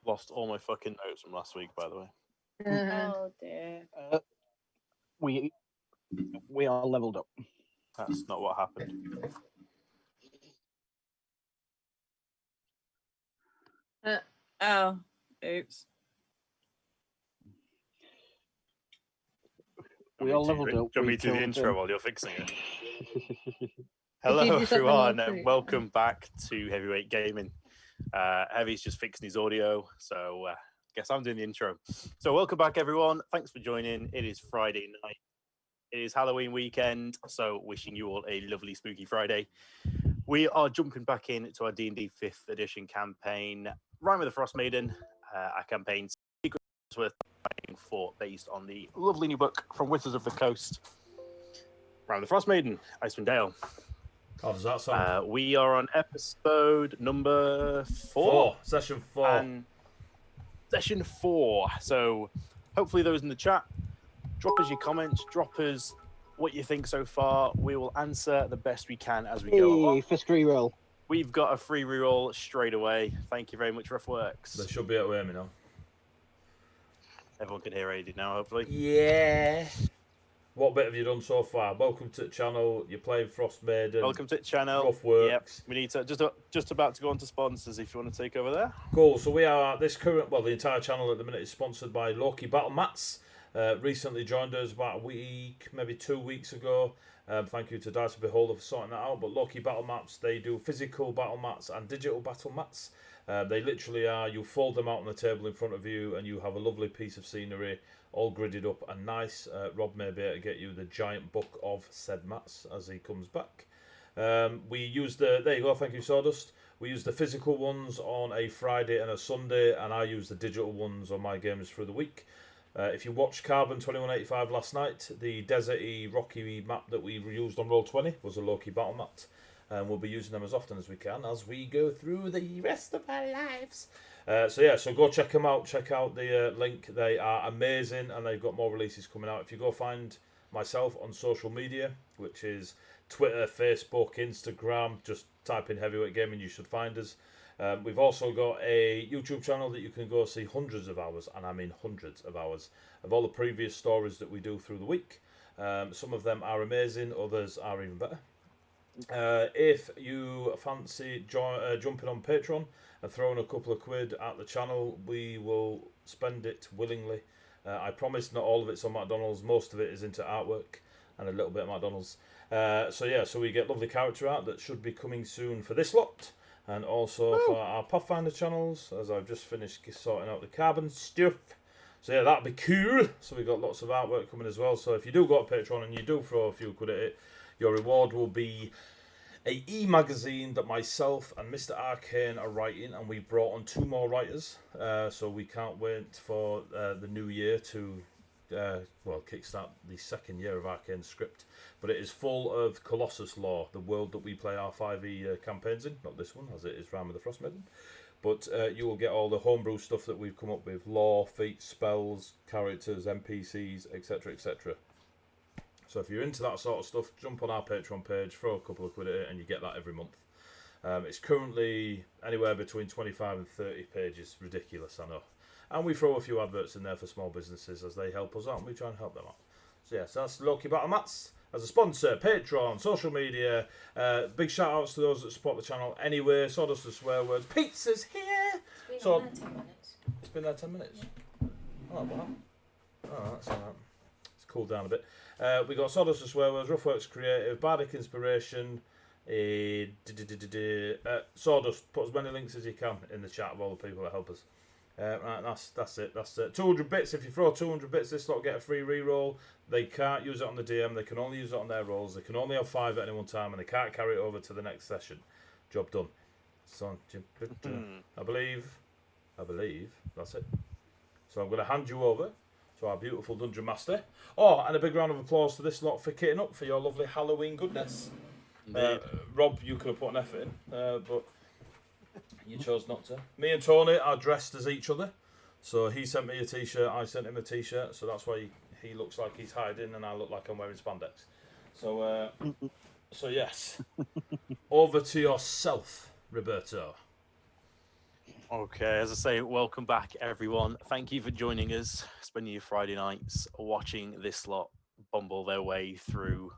Lost all my fucking notes from last week, by the way. Oh dear. We are leveled up. That's not what happened. Oh, oops. We are leveled up. Do you want me We to do the killed intro them. while you're fixing it? If Hello, you just have everyone, another- and welcome back to Heavyweight Gaming. Heavy's just fixing his audio, so guess I'm doing the intro. So welcome back, everyone. Thanks for joining. It is Friday night. It is Halloween weekend, so wishing you all a lovely, spooky Friday. We are jumping back into our D&D 5th edition campaign, Rime with the Frost Maiden, our campaign Secrets Worth Fighting For, based on the lovely new book from Wizards of the Coast, Rime with the Frost Maiden, Icewind Dale. How does that sound? We are on episode number 4. Session 4. And session 4. So hopefully those in the chat, drop us your comments, drop us what you think so far. We will answer the best we can as we go along. First reroll. We've got a free reroll straight away. Thank you very much, Ruffworx. They should be able to hear me now. Everyone can hear AD now, hopefully. Yeah. What bit have you done so far? Welcome to the channel. You're playing Frost Maiden. Welcome to the channel. Ruffworx. Yep. We need to just about to go on to sponsors if you want to take over there. Cool. So we are the entire channel at the minute is sponsored by Loke Battle Mats. Recently joined us about a week, maybe 2 weeks ago. Thank you to Dice Beholder for sorting that out. But Loki Battle Mats, they do physical battle mats and digital battle mats. They literally are, you fold them out on the table in front of you and you have a lovely piece of scenery all gridded up and nice. Rob may be able to get you the giant book of said mats as he comes back. We use there you go, thank you Sawdust. We use the physical ones on a Friday and a Sunday, and I use the digital ones on my games through the week. If you watched Carbon 2185 last night, the deserty, rocky map that we used on Roll20 was a Loki battle mat. And we'll be using them as often as we can as we go through the rest of our lives. So go check them out. Check out the link. They are amazing, and they've got more releases coming out. If you go find myself on social media, which is Twitter, Facebook, Instagram, just type in Heavyweight Gaming, you should find us. We've also got a YouTube channel that you can go see hundreds of hours, and I mean hundreds of hours, of all the previous stories that we do through the week. Some of them are amazing, others are even better. If you fancy jumping on Patreon and throwing a couple of quid at the channel, we will spend it willingly. I promise not all of it's on McDonald's, most of it is into artwork and a little bit of McDonald's. So we get lovely character art that should be coming soon for this lot. And also for our Pathfinder channels, as I've just finished sorting out the carbon stuff. So yeah, that'd be cool. So we've got lots of artwork coming as well. So if you do go to Patreon and you do throw a few quid at it, your reward will be a e-magazine that myself and Mr. Arcane are writing, and we brought on 2 more writers. So we can't wait for the new year to kickstart the second year of Arcane script. But it is full of Colossus lore, the world that we play our 5e campaigns in. Not this one, as it is Rime with the Frost Maiden. But you will get all the homebrew stuff that we've come up with. Lore, feats, spells, characters, NPCs, etc, etc. So if you're into that sort of stuff, jump on our Patreon page, throw a couple of quid at it, and you get that every month. It's currently anywhere between 25 and 30 pages. Ridiculous, I know. And we throw a few adverts in there for small businesses as they help us out, and we try and help them out. So yes, that's Loki Battle Mats as a sponsor, Patreon, social media. Big shout outs to those that support the channel anyway. Sawdust Swearwords. Pizza's here! It's been on there 10 minutes. It's been there 10 minutes. Oh, wow. Oh, that's alright. It's cooled down a bit. We got Sawdust Swearwords, Ruffworx Creative, Bardic Inspiration. Sawdust, put as many links as you can in the chat of all the people that help us. Right, that's it. That's 200 bits. If you throw 200 bits, this lot get a free reroll. They can't use it on the DM. They can only use it on their rolls. They can only have 5 at any one time, and they can't carry it over to the next session. Job done. So, I believe that's it. So I'm going to hand you over to our beautiful Dungeon Master. Oh, and a big round of applause to this lot for kitting up for your lovely Halloween goodness. Rob, you could have put an effort in, but you chose not to. Me and Tony are dressed as each other. So he sent me a t-shirt, I sent him a t-shirt. So that's why he looks like he's hiding and I look like I'm wearing spandex. So yes. Over to yourself, Roberto. Okay, as I say, welcome back, everyone. Thank you for joining us, spending your Friday nights watching this lot bumble their way through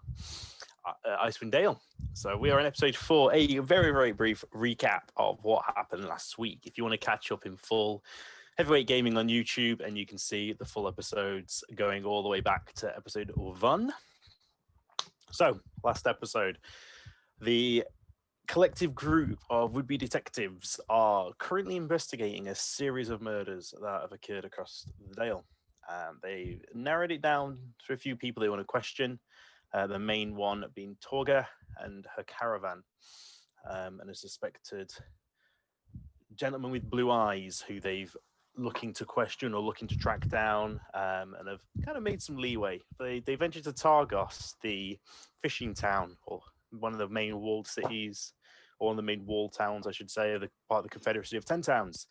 Icewind Dale. So we are in episode 4, a very, very brief recap of what happened last week. If you want to catch up in full, Heavyweight Gaming on YouTube, and you can see the full episodes going all the way back to episode 1. So, last episode, the collective group of would-be detectives are currently investigating a series of murders that have occurred across the Dale. They narrowed it down to a few people they want to question, the main one being Torga and her caravan, and a suspected gentleman with blue eyes who they've looking to question or looking to track down, and have kind of made some leeway. They ventured to Targos, the fishing town, or one of the main walled cities, or one of the main walled towns, I should say, of the part of the Confederacy of 10 Towns.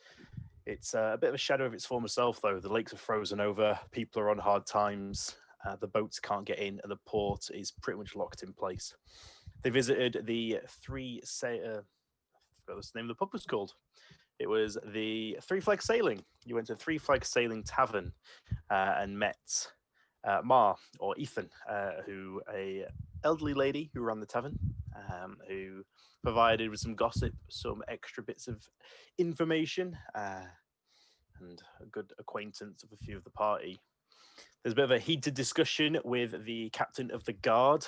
It's a bit of a shadow of its former self, though. The lakes are frozen over, people are on hard times, the boats can't get in, and the port is pretty much locked in place. They visited the I forgot what the name of the pub was called. It was the Three Flag Sailing. You went to Three Flag Sailing Tavern and met Ma, or Ethan, who a elderly lady who ran the tavern, who provided with some gossip, some extra bits of information, and a good acquaintance of a few of the party. There's a bit of a heated discussion with the captain of the guard,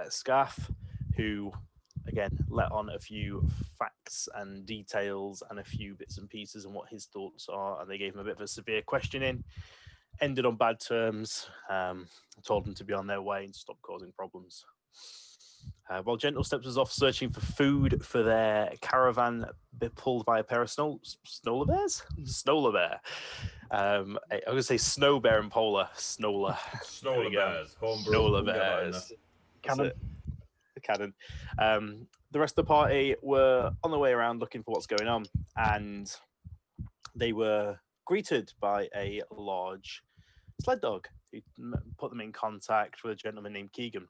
Scarf, who again let on a few facts and details and a few bits and pieces on what his thoughts are, and they gave him a bit of a severe questioning. Ended on bad terms, told them to be on their way and stop causing problems. While Gentle Steps was off searching for food for their caravan, pulled by a pair of Snola bears? Snola bear. I'm going to say Snow Bear and Polar. Snola. Snola bears. Homebrew. Snola bears. Cannon. The cannon. The rest of the party were on the way around looking for what's going on, and they were greeted by a large sled dog who put them in contact with a gentleman named Keegan.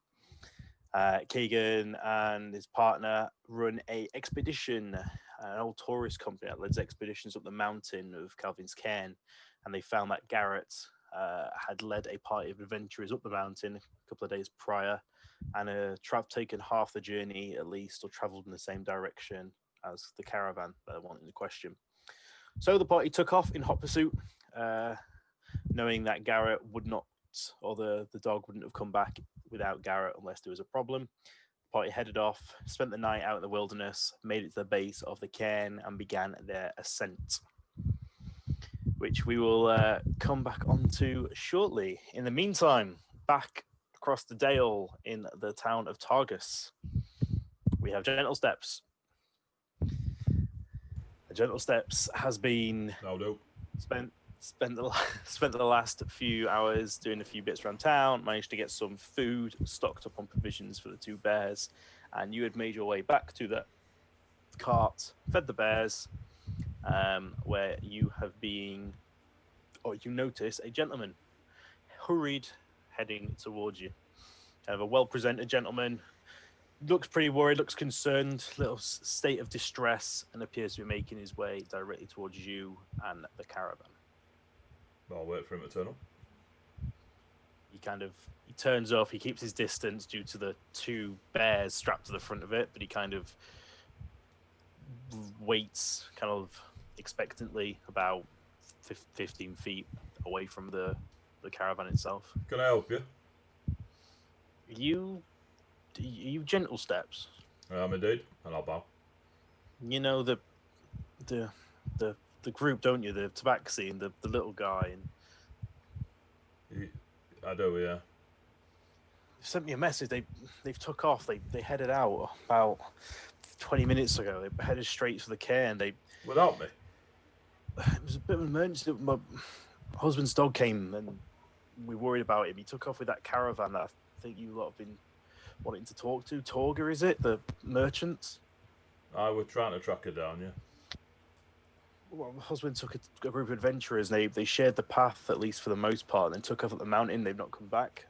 Keegan and his partner run a expedition, an old tourist company that leads expeditions up the mountain of Calvin's Cairn, and they found that Garrett had led a party of adventurers up the mountain a couple of days prior, and taken half the journey at least, or travelled in the same direction as the caravan that they wanted to question. So the party took off in hot pursuit, knowing that Garrett would not, or the dog wouldn't have come back without Garrett unless there was a problem. The party headed off, spent the night out in the wilderness, made it to the base of the cairn, and began their ascent, which we will come back onto shortly. In the meantime, back across the Dale in the town of Targus, we have Gentle Steps. Gentle Steps has been spent the last few hours doing a few bits around town, managed to get some food, stocked up on provisions for the two bears, and you had made your way back to the cart, fed the bears, where you notice a gentleman hurried heading towards you. Kind of a well-presented gentleman, looks pretty worried, looks concerned, little state of distress, and appears to be making his way directly towards you and the caravan. I'll wait for him to turn up. He turns off, he keeps his distance due to the two bears strapped to the front of it, but he kind of waits kind of expectantly about 15 feet away from the caravan itself. Can I help you? You Gentle Steps? I am indeed, and I'll bow. You know the group, don't you? The Tabaxi and the little guy. And I do, yeah. They sent me a message. They've took off. They headed out about 20 minutes ago. They headed straight for the cairn. Without me? It was a bit of an emergency. My husband's dog came and we worried about him. He took off with that caravan that I think you lot have been wanting to talk to. Torga, is it? The merchant? I was trying to track her down, yeah. Well, my husband took a group of adventurers, and they shared the path, at least for the most part, and then took off at the mountain. They've not come back.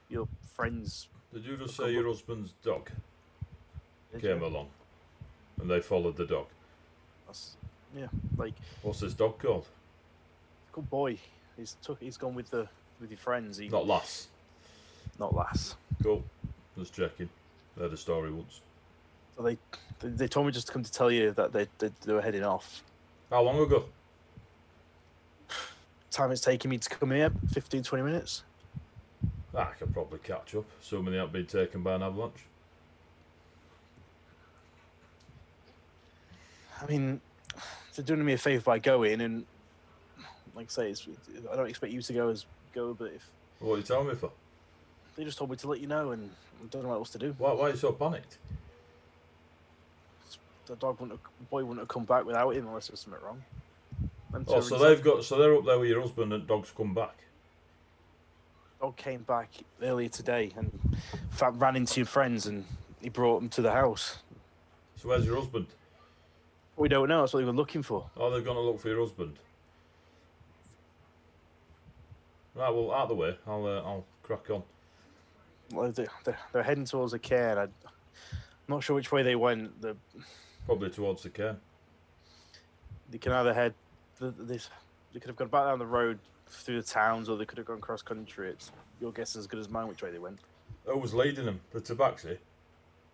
Your friends... Did you just say your husband's dog came along, and they followed the dog? Yeah, like What's this dog called? good boy. He's gone with your friends. Not Lass. Not Lass. Cool. Just checking. I heard a story once. So they told me just to come to tell you that they were heading off. How long ago? Time it's taking me to come here, 15, 20 minutes. I could probably catch up, assuming they haven't been taken by an avalanche. I mean, they're doing me a favour by going, and like I say, I don't expect you to go, but if What are you telling me for? they just told me to let you know, and I don't know what else to do. Why are you so panicked? The boy wouldn't have come back without him unless there's something wrong. Oh, so they're up there with your husband and dog's come back. Dog came back earlier today and ran into your friends, and he brought them to the house. So where's your husband? We don't know. That's what they were looking for. Oh, they're going to look for your husband. Right, well, out of the way. I'll crack on. Well, they're heading towards the cairn. I'm not sure which way they went. Probably towards the cairn. They can either head. They could have gone back down the road through the towns, or they could have gone cross country. It's your guess is as good as mine which way they went. Who was leading them? The Tabaxi?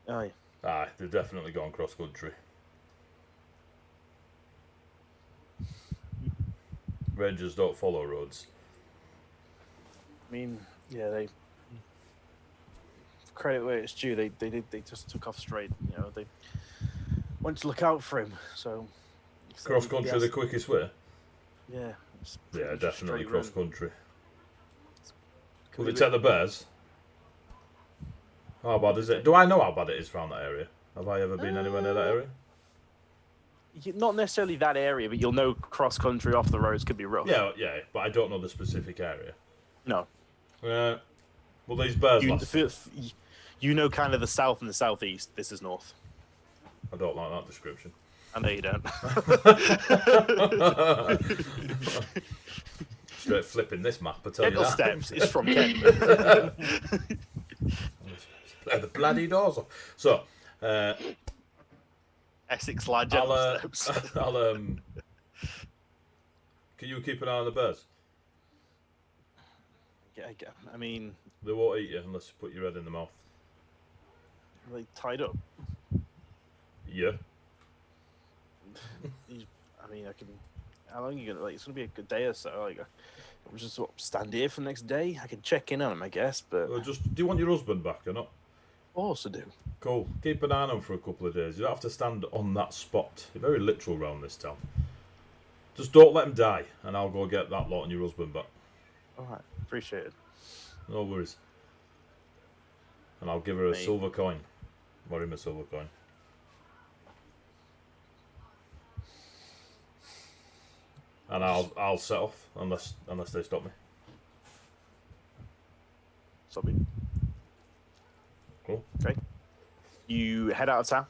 Oh, yeah. Aye, they've definitely gone cross country. Rangers don't follow roads. I mean, yeah, they credit where it's due. They just took off straight. You know, they went to look out for him. So Cross country the quickest way? Yeah. Yeah, definitely straight cross run. country. Will they take the bears? How bad is it? Do I know how bad it is around that area? Have I ever been anywhere near that area? Not necessarily that area, but you'll know cross country off the roads could be rough. Yeah, but I don't know the specific area. No. Well, these bears last. You know kind of the south and the southeast. This is north. I don't like that description. I know you don't. Straight flipping this map, I tell you Kettle that. Steps is from Kent. Play the bloody doors off. So, Essex Lad Kettle Steps. Can you keep an eye on the bears? Yeah, I mean, They won't eat you unless you put your head in the mouth. are they tied up? Yeah. I mean, I can. How long are you gonna like? It's gonna be a good day or so. Like, I'm just stand here for the next day. I can check in on him, I guess. But Well, do you want your husband back or not? also do. Cool. Keep an eye on him for a couple of days. You don't have to stand on that spot. You're very literal around this town. Just don't let him die, and I'll go get that lot and your husband back. All right, appreciate it. No worries. And I'll give her a Mate. silver coin. Or him a silver coin. And I'll set off unless they stop me. Stop it. Cool. Okay. You head out of town.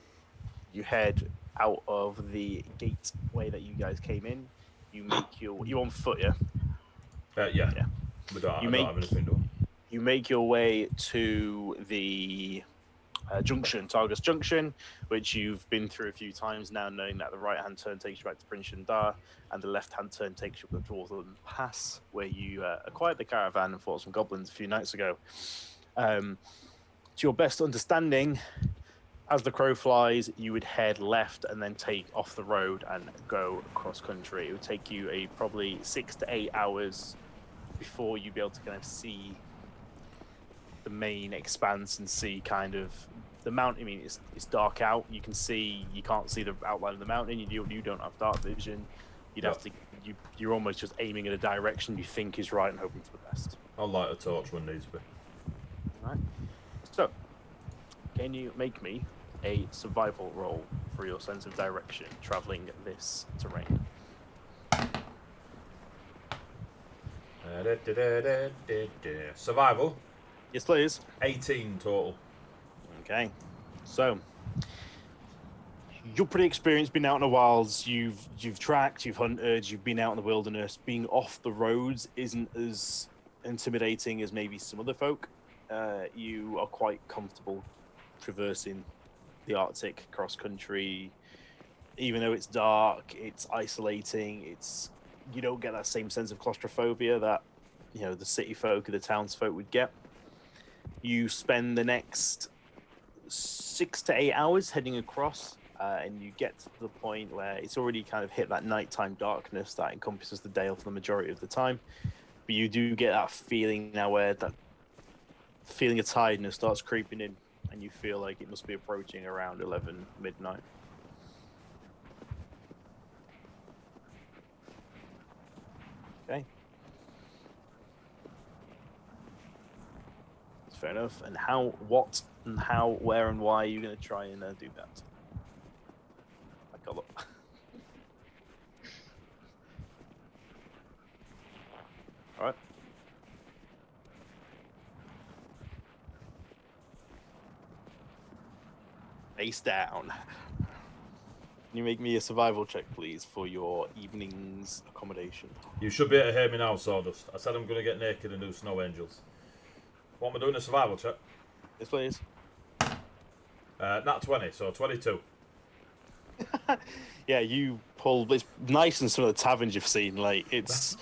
You head out of the gateway that you guys came in. You make you on foot, yeah. Yeah. Yeah. We don't, You I don't have anything to do. You make your way to the junction, Targus Junction, which you've been through a few times now, knowing that the right-hand turn takes you back to Prince Shandar, and the left-hand turn takes you up the Dwarven Pass, where you acquired the caravan and fought some goblins a few nights ago. To your best understanding, as the crow flies, you would head left and then take off the road and go cross country. It would take you probably 6 to 8 hours before you'd be able to kind of see the main expanse and see kind of the mountain. I mean, it's dark out. You can't see the outline of the mountain. You don't have dark vision. You'd have to. You're almost just aiming in a direction you think is right and hoping for the best. I'll light a torch when needs be. All right. So, can you make me a survival roll for your sense of direction traveling this terrain? Survival. Yes, please. 18 total. Okay. So, you're pretty experienced, been out in the wilds, you've tracked, you've hunted, you've been out in the wilderness. Being off the roads isn't as intimidating as maybe some other folk. You are quite comfortable traversing the Arctic cross-country, even though it's dark, it's isolating. You don't get that same sense of claustrophobia that the city folk or the townsfolk would get. You spend the next 6 to 8 hours heading across, and you get to the point where it's already kind of hit that nighttime darkness that encompasses the Dale for the majority of the time. But you do get that feeling now where that feeling of tiredness starts creeping in, and you feel like it must be approaching around 11 midnight. Okay. Fair enough. And what, and how, where, and why are you going to try and do that? I got it. All right. Face down. Can you make me a survival check, please, for your evening's accommodation? You should be able to hear me now, Sawdust. I said I'm going to get naked and do snow angels. What am I doing? A survival check? Yes, please. Not 20, so 22. Yeah, you pull. It's nice in some of the taverns you've seen. Like it's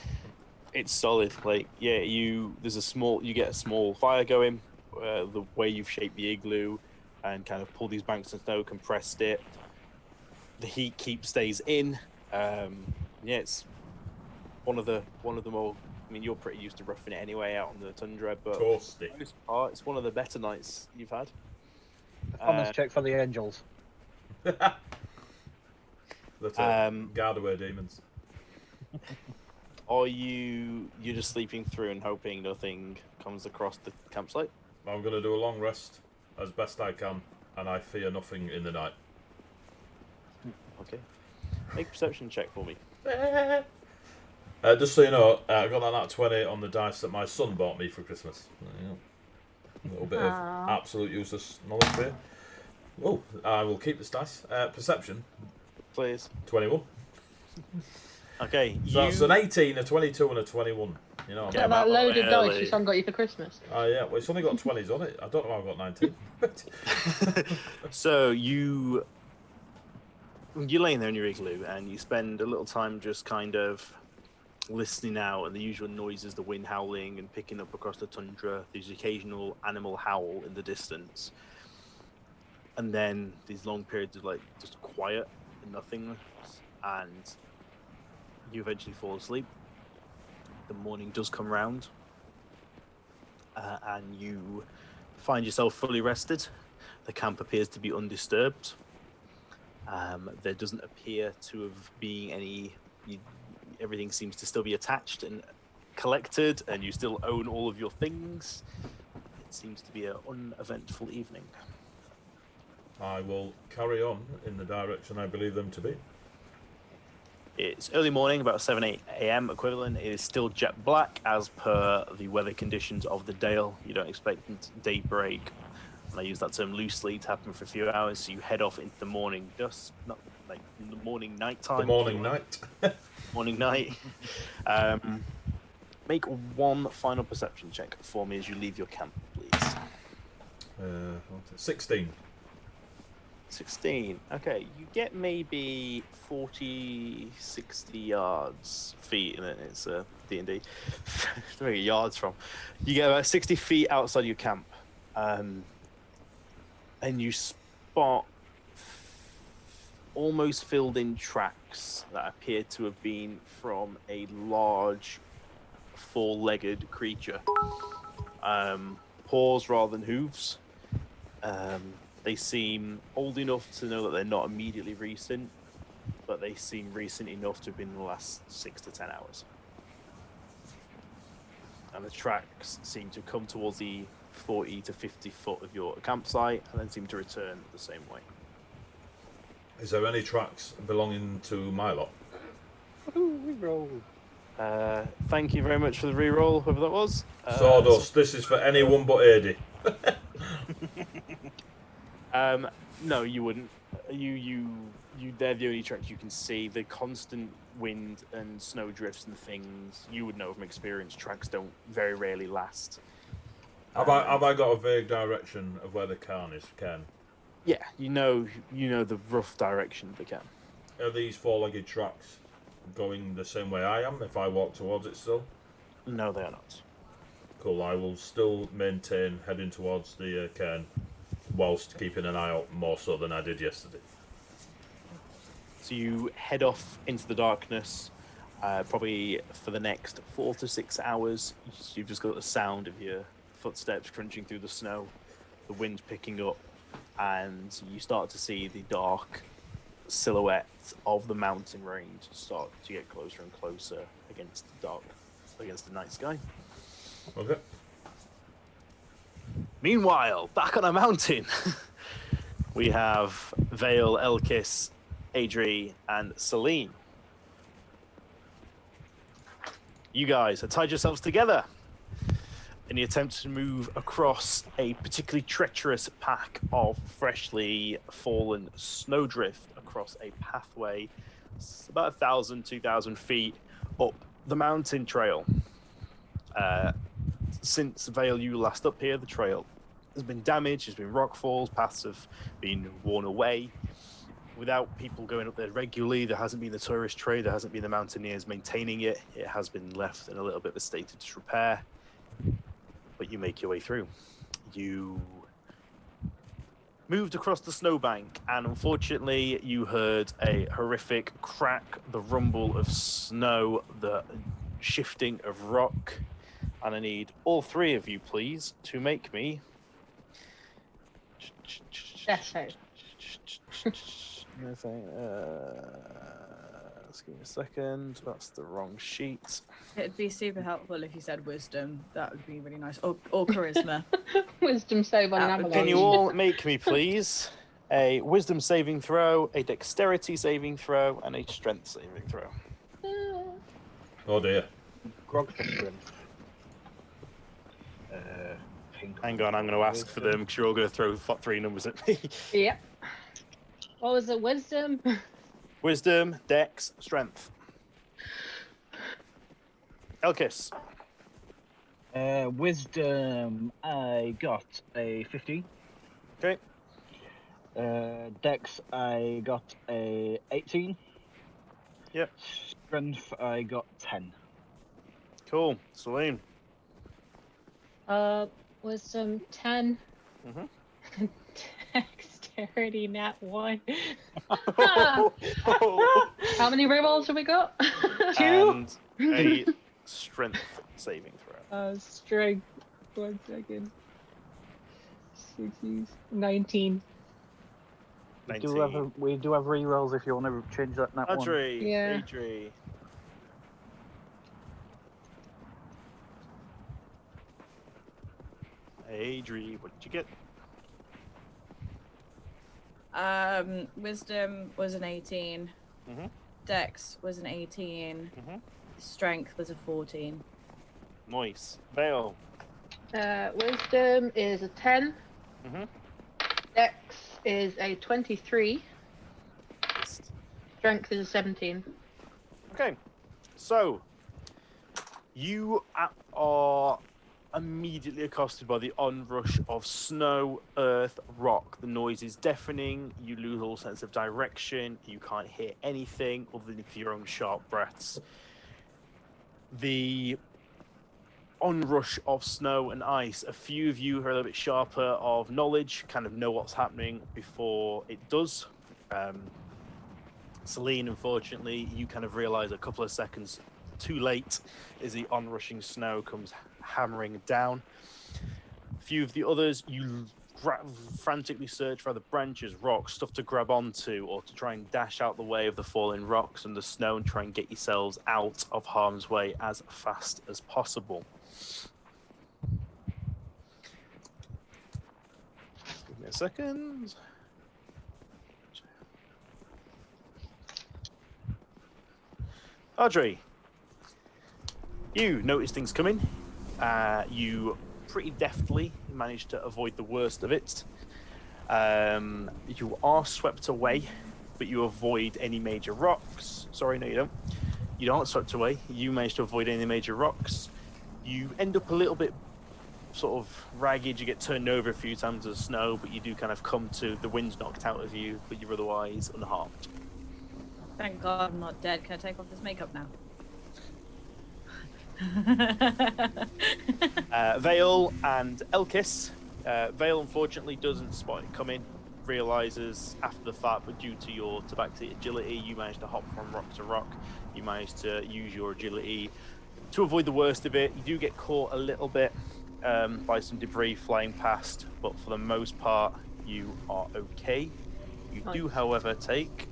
solid. Like yeah, you get a small fire going. The way you've shaped the igloo and kind of pulled these banks of snow, compressed it. The heat stays in. Yeah, it's one of the more. I mean, you're pretty used to roughing it anyway out on the tundra, but Toasty. for the most part, it's one of the better nights you've had. Honest check for the angels. Let's guard away demons. Are you're just sleeping through and hoping nothing comes across the campsite? I'm going to do a long rest as best I can, and I fear nothing in the night. Okay. Make a perception check for me. Just so you know, I got that 20 on the dice that my son bought me for Christmas. A little bit of absolute useless knowledge here. Oh, I will keep this dice. Perception. Please. 21. Okay. So that's an 18, a 22, and a 21. You know, Get that loaded dice your son got you for Christmas. Oh, yeah. Well, it's only got 20s on it. I don't know how I got 19. So you're laying there in your igloo, and you spend a little time just kind of listening out, and the usual noises, the wind howling and picking up across the tundra, these occasional animal howl in the distance, and then these long periods of like just quiet and nothingness, and you eventually fall asleep. The morning does come round, and you find yourself fully rested. The camp appears to be undisturbed. There doesn't appear to have been any. Everything seems to still be attached and collected, and you still own all of your things. It seems to be an uneventful evening. I will carry on in the direction I believe them to be. It's early morning, about 7-8 a.m. equivalent. It is still jet black as per the weather conditions of the Dale. You don't expect daybreak, and I use that term loosely, to happen for a few hours. So you head off into the morning dusk, not like the morning night time. The morning night. Morning night. Make one final perception check for me as you leave your camp, please. 16. 16. Okay, you get maybe 40, 60 yards, feet, and it's D&D. Where are yards from? You get about 60 feet outside your camp, and you spot almost filled in tracks that appear to have been from a large four-legged creature. Paws rather than hooves. They seem old enough to know that they're not immediately recent, but they seem recent enough to have been in the last 6 to 10 hours. And the tracks seem to come towards the 40 to 50 foot of your campsite and then seem to return the same way. Is there any tracks belonging to my lot? Reroll. Thank you very much for the reroll, whoever that was. Sawdust, this is for anyone but Adi. No, you wouldn't. They're the only tracks you can see. The constant wind and snow drifts and things, you would know from experience, tracks don't very rarely last. Have I got a vague direction of where the cairn is? Cairn. Yeah, you know the rough direction of the camp. Are these four-legged tracks going the same way I am if I walk towards it still? No, they are not. Cool, I will still maintain heading towards the cairn whilst keeping an eye out more so than I did yesterday. So you head off into the darkness, probably for the next 4 to 6 hours. You've just got the sound of your footsteps crunching through the snow, the wind picking up, and you start to see the dark silhouette of the mountain range start to get closer and closer against the night sky. Okay. Meanwhile, back on a mountain, we have Vale, Elkis, Adri, and Celine. You guys have tied yourselves together in the attempt to move across a particularly treacherous pack of freshly fallen snowdrift across a pathway about 1,000, 2,000 feet up the mountain trail. Since Vale, you last up here, the trail has been damaged, there's been rock falls, paths have been worn away. Without people going up there regularly, there hasn't been the tourist trade, there hasn't been the mountaineers maintaining it. It has been left in a little bit of a state of disrepair. But you make your way through. You moved across the snowbank, and unfortunately you heard a horrific crack, the rumble of snow, the shifting of rock. And I need all three of you, please, to make me... That's so. Let's give me a second. That's the wrong sheet. It'd be super helpful if you said wisdom. That would be really nice. Or charisma. Wisdom save on an avalanche. Can you all make me, please, a wisdom saving throw, a dexterity saving throw, and a strength saving throw? Oh dear. Grog for strength. Hang on, I'm going to ask for them because you're all going to throw 3 numbers at me. Yep. What was it? Wisdom? Wisdom, dex, strength. Elkis. Wisdom, I got a 15. Okay. Dex, I got a 18. Yep. Strength, I got 10. Cool. Celine. Wisdom 10. Mm-hmm. Dexterity nat 1. Oh. How many rerolls have we got? 2. And a strength saving throw. Strength. 1 second. 60s. 19. 19. We do have rerolls if you want to change that nat 1. Adri. Yeah. Adri. Adri, what did you get? Wisdom was an 18. Mm-hmm. Dex was an 18. Mm-hmm. Strength was a 14. Nice. Vale. Wisdom is a 10. Mm-hmm. Dex is a 23. Strength is a 17. Okay. So, you are immediately accosted by the onrush of snow, earth, rock. The noise is deafening. You lose all sense of direction. You can't hear anything other than your own sharp breaths. The onrush of snow and ice. A few of you who are a little bit sharper of knowledge kind of know what's happening before it does. Celine, unfortunately, you kind of realize a couple of seconds too late as the onrushing snow comes hammering down. A few of the others, you frantically search for other branches, rocks, stuff to grab onto, or to try and dash out the way of the falling rocks and the snow and try and get yourselves out of harm's way as fast as possible. Give me a second. Audrey, you notice things coming. You pretty deftly managed to avoid the worst of it. You are swept away, but you avoid any major rocks. Sorry, no, you don't. You aren't swept away. You managed to avoid any major rocks. You end up a little bit sort of ragged. You get turned over a few times of snow, but you do kind of come to. The wind's knocked out of you, but you're otherwise unharmed. Thank God I'm not dead. Can I take off this makeup now? Vale and Elkis. Vale unfortunately doesn't spot it coming, realizes after the fact, but due to your tabaxi agility, you managed to hop from rock to rock. You managed to use your agility to avoid the worst of it. You do get caught a little bit by some debris flying past, but for the most part, you are okay. You do, however, take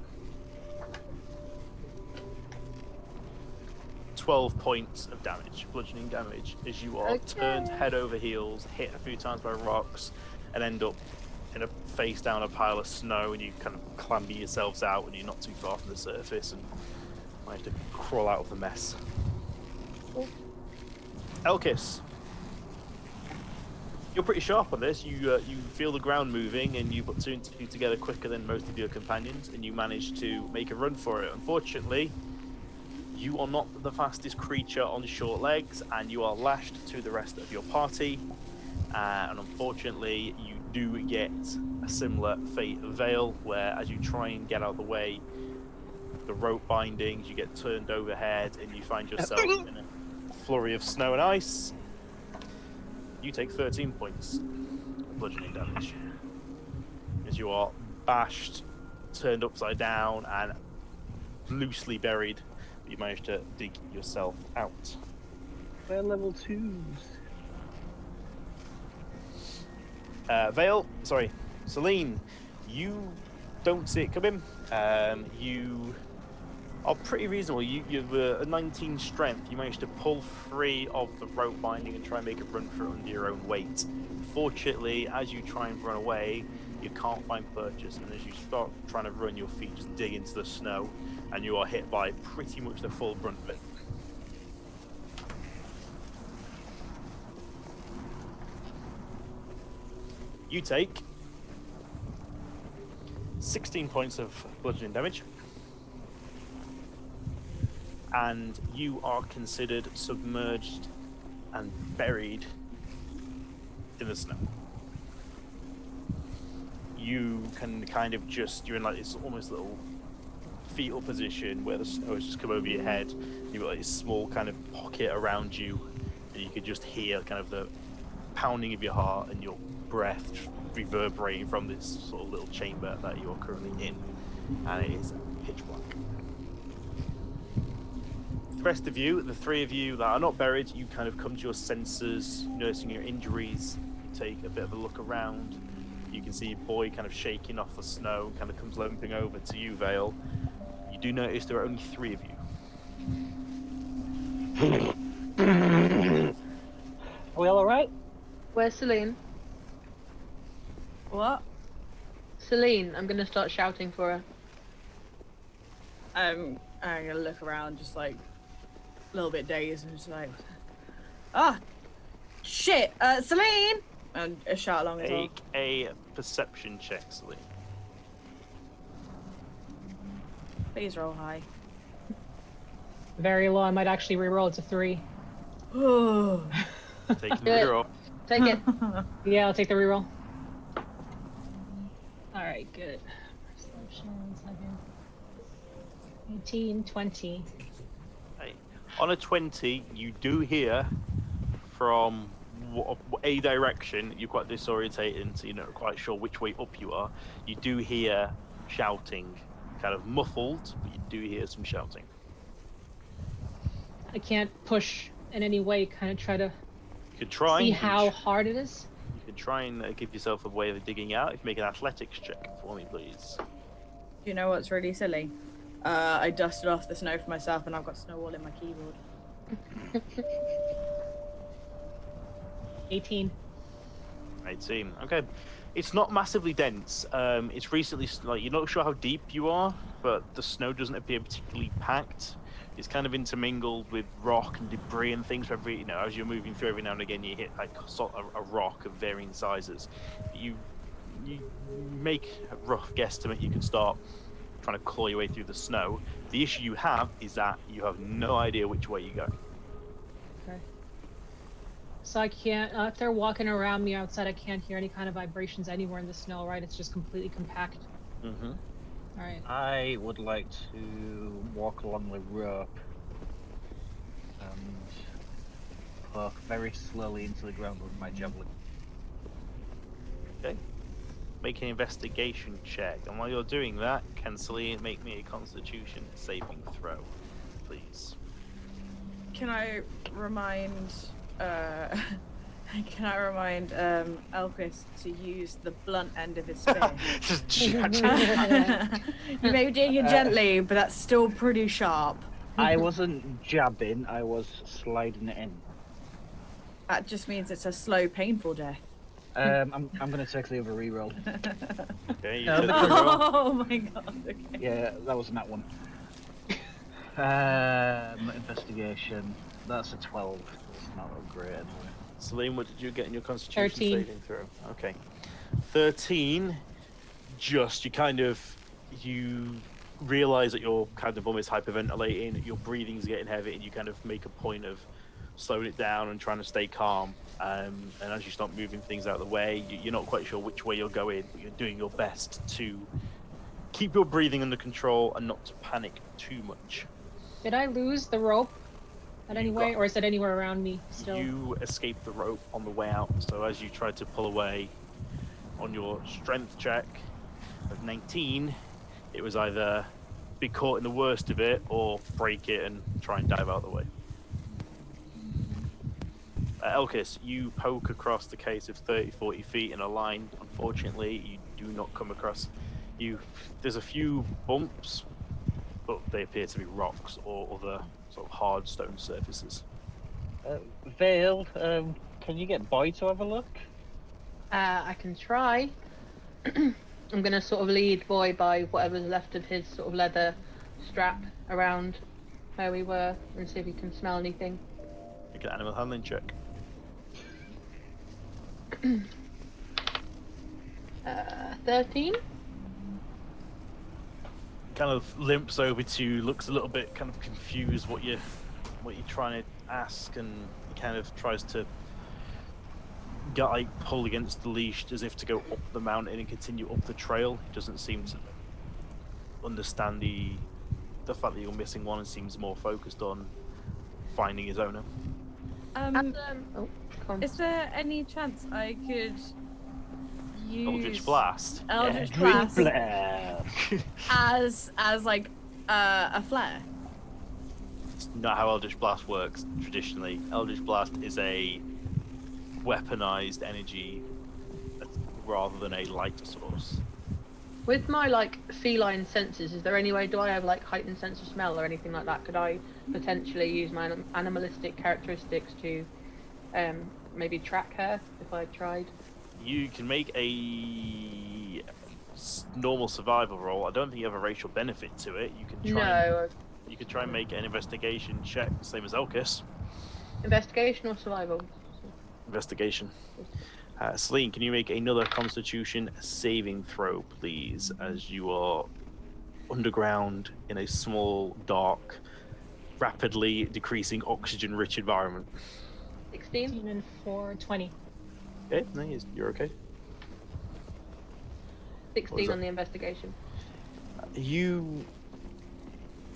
12 points of damage, bludgeoning damage, as you are turned head over heels, hit a few times by rocks, and end up in a face down a pile of snow, and you kind of clamber yourselves out, and you're not too far from the surface, and manage to crawl out of the mess. Elkis, you're pretty sharp on this. You feel the ground moving, and you put two and two together quicker than most of your companions, and you manage to make a run for it. Unfortunately, you are not the fastest creature on short legs, and you are lashed to the rest of your party. And unfortunately, you do get a similar fate of Vale, where as you try and get out of the way, the rope bindings, you get turned overhead, and you find yourself in a flurry of snow and ice. You take 13 points of bludgeoning damage, as you are bashed, turned upside down, and loosely buried. You managed to dig yourself out. We're level 2s. Vale, sorry, Celine, you don't see it coming. You are pretty reasonable. You've a 19 strength. You managed to pull free of the rope binding and try and make a run for it under your own weight. Fortunately, as you try and run away, you can't find purchase, and as you start trying to run, your feet just dig into the snow, and you are hit by pretty much the full brunt of it. You take 16 points of bludgeoning damage, and you are considered submerged and buried in the snow. You can kind of you're in like this almost little fetal position where the snow has just come over your head. You've got like this small kind of pocket around you, and you could just hear kind of the pounding of your heart and your breath reverberating from this sort of little chamber that you are currently in, and it is pitch black. The rest of you, the three of you that are not buried, you kind of come to your senses, nursing your injuries. You take a bit of a look around. You can see your boy kind of shaking off the snow, kind of comes limping over to you, Vale. You do notice there are only three of you. Are we all alright? Where's Celine? What? Celine, I'm gonna start shouting for her. I'm gonna look around, just like a little bit dazed, and just like, ah, shit, Celine! And a shout along as well. Make a perception check, Celine. Please roll high. Very low. I might actually reroll. It's a 3. Taking the reroll. Take it. Yeah, I'll take the reroll. All right, good. Perception, 18, 20. Hey. On a 20, you do hear from a direction. You're quite disorientated, so you're not quite sure which way up you are. You do hear shouting, kind of muffled, but you do hear some shouting. I can't push in any way, kind of try to You could try see and how hard it is. You could try and give yourself a way of digging out. If you make an athletics check for me, please. You know what's really silly? I dusted off the snow for myself, and I've got snow all in my keyboard. 18. 18. Okay. It's not massively dense. It's recently, like, you're not sure how deep you are, but the snow doesn't appear particularly packed. It's kind of intermingled with rock and debris and things. As you're moving through, every now and again you hit like a rock of varying sizes. You make a rough guesstimate. You can start trying to claw your way through the snow. The issue you have is that you have no idea which way you go. Okay. So I can't, if they're walking around me outside, I can't hear any kind of vibrations anywhere in the snow, right? It's just completely compact. Mm-hmm. Alright. I would like to walk along the rope and poke very slowly into the ground with my javelin. Okay. Make an investigation check, and while you're doing that, can Celine make me a Constitution saving throw, please? Can I remind Elquist to use the blunt end of his spear? Just jab. You may be doing it gently, but that's still pretty sharp. I wasn't jabbing, I was sliding it in. That just means it's a slow, painful death. I'm gonna take the other reroll. Okay, you No, took the because- roll. Oh my god, okay. Yeah, that was that one. Investigation. That's a 12. It's not great anyway. Celine, what did you get in your Constitution 13. saving throw? Okay. 13, just, you realise that you're kind of almost hyperventilating, your breathing's getting heavy, and you kind of make a point of slowing it down and trying to stay calm. And as you start moving things out of the way, you're not quite sure which way you're going, but you're doing your best to keep your breathing under control and not to panic too much. Did I lose the rope at any You way, got- or is it anywhere around me still? You escape the rope on the way out, so as you try to pull away on your strength check of 19, it was either be caught in the worst of it or break it and try and dive out of the way. Elkis, you poke across the case of 30-40 feet in a line. Unfortunately, you do not come across. There's a few bumps, but they appear to be rocks or other sort of hard stone surfaces. Vale, can you get Boy to have a look? I can try. I'm gonna sort of lead Boy by whatever's left of his sort of leather strap around where we were and see if he can smell anything. Make an animal handling check. 13? Kind of limps over to you, looks a little bit kind of confused what you're trying to ask, and he kind of tries to pull against the leash as if to go up the mountain and continue up the trail. He doesn't seem to understand the fact that you're missing one and seems more focused on finding his owner. Oh, come. Is there any chance I could use Eldritch Blast. Eldritch Drink Blast blast. as like a flare? It's not how Eldritch Blast works traditionally. Eldritch Blast is a weaponized energy rather than a lighter source. With my like feline senses, is there any way? Do I have like heightened sense of smell or anything like that? Could I potentially use my animalistic characteristics to maybe track her if I tried? You can make a normal survival roll. I don't think you have a racial benefit to it. You can try. No. You could try and make an investigation check, same as Elkis. Investigation or survival? Investigation. Celine, can you make another Constitution saving throw, please, as you are underground in a small, dark, rapidly decreasing oxygen-rich environment? 16? 16 and 4, 20. Okay, no, you're okay. 16 that? on the investigation. You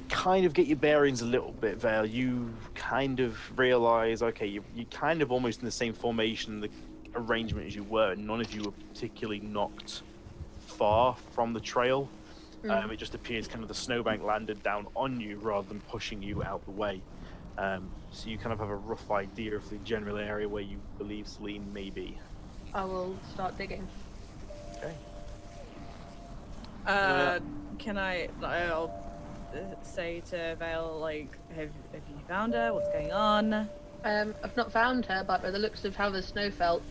kind of get your bearings a little bit, Vale. You kind of realize, okay, you kind of almost in the same formation, the arrangement as you were, and none of you were particularly knocked far from the trail. It just appears kind of the snowbank landed down on you rather than pushing you out the way. So you kind of have a rough idea of the general area where you believe Celine may be. I will start digging. Okay. Can I'll say to Vale, like, have you found her? What's going on? I've not found her, but by the looks of how the snow fell,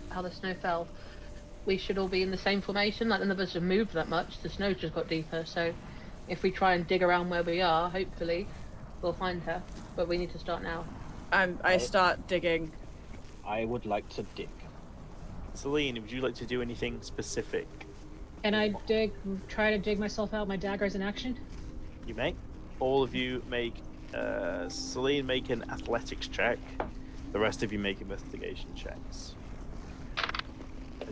we should all be in the same formation. Like none of us have moved that much. The snow's just got deeper, so if we try and dig around where we are, hopefully we'll find her. But we need to start now. I start digging. I would like to dig. Celine, would you like to do anything specific? Can I try to dig myself out my daggers in action? You may. All of you make, Celine make an athletics check. The rest of you make investigation checks.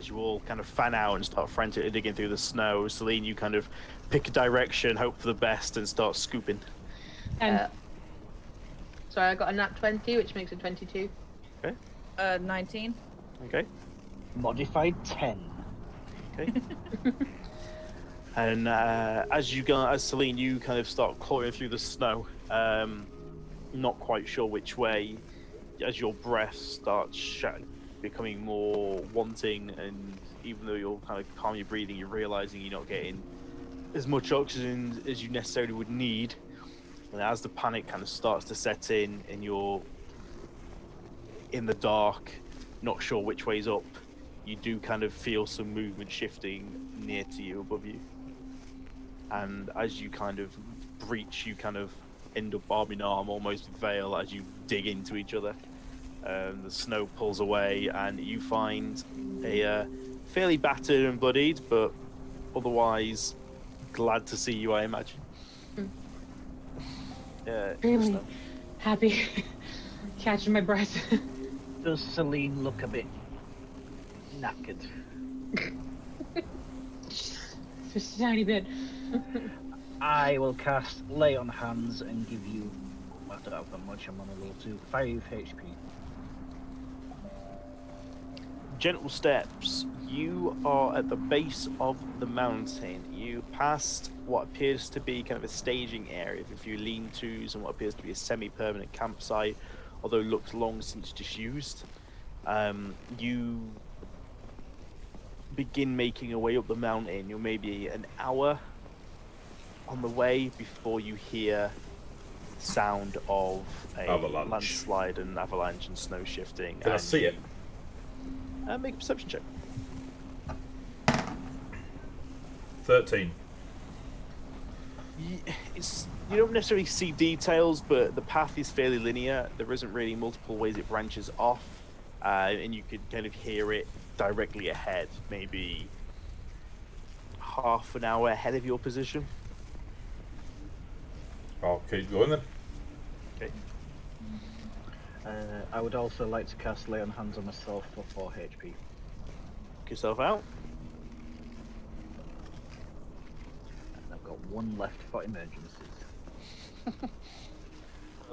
as you all kind of fan out and start frantically digging through the snow. Celine, you kind of pick a direction, hope for the best, and start scooping. And sorry, I got a nat 20, which makes it 22. 19. Okay. Modified 10. Okay. And as Celine, you kind of start clawing through the snow, not quite sure which way, as your breath starts becoming more wanting, and even though you're kind of calm your breathing, you're realizing you're not getting as much oxygen as you necessarily would need. And as the panic kind of starts to set in, and you're in the dark, not sure which way's up, you do kind of feel some movement shifting near to you, above you. And as you kind of breach, you kind of end up arm in arm, almost with Vale, as you dig into each other. The snow pulls away, and you find a fairly battered and bloodied, but otherwise glad to see you, I imagine. Really happy. Catching my breath. Does Celine look a bit knackered? Just a tiny bit. I will cast Lay on Hands and give you, I don't have that much, I'm on a level 2, 5 HP. Gentle steps. You are at the base of the mountain. You passed what appears to be kind of a staging area with a few lean-tos and what appears to be a semi-permanent campsite, although looks long since disused. You begin making your way up the mountain. You're maybe an hour on the way before you hear sound of a Avalanche. landslide and avalanche and snow shifting. Can I see it? Make a perception check. 13. You don't necessarily see details, but the path is fairly linear. There isn't really multiple ways it branches off, and you could kind of hear it directly ahead, maybe half an hour ahead of your position. I'll keep going then. Okay. I would also like to cast Lay on Hands on myself for 4 HP. Knock yourself out. And I've got 1 left for emergencies.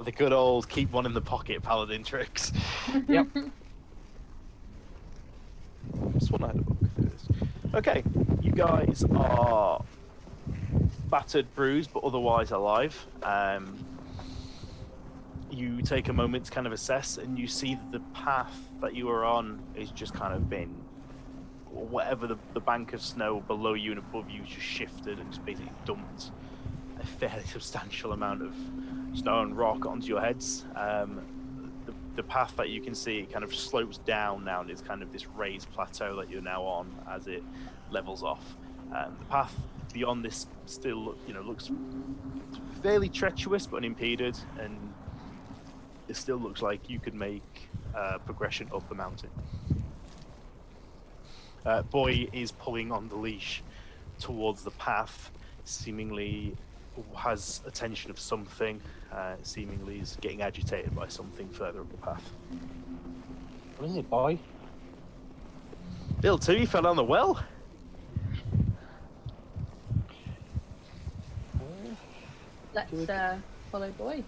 The good old keep one in the pocket paladin tricks. Yep. Just one I had a book through this. Okay, you guys are battered, bruised, but otherwise alive. You take a moment to kind of assess, and you see that the path that you are on is just kind of been, whatever the bank of snow below you and above you just shifted and just basically dumped a fairly substantial amount of snow and rock onto your heads. The path that you can see kind of slopes down now, and is kind of this raised plateau that you're now on as it levels off. The path beyond this still, looks fairly treacherous but unimpeded, and it still looks like you could make progression up the mountain. Boy is pulling on the leash towards the path, seemingly has attention of something, seemingly is getting agitated by something further up the path. What is it, boy? Little Timmy fell down the well. Let's follow boy.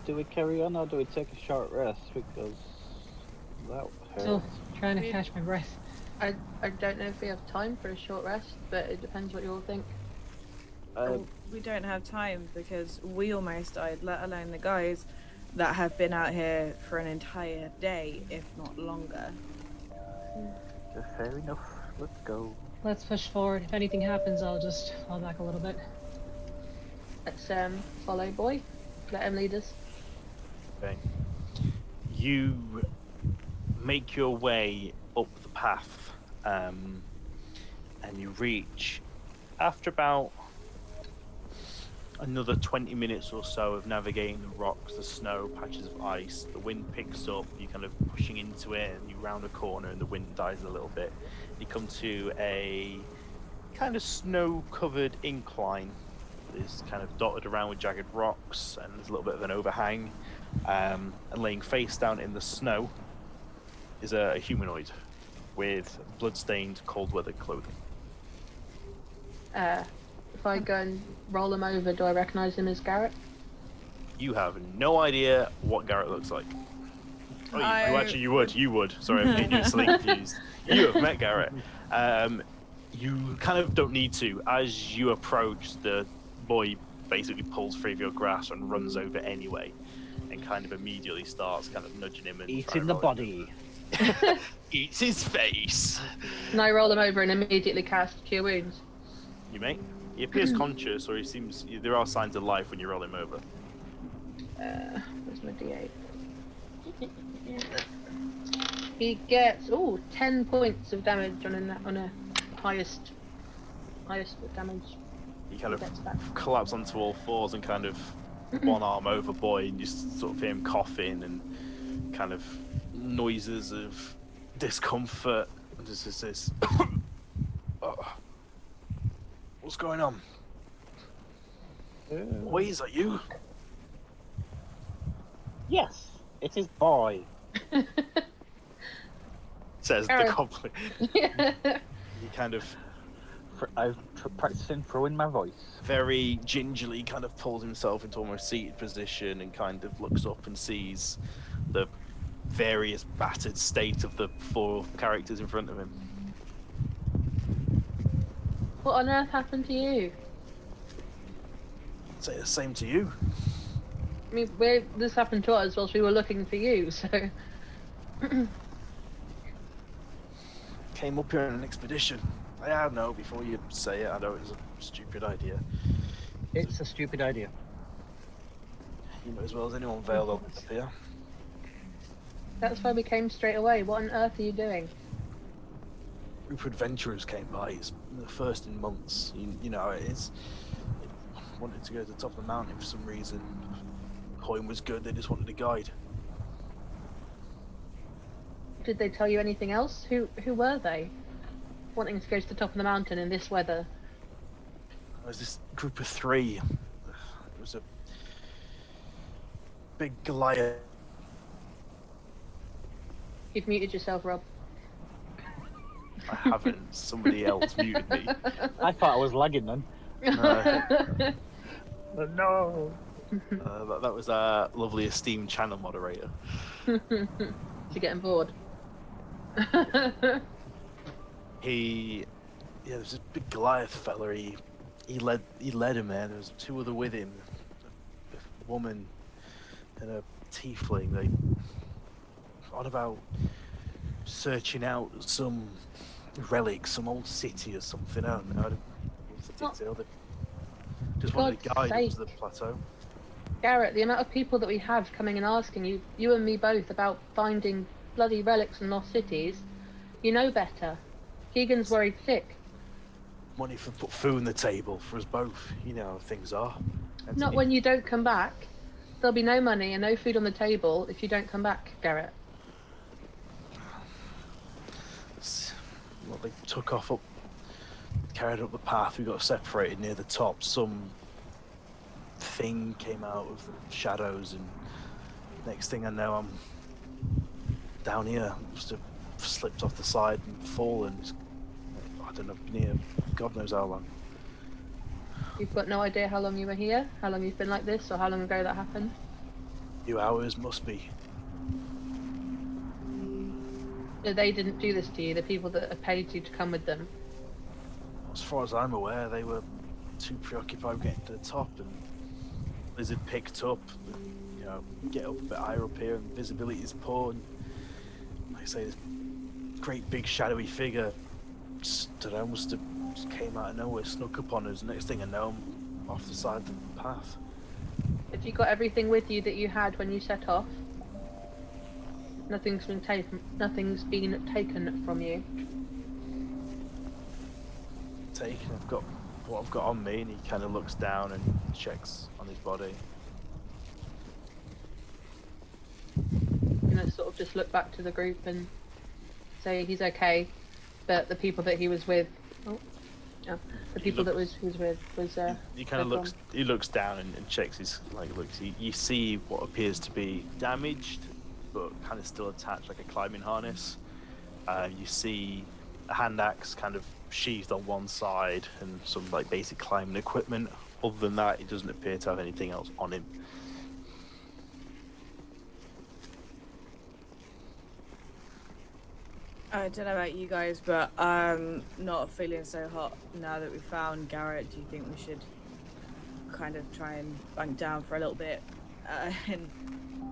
Do we carry on or do we take a short rest? Because that Still hurts. trying to catch my breath. I don't know if we have time for a short rest, but it depends what you all think. We don't have time because we almost died, let alone the guys that have been out here for an entire day, if not longer. Fair enough. Let's go. Let's push forward. If anything happens, I'll just fall back a little bit. Let's follow boy. Let him lead us. Okay. You make your way up the path, and you reach, after about another 20 minutes or so of navigating the rocks, the snow, patches of ice, the wind picks up, you're kind of pushing into it, and you round a corner and the wind dies a little bit. You come to a kind of snow-covered incline. It's kind of dotted around with jagged rocks, and there's a little bit of an overhang. And laying face down in the snow is a humanoid with blood-stained, cold-weather clothing. If I go and roll him over, do I recognise him as Garrett? You have no idea what Garrett looks like. Oh, actually, you would. Sorry, I'm getting you slightly confused. You have met Garrett. You kind of don't need to. As you approach, the boy basically pulls free of your grasp and runs over anyway, and kind of immediately starts kind of nudging him and Eating the body. Eats his face. Can I roll him over and immediately cast Cure Wounds? You may. He appears conscious, or he seems. There are signs of life when you roll him over. Where's my D8? He gets 10 points of damage on a highest damage. He kind of Gets back. collapses onto all fours and kind of one arm over boy, and you sort of hear him coughing and kind of noises of discomfort. And just says, "Oh, what's going on? Boy, is that you?" Yes, it is boy. Says the goblin. He kind of I'm practicing throwing my voice. very gingerly kind of pulls himself into almost seated position and kind of looks up and sees the various battered state of the 4 characters in front of him. What on earth happened to you? Say the same to you. I mean, this happened to us whilst we were looking for you, so... Came up here on an expedition. I know, before you say it, I know it was a stupid idea. It's a stupid idea. You know as well as anyone Vale up here. That's why we came straight away. What on earth are you doing? A group of adventurers came by. It's the first in months. You know how it is. They wanted to go to the top of the mountain for some reason. Coin was good, they just wanted a guide. Did they tell you anything else? Who were they? Wanting to go to the top of the mountain in this weather? There was this group of 3. It was a big Goliath. You've muted yourself, Rob. I haven't. Somebody else muted me. I thought I was lagging then. No. That was our lovely esteemed channel moderator. To get him bored. There was this big Goliath fella. He led him there. There was 2 other with him, a woman and a tiefling. They on about searching out some relic, some old city or something. I don't know. What's the detail? They just wanted a guide up to the plateau. Garrett, the amount of people that we have coming and asking you and me both about finding bloody relics and lost cities, you know better. Keegan's worried sick. Money for put food on the table for us both. You know how things are. Not when you don't come back. There'll be no money and no food on the table if you don't come back, Garrett. Well, they took off carried up the path. We got separated near the top. Some thing came out of the shadows, and next thing I know, I'm down here. Just slipped off the side and fallen. I don't know, been here God knows how long. You've got no idea how long you were here, how long you've been like this, or how long ago that happened? A few hours must be. They didn't do this to you, the people that have paid you to come with them. As far as I'm aware, they were too preoccupied getting to the top, and Lizard picked up, you know, get up a bit higher up here, and visibility is poor, and like I say, this great big shadowy figure just came out of nowhere, snuck up on us. Next thing I know, I'm off the side of the path. Have you got everything with you that you had when you set off? Nothing's been taken from you. I've got what I've got on me, and he kind of looks down and checks on his body. You know, sort of just look back to the group and say he's okay, but the people that he was with, the people that he was with was. He kind of looks. He looks down and checks his looks. You see what appears to be damaged, but kind of still attached, like a climbing harness. You see a hand axe kind of sheathed on one side and some like basic climbing equipment. Other than that, he doesn't appear to have anything else on him. I don't know about you guys, but I'm not feeling so hot now that we found Garrett. Do you think we should kind of try and bunk down for a little bit and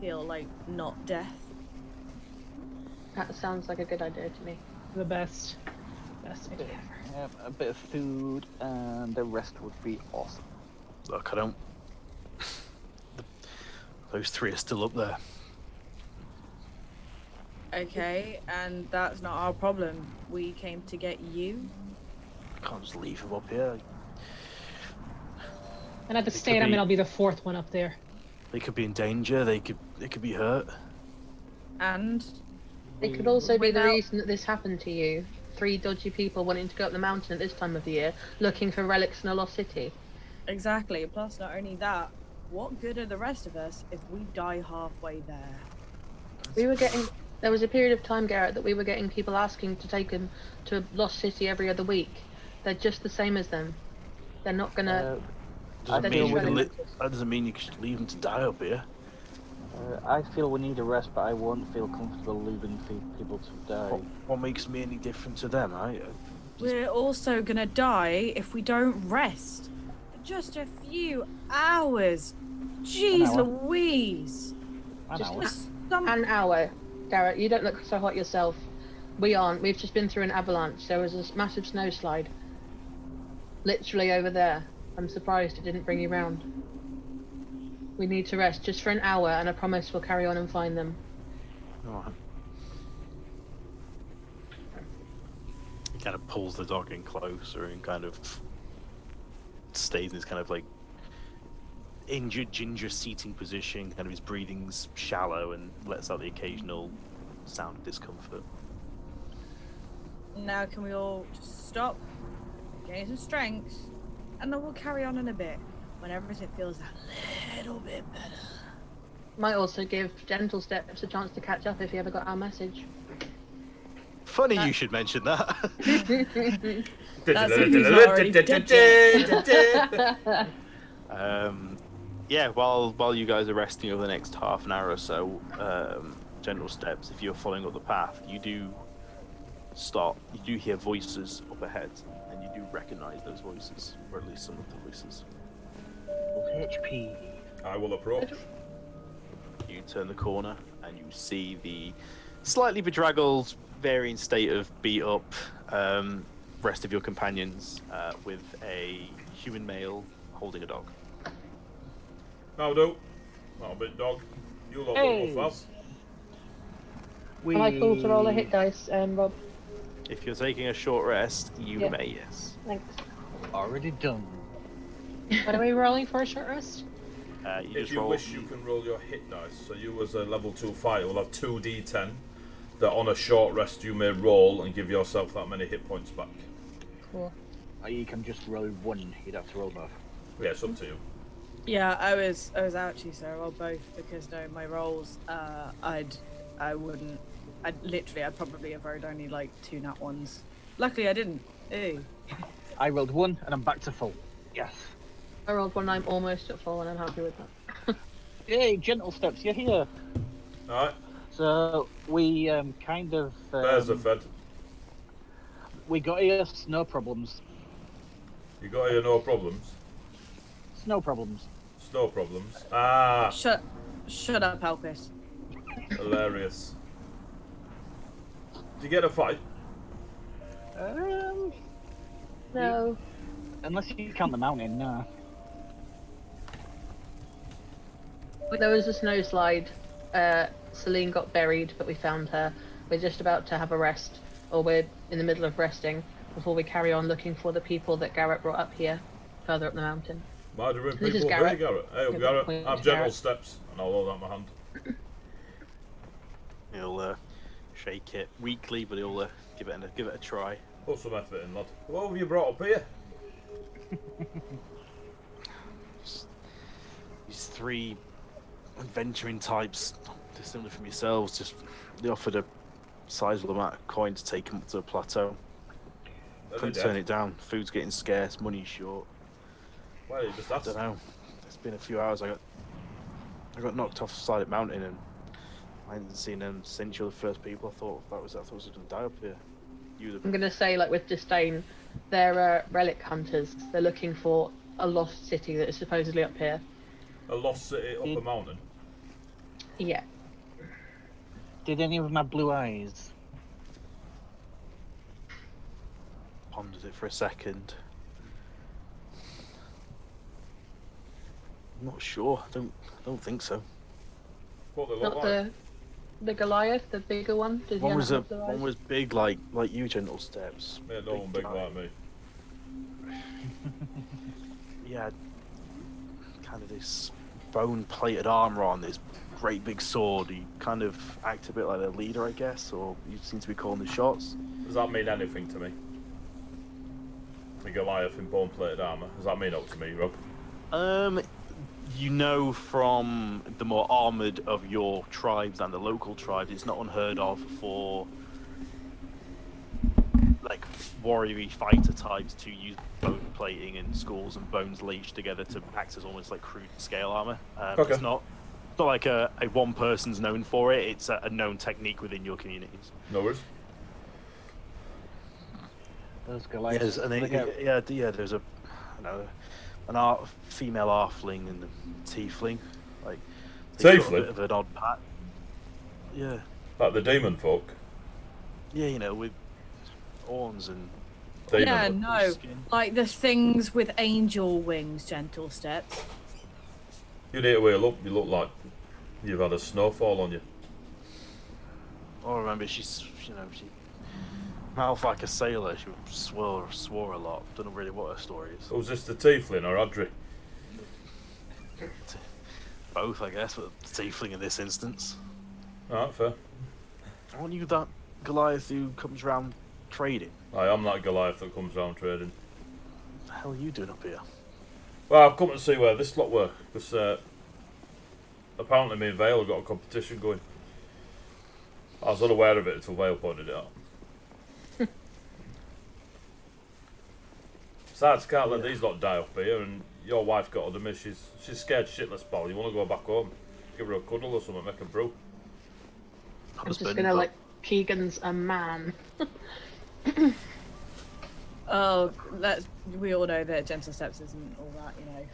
feel like not death? That sounds like a good idea to me. The best idea ever. Yeah, a bit of food and the rest would be awesome. Look, I don't. Those three are still up there. Okay, and that's not our problem. We came to get you. Can't just leave him up here. And at the It could state I'm be- in, I'll be the fourth one up there. They could be in danger. They could be hurt. And It could also be the Without- reason that this happened to you. 3 dodgy people wanting to go up the mountain at this time of the year, looking for relics in a lost city. exactly, plus not only that, what good are the rest of us if we die halfway there? There was a period of time, Garrett, that we were getting people asking to take them to a lost city every other week. They're just the same as them. They're not gonna. Doesn't I mean think you we're can gonna- that doesn't mean you should leave them to die up here. I feel we need a rest, but I won't feel comfortable leaving people to die. What makes me any different to them? We're also gonna die if we don't rest. For just a few hours. Jeez hour. Louise. An Just hour. There's some- An hour. Garrett, you don't look so hot yourself. We aren't. We've just been through an avalanche. There was a massive snowslide. Literally over there. I'm surprised it didn't bring you round. We need to rest just for an hour, and I promise we'll carry on and find them. Alright. He kind of pulls the dog in closer and kind of stays in this kind of like injured ginger seating position. Kind of his breathing's shallow and lets out the occasional sound of discomfort. Now can we all just stop, gain some strength, and then we'll carry on in a bit when everything feels a little bit better. Might also give Gentle Steps a chance to catch up if he ever got our message. Funny you should mention that. That's if he's not already dead Yeah, while you guys are resting over the next half an hour or so, Gentle Steps, if you're following up the path, you do stop. You do hear voices up ahead, and you do recognize those voices, or at least some of the voices. HP. I will approach. You turn the corner, and you see the slightly bedraggled, varying state of beat up rest of your companions, with a human male holding a dog. Now do. Not a big dog. You lot Hey. look fast. Am I cool to roll a hit dice, Rob? If you're taking a short rest, you Yeah. may, yes. Thanks. Already done. What are we rolling for a short rest? You If just you roll. wish, you can roll your hit dice. So you, as a level 2 fighter, will have 2d10 that on a short rest you may roll and give yourself that many hit points back. Cool. Or you can just roll one. You'd have to roll both. Yeah, it's up to you. Yeah, I was actually so I rolled both because no, my rolls, I'd probably have rolled only like 2 nat ones. Luckily I didn't. Ew. I rolled one, and I'm back to full. Yes. I rolled one, I'm almost at full, and I'm happy with that. Yay, Gentle Steps, you're here. Alright, So we kind of bears are fed. we got here snow problems. You got here no problems. Snow problems. Snow problems. Ah, Shut up, Alpis. hilarious. Did you get a fight? No. Unless you count the mountain, no. There was a snowslide. Celine got buried, but we found her. We're just about to have a rest, or we're in the middle of resting, before we carry on looking for the people that Garrett brought up here, further up the mountain. Might have been This is people. Hey, Garrett. Garrett. Hey, Good Garrett. point, I'm Gentle Garrett. Steps, and I'll hold out my hand. He'll shake it weakly, but he'll give it a try. Put some effort in, lad. What have you brought up here? These 3 adventuring types, dissimilar from yourselves, just they offered a sizable amount of coin to take them up to a plateau. Are they Couldn't dead? turn it down. Food's getting scarce, money's short. Well, you just I asked. don't know. It's been a few hours. I got knocked off Silent Mountain, and I hadn't seen them since you're the first people. I thought I was going to die up here. I'm gonna say, like, with disdain, they're relic hunters. They're looking for a lost city that is supposedly up here. A lost city up a mountain. Yeah. Did any of them have blue eyes? Pondered it for a second. I'm not sure. I don't think so. What they look Not like? the Goliath, the bigger one. Did he One not was have blue eyes? one was big like you, Gentle Steps. Yeah, no one big guy. like me. Yeah, kind of this bone-plated armor on, this great big sword. He kind of acts a bit like a leader, I guess, or you seem to be calling the shots. Does that mean anything to me? The Goliath in bone-plated armour. Does that mean up to me, Rob? You know from the more armored of your tribes and the local tribes, it's not unheard of for like warrior fighter types to use bone plating and skulls and bones laced together to act as almost like crude scale armor. Okay. It's not like a one person's known for it. It's a known technique within your communities. No worries. Those Goliaths. Yes, and there's a an female halfling and a tiefling. Like they've got a Tiefling? bit of an odd pack. Yeah. Like the demon folk. Yeah, you know, with horns and Demon Yeah, folk. no. skin. Like the things with angel wings, Gentle Steps. You need to wheel up. You look like you've had a snowfall on you. I remember she mouthed like a sailor. She swore a lot. Don't know really what her story is. Was this the tiefling or Adri? Both, I guess, but tiefling in this instance. Alright, fair. Aren't you that Goliath who comes round trading? I am that Goliath that comes round trading. What the hell are you doing up here? Well, I've come to see where this lot were, because apparently me and Vale have got a competition going. I was unaware of it until Vale pointed it out. Besides, can't let these lot die up here, and your wife got under me. She's scared shitless, pal. You want to go back home? Give her a cuddle or something, make her brew. I'm just gonna, like, Keegan's a man. Oh, we all know that Gentle Steps isn't all that, you know.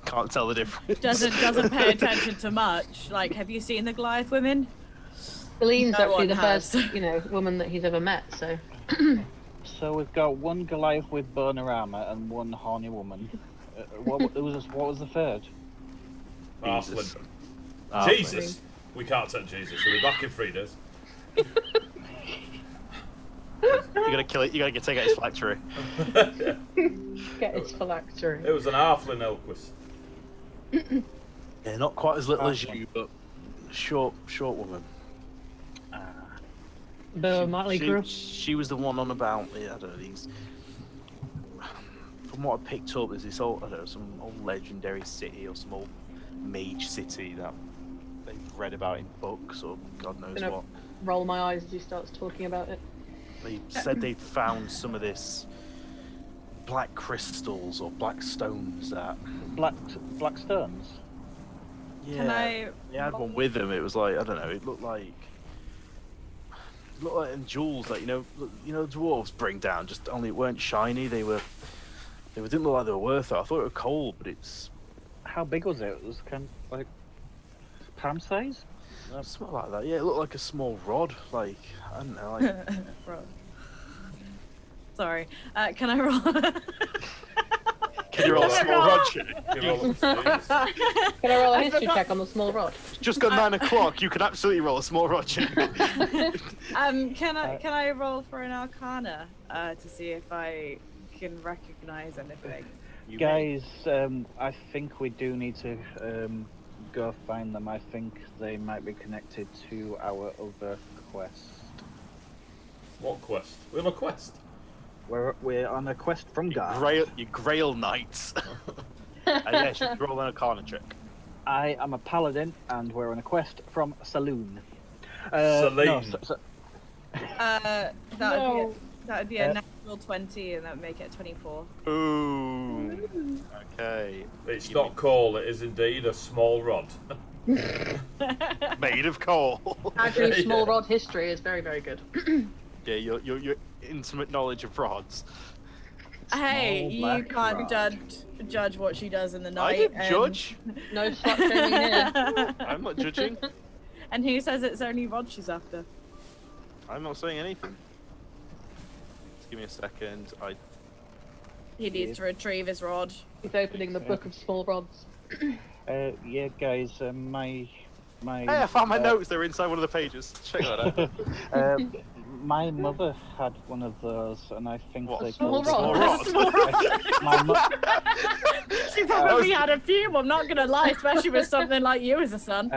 Can't tell the difference. Doesn't pay attention to much. Like, have you seen the Goliath women? Celine's No actually one the has. first, woman that he's ever met, so. So we've got one Goliath with burner armor and one horny woman. What was the third? Jesus. Arslan. Jesus! We can't take Jesus. We'll be back in 3 days. You gotta kill it. You gotta take out his factory. Get his phylactery. It was an halfling Elquist. Yeah, not quite as little as you, but short woman. The motley crew. She was the one on about. Yeah, I don't know these. From what I picked up, there's this old, I don't know, some old legendary city or some old mage city that they've read about in books or God knows Gonna what. roll my eyes as he starts talking about it. They said they'd found some of this black crystals or black stones that. Black stones. Yeah, Can I? they had one with them. It was like, I don't know. It looked like in jewels that dwarves bring down. Just only it weren't shiny. They didn't look like they were worth it. I thought it was cold, but it's How big was it? It was kind of like palm size. something like that. Yeah, it looked like a small rod. Like I don't know. Like, Rod. Sorry. Can I roll? can you roll a small rod check? You roll up Jesus. Can I roll a history check on the small rod? Just got 9 o'clock. You can absolutely roll a small rod check. Can I roll for an Arcana to see if I can recognize anything? You Guys, I think we do need to go find them. I think they might be connected to our other quest. What quest? We're on a quest. We're on a quest from God. You Grail Knights. Yes, you can roll an Arcana check. I am a paladin, and we're on a quest from Saloon. Celine. No, That No. would be a natural 20, and that would make it 24. Ooh. Okay. It's not coal, it is indeed a small rod. Made of coal. Actually, Yeah. small rod history is very, very good. Yeah, your intimate knowledge of rods. Hey, Small you black can't rod. judge what she does in the night. I didn't and- judge. No slut shaming here. I'm not judging. And who says it's only Rod she's after? I'm not saying anything. Just give me a second. He needs to retrieve his rod. He's opening the book of small rods. Yeah, guys, my Hey, I found my notes. They're inside one of the pages. Check that out. my mother had one of those, and I think What, they small killed rod? her. Small rod. My mo- She probably had a few, I'm not gonna lie, especially with something like you as a son.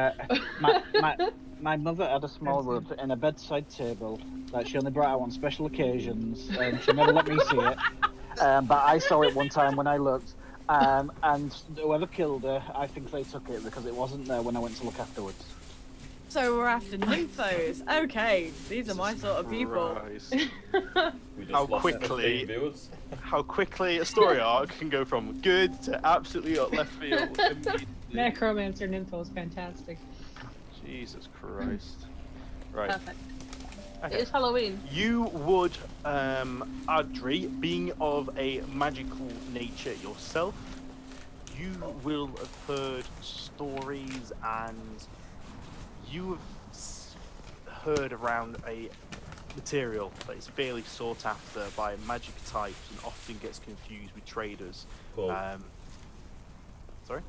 my mother had a small rod in a bedside table that she only brought out on special occasions, and she never let me see it. But I saw it one time when I looked, and whoever killed her, I think they took it because it wasn't there when I went to look afterwards. So we're after nymphos. Okay, these are my sort of people. Christ. We just How lost quickly- 15 viewers. How quickly a story arc can go from good to absolutely left field. immediately. Necromancer Nympho is fantastic. Jesus Christ. Right. Perfect. Okay. It is Halloween. You would, Audrey, being of a magical nature yourself, you will have heard stories and you have heard around a material that is fairly sought after by magic types and often gets confused with traders. Cool. Sorry?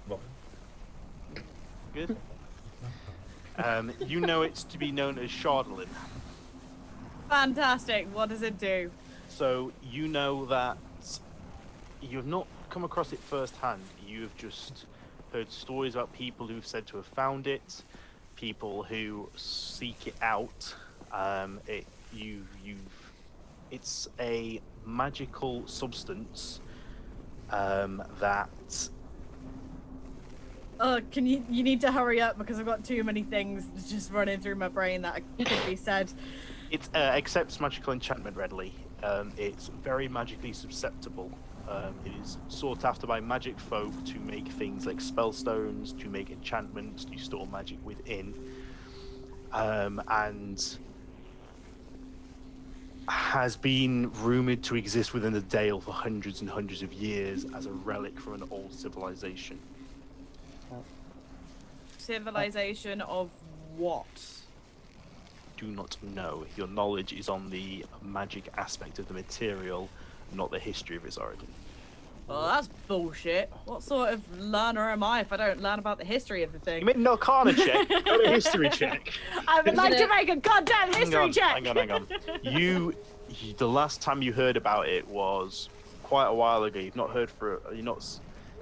Nothing. Good. You know it's to be known as Shardolin. Fantastic. What does it do? So you know that you have not come across it firsthand. You have just heard stories about people who've said to have found it, people who seek it out. It's a magical substance that. You need to hurry up because I've got too many things just running through my brain that could be said. It accepts magical enchantment readily. It's very magically susceptible. It is sought after by magic folk to make things like spellstones, to make enchantments, to store magic within, and has been rumored to exist within the Dale for hundreds and hundreds of years as a relic from an old civilization. Civilization of what? Do not know. Your knowledge is on the magic aspect of the material, not the history of its origin. Well, that's bullshit. What sort of learner am I if I don't learn about the history of the You thing? made an Arcana check, not a history check. I would like to Isn't it- make a goddamn history check! Hang on. The last time you heard about it was quite a while ago. You've not heard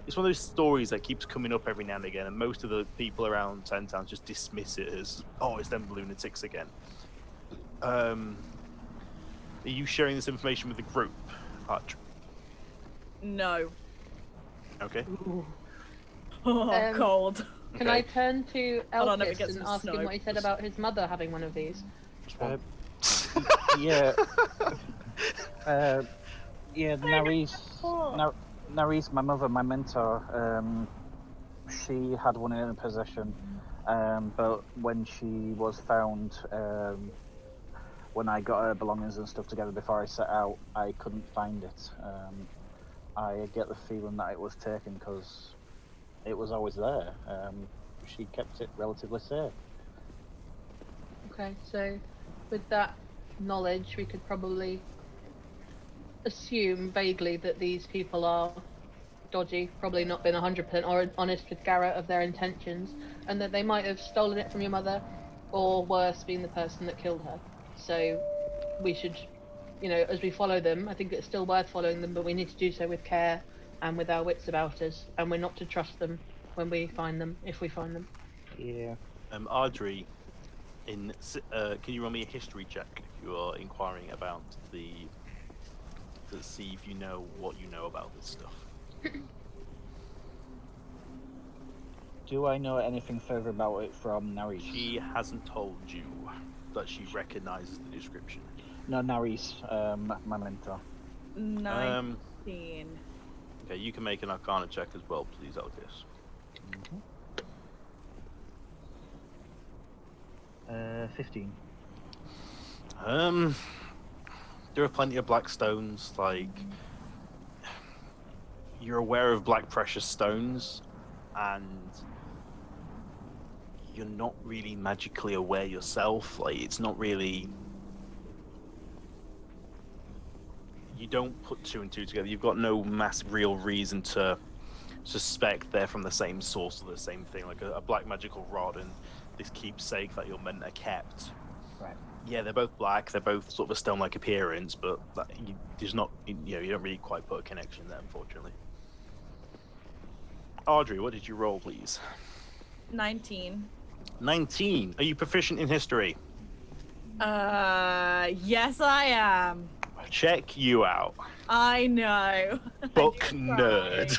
it's one of those stories that keeps coming up every now and again, and most of the people around Ten Towns just dismiss it as, oh, it's them lunatics again. Are you sharing this information with the group, Arch? No. Okay. Oh, cold. Can Okay. I turn to Hold on, let me Elvis get and some ask him snow. what he said about his mother having one of these? Yeah. Yeah, Naris, my mother, my mentor, she had one in her possession, but when she was found, when I got her belongings and stuff together before I set out, I couldn't find it. I get the feeling that it was taken because it was always there. She kept it relatively safe. Okay, so with that knowledge, we could probably assume vaguely that these people are dodgy, probably not been 100% honest with Garrett of their intentions, and that they might have stolen it from your mother, or worse, being the person that killed her. So we should, as we follow them, I think it's still worth following them, but we need to do so with care and with our wits about us, and we're not to trust them when we find them, if we find them. Yeah. Audrey, can you roll me a history check if you are inquiring about to see if you know what you know about this stuff? Do I know anything further about it from Naris? She hasn't told you. that she recognizes the description. No, Naris, my mentor. 19. Okay, you can make an Arcana check as well, please, Elgis. 15. There are plenty of black stones. Like, you're aware of black precious stones, and you're not really magically aware yourself. Like, it's not really. You don't put two and two together. You've got no real reason to suspect they're from the same source or the same thing. Like a black magical rod and this keepsake that your men are kept. Right. Yeah, they're both black. They're both sort of a stone-like appearance, but there's not. You don't really quite put a connection there, unfortunately. Audrey, what did you roll, please? 19. 19. Are you proficient in history? Yes, I am. Check you out. I know. Book nerd.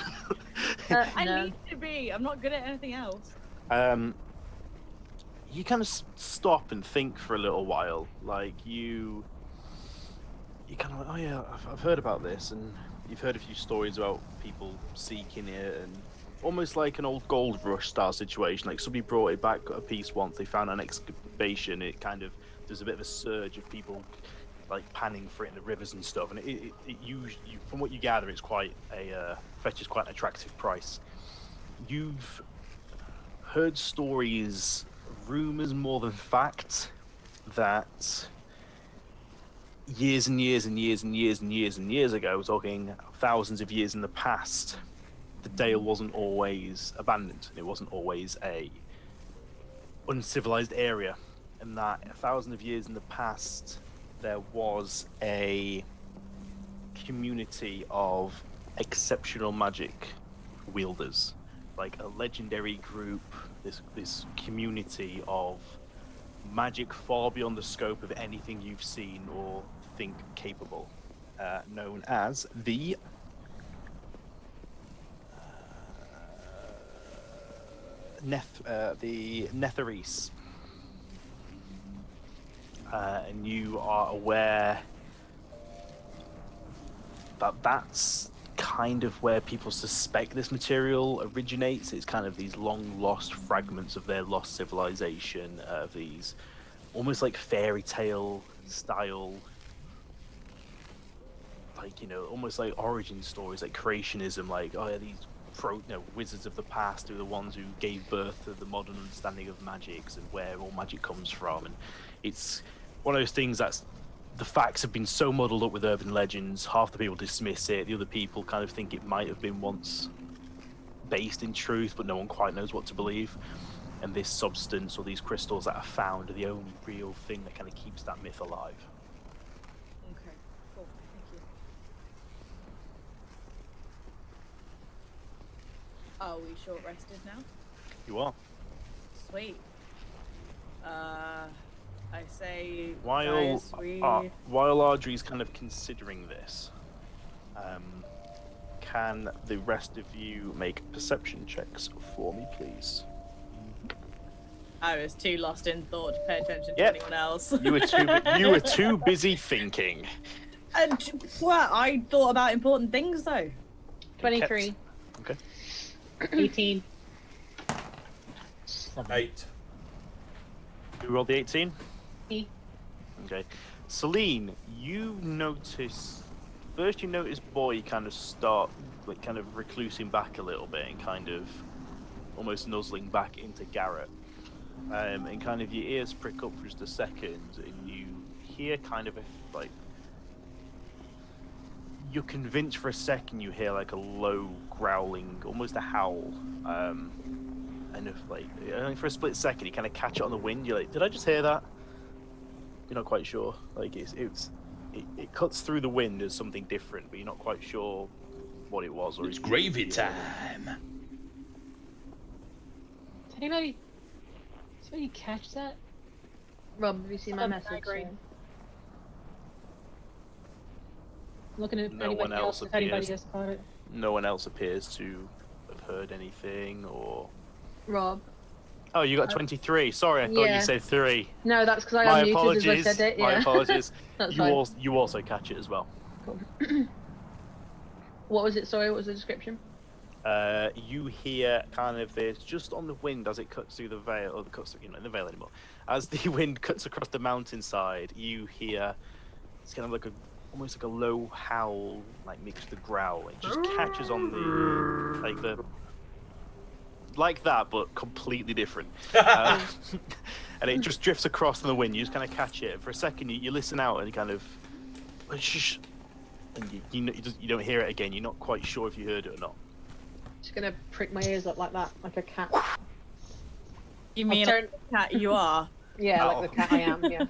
I No. need to be. I'm not good at anything else. You kind of stop and think for a little while. Like, you kind of like, oh yeah, I've heard about this, and you've heard a few stories about people seeking it, and almost like an old gold rush style situation. Like, somebody brought it back a piece once, they found an excavation, it kind of, there's a bit of a surge of people like panning for it in the rivers and stuff, and it from what you gather, it's quite a fetches quite an attractive price. You've heard stories, rumors more than fact, that years and years and years and years and years and years ago, talking thousands of years in the past, the Dale wasn't always abandoned, and it wasn't always a uncivilized area, and that 1,000 of years in the past there was a community of exceptional magic wielders, like a legendary group, this community of magic far beyond the scope of anything you've seen or think capable, known as the Netherese. And you are aware that that's kind of where people suspect this material originates. It's kind of these long lost fragments of their lost civilization, these almost like fairy tale style, like, almost like origin stories, like creationism, like, oh yeah, these wizards of the past are the ones who gave birth to the modern understanding of magics and where all magic comes from. And it's one of those things that's, the facts have been so muddled up with urban legends, half the people dismiss it, the other people kind of think it might have been once based in truth, but no one quite knows what to believe. And this substance, or these crystals that are found, are the only real thing that kind of keeps that myth alive. Okay, cool. Thank you. Are we short rested now? You are. Sweet. I say, While guys, while Audrey's kind of considering this, can the rest of you make perception checks for me, please? I was too lost in thought to pay attention to Yep. anyone else. You were too busy thinking. And what? I thought about important things though. 23. Okay. 18. 8. You rolled the 18? Me. Okay. Celine, you notice Boy kind of start, like, kind of reclusing back a little bit and kind of almost nuzzling back into Garrett. And kind of your ears prick up for just a second, and you hear kind of like, you're convinced for a second you hear like a low growling, almost a howl. And if like, only for a split second, you kind of catch it on the wind. You're like, did I just hear that? You're not quite sure. Like it cuts through the wind as something different, but you're not quite sure what it was. Or It's gravy time. Did anybody catch that? Rob, have you seen my message? Looking at No anybody one else else, if anybody appears. just caught it. No one else appears to have heard anything, or Rob, Oh, you got 23. Sorry, I thought Yeah. you said 3. No, that's because I My unmuted apologies. as I said it. My Yeah. apologies. That's you, fine. you also catch it as well. Cool. What was it? Sorry, what was the description? You hear kind of this just on the wind as it cuts through the veil, or the cuts, you're not in the veil anymore. As the wind cuts across the mountainside, you hear it's kind of like almost like a low howl, like mixed with a growl. It just catches on the like that, but completely different. And it just drifts across in the wind. You just kind of catch it for a second. You listen out and you kind of, and you don't hear it again. You're not quite sure if you heard it or not. Just gonna prick my ears up like that, like a cat. You mean turn- like the cat you are? Yeah, Ow. like the cat I am. Yeah.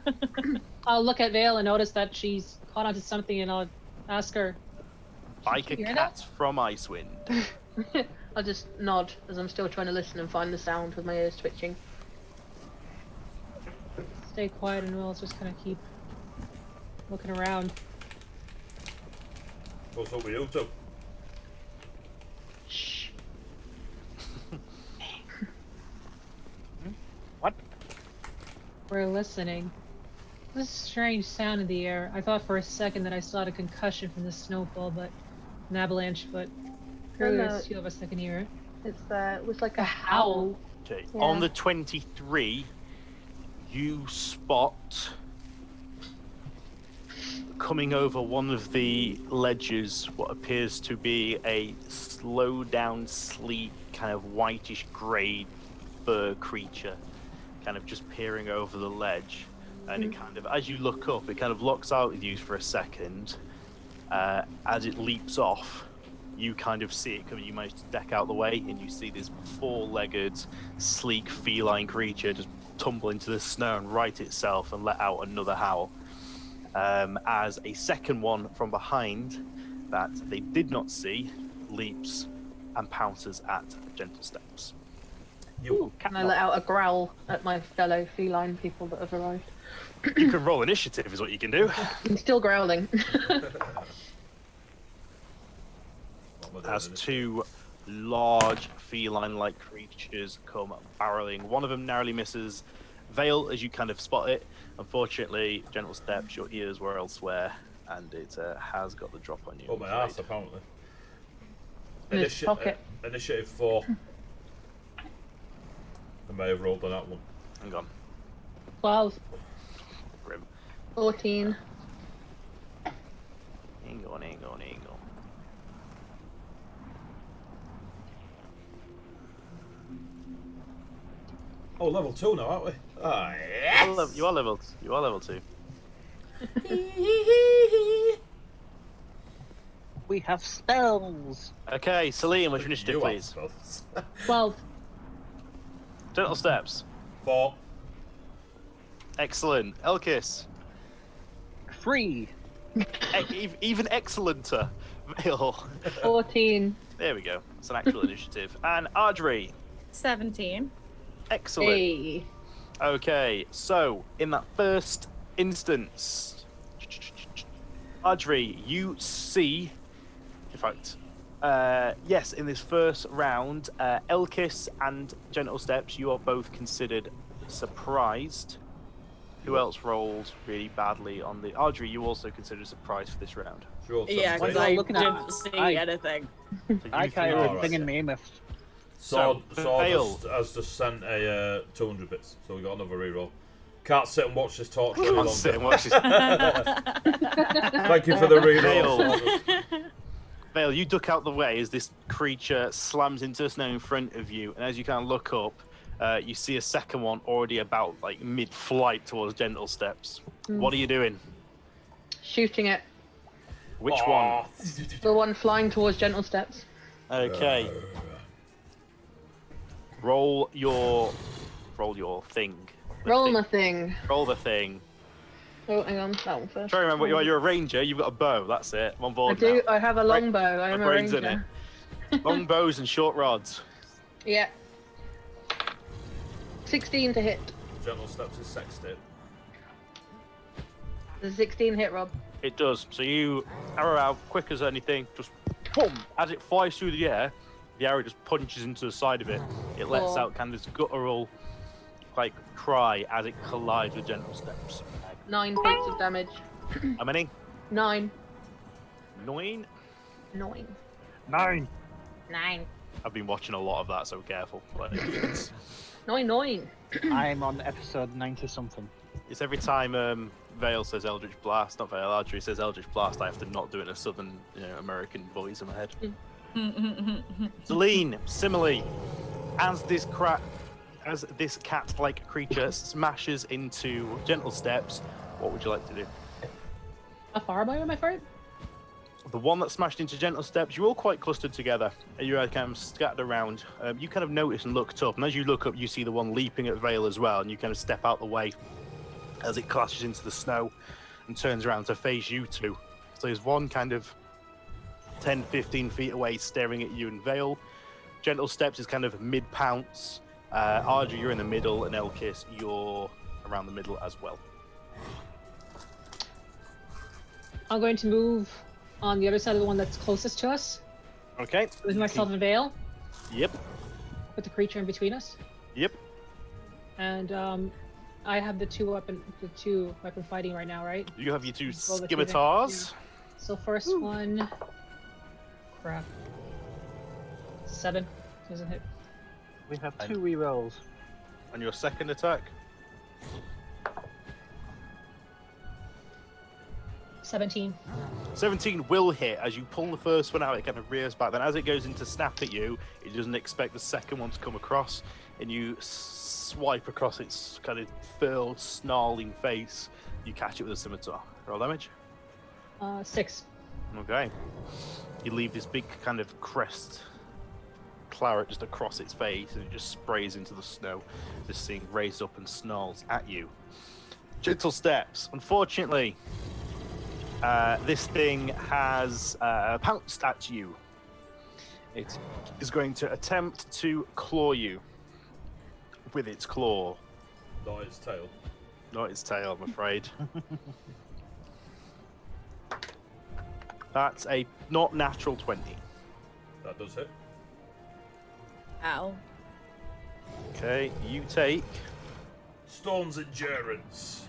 I'll look at Vale and notice that she's caught onto something, and I'll ask her. Like a You hear cat from Icewind. I'll just nod as I'm still trying to listen and find the sound with my ears twitching. Stay quiet, and we'll just kind of keep looking around. What's up with you two? Shh. What? We're listening. This strange sound in the air. I thought for a second that I saw a concussion from the snowfall, but an avalanche. But clearly no. there's 2 of us that can hear it. It was like a howl. Okay. Yeah. On the 23, you spot coming over one of the ledges what appears to be a slow down, sleek, kind of whitish grey fur creature, kind of just peering over the ledge. And it kind of, as you look up, it kind of locks out with you for a second. As it leaps off, you kind of see it coming. You manage to deck out the way, and you see this 4-legged, sleek feline creature just tumble into the snow and right itself and let out another howl. As a second one from behind that they did not see leaps and pounces at Gentle Steps. And I let out a growl at my fellow feline people that have arrived. You can roll initiative, is what you can do. I'm still growling. As 2 large feline-like creatures come barreling. One of them narrowly misses Vale as you kind of spot it. Unfortunately, Gentle Steps, your ears were elsewhere, and it has got the drop on you. Oh, my ass, apparently. In his pocket. Initiative 4. I may have rolled on that one. Hang on. 12. Grim. 14. Hang on. Oh, level 2 now, aren't we? Ah, yes! You are level 2. We have spells. Okay, Celine, what's your initiative, You have please? spells. 12. Gentle Steps. 4. Excellent. Elkis. 3. Even excellenter. Vale. 14. There we go. It's an actual initiative. And Ardry. 17. Excellent. Hey. Okay, so in that first instance, Ardry, you see, in fact, yes, in this first round, Elkis and Gentle Steps, you are both considered surprised. Who else rolled really badly on the... Ardry, you also considered surprised for this round. Sure, Yeah, What because are I you looking at? didn't see anything. So you I three carry are right. a thing in me with. Sawdust has just sent a 200 bits, so we got another reroll. Can't sit and watch this talk for any Can't sit and longer. watch this. Thank you for the reroll. Vale. Vale, you duck out the way as this creature slams into the snow in front of you, and as you kind of look up, you see a second one already about like mid-flight towards Gentle Steps. What are you doing? Shooting it. Which Aw. The one flying towards Gentle Steps. one? Okay. Roll your thing. The Roll thing. my thing. Roll the thing. Oh, hang on. That one first. Try to remember you're a ranger. You've got a bow. That's it. I'm on I board do. now. I have a long bow. I am My a brain's in ranger. Long bows and short rods. Yeah. 16 to hit. Gentle Steps is sexted. There's a 16 hit, Rob. It does. So you arrow out quick as anything. Just boom! As it flies through the air, The arrow just punches into the side of it. It lets out kind of this guttural, like, cry as it collides with Gentle Steps. 9 points of damage. How many? 9. 9? 9. 9. 9. I've been watching a lot of that, so careful. But 9. I'm on episode 90-something. it's every time Vale says Eldritch Blast, not Vale, Audrey says Eldritch Blast, I have to not do it in a southern, American voice in my head. Celine, similarly, as this cat-like creature smashes into Gentle Steps, what would you like to do? How far away am I from it? The one that smashed into Gentle Steps, you're all quite clustered together. You're kind of scattered around. You kind of notice and looked up, and as you look up, you see the one leaping at Vale as well, and you kind of step out the way as it clashes into the snow and turns around to face you two. So there's one kind of 10, 15 feet away staring at you and Vale. Gentle Steps is kind of mid-pounce. Ardra, you're in the middle, and Elkis, you're around the middle as well. I'm going to move on the other side of the one that's closest to us. Okay. With myself and Vale. Yep. Put the creature in between us. Yep. And I have the two weapon fighting right now, right? You have your two Roll the two scimitars. Yeah. So first one, crap. 7 doesn't hit. We have 2 rerolls. On your second attack. 17. 17 will hit. As you pull the first one out, it kind of rears back. Then as it goes in to snap at you, it doesn't expect the second one to come across, and you swipe across its kind of furled, snarling face. You catch it with a scimitar. Roll damage. 6. Okay. You leave this big kind of crest claret just across its face, and it just sprays into the snow. This thing raised up and snarls at you. Gentle Steps. Unfortunately, this thing has pounced at you. It is going to attempt to claw you with its claw. Not its tail. Not its tail, I'm afraid. That's a not natural 20. That does hit. Ow. Okay, you take... Storm's Endurance.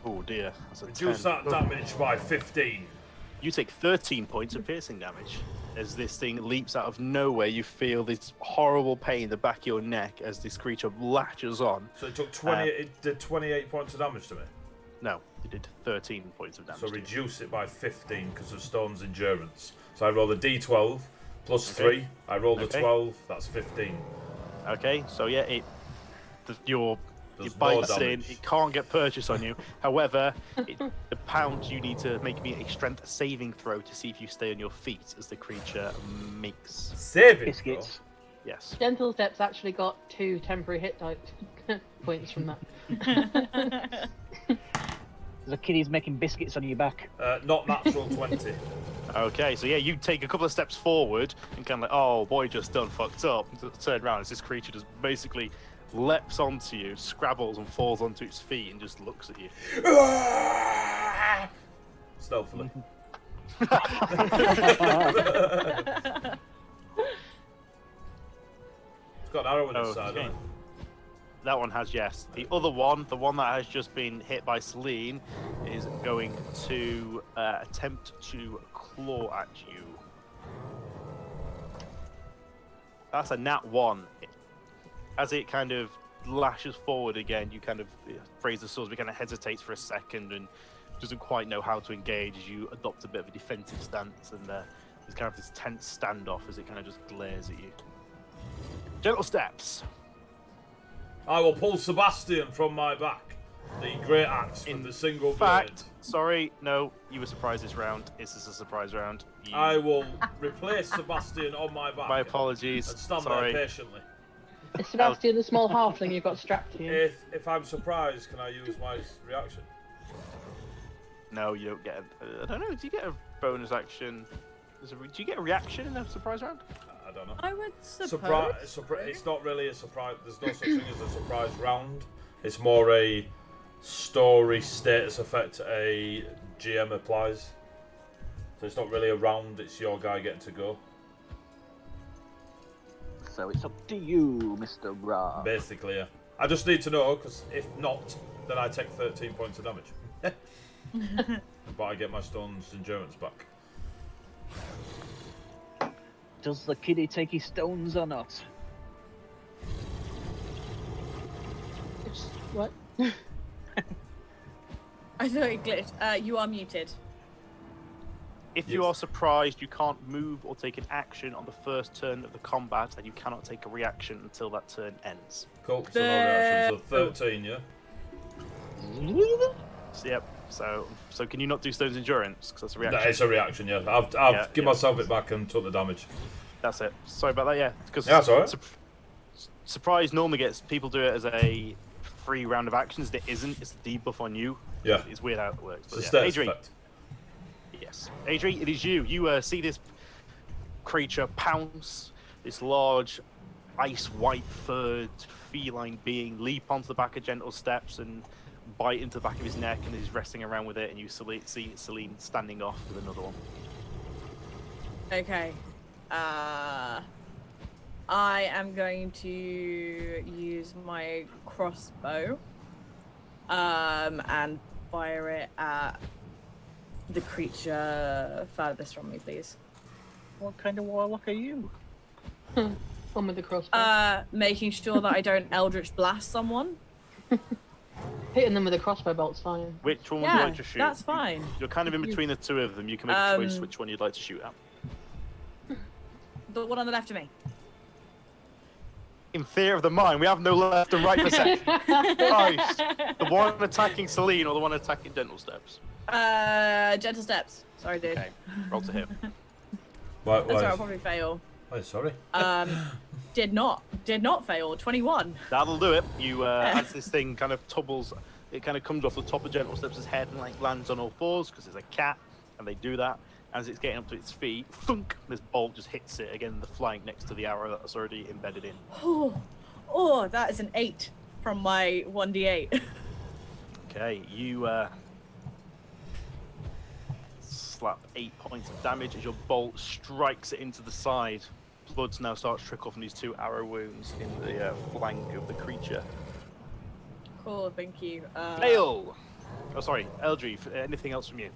Oh dear, that's a Reduce 10. that damage by 15. You take 13 points of piercing damage. As this thing leaps out of nowhere, you feel this horrible pain in the back of your neck as this creature latches on. So it took 20. It did 28 points of damage to me. No, it did 13 points of damage. So to you. reduce it by 15 because of Storm's Endurance. So I roll a d12 plus 3. I rolled a 12. That's 15. Okay, so yeah, your Does it more bites in. damage. It can't get purchase on you. However, the pound you need to make me a strength saving throw to see if you stay on your feet as the creature makes. Saving Biscuits. Yes. Gentle Steps actually got 2 temporary hit points from that. The kiddie's making biscuits on your back. Not natural 20. Okay, so yeah, you take a couple of steps forward and kind of like, oh boy, just done fucked up. And turn around as this creature just basically leaps onto you, scrabbles and falls onto its feet and just looks at you. Stealthily. Oh, It's got an arrow in its side, Okay. hasn't it? That one has, yes. The other one, the one that has just been hit by Celine, is going to attempt to claw at you. That's a nat 1. As it kind of lashes forward again, you kind of raise the swords, but kind of hesitates for a second and doesn't quite know how to engage as you adopt a bit of a defensive stance, and there's kind of this tense standoff as it kind of just glares at you. Gentle Steps. I will pull Sebastian from my back. The great axe with the single blade. Sorry, no, you were surprised this round. This is a surprise round. I will replace Sebastian on my back. My apologies. And stand Sorry. there patiently. Is Sebastian the small halfling you've got strapped to you? If I'm surprised, can I use my reaction? No, you don't get. I don't know. Do you get a bonus action? Do you get a reaction in a surprise round? I don't know. I would suppose. It's not really a surprise. There's no such thing as a surprise round. It's more a story status effect a GM applies. So it's not really a round. It's your guy getting to go. So it's up to you, Mr. Ra. Basically, yeah. I just need to know, because if not, then I take 13 points of damage. But I get my stone's endurance back. Does the kiddie take his stones or not? What? I thought it glitched. You are muted. If you are surprised, you can't move or take an action on the first turn of the combat, and you cannot take a reaction until that turn ends. Cool, so no reactions. So 13, yeah? So, yep. So can you not do Stone's Endurance? Because that's a reaction. No, it's a reaction, yeah. I've given myself it back and took the damage. That's it. Sorry about that, yeah. Because Yeah, that's alright. Surprise normally gets people do it as a free round of actions. It isn't. It's a debuff on you. Yeah. It's weird how it works. But It's a status Adri. effect. Yes. Adri, it is you. You see this creature pounce, this large, ice white furred feline being leap onto the back of Gentle Steps and bite into the back of his neck, and he's wrestling around with it, and you see Celine standing off with another one. Okay. I am going to use my crossbow and fire it at the creature furthest from me, please. What kind of warlock are you? One with the crossbow. Making sure that I don't Eldritch Blast someone. Hitting them with a crossbow bolt's fine. Which one would you Yeah, like to shoot? that's fine. You're kind of in between the two of them. You can make a choice which one you'd like to shoot at. The one on the left of me. In fear of the mind, we have no left and right perception. Christ. The one attacking Celine or the one attacking Gentle Steps? Gentle Steps. Sorry, dude. Okay, roll to hit. Why, That's right, I'll probably fail. Oh, sorry. Did not fail. 21. That'll do it. You, as this thing kind of tumbles, it kind of comes off the top of Gentle Steps' head and like lands on all fours because it's a cat, and they do that. As it's getting up to its feet, thunk, this bolt just hits it again in the flank next to the arrow that's already embedded in. Oh, that is an 8 from my 1d8. Okay, you slap 8 points of damage as your bolt strikes it into the side. Blood now starts to trickle from these 2 arrow wounds in the flank of the creature. Cool, thank you. Fail! Oh, sorry, Eldri, anything else from you?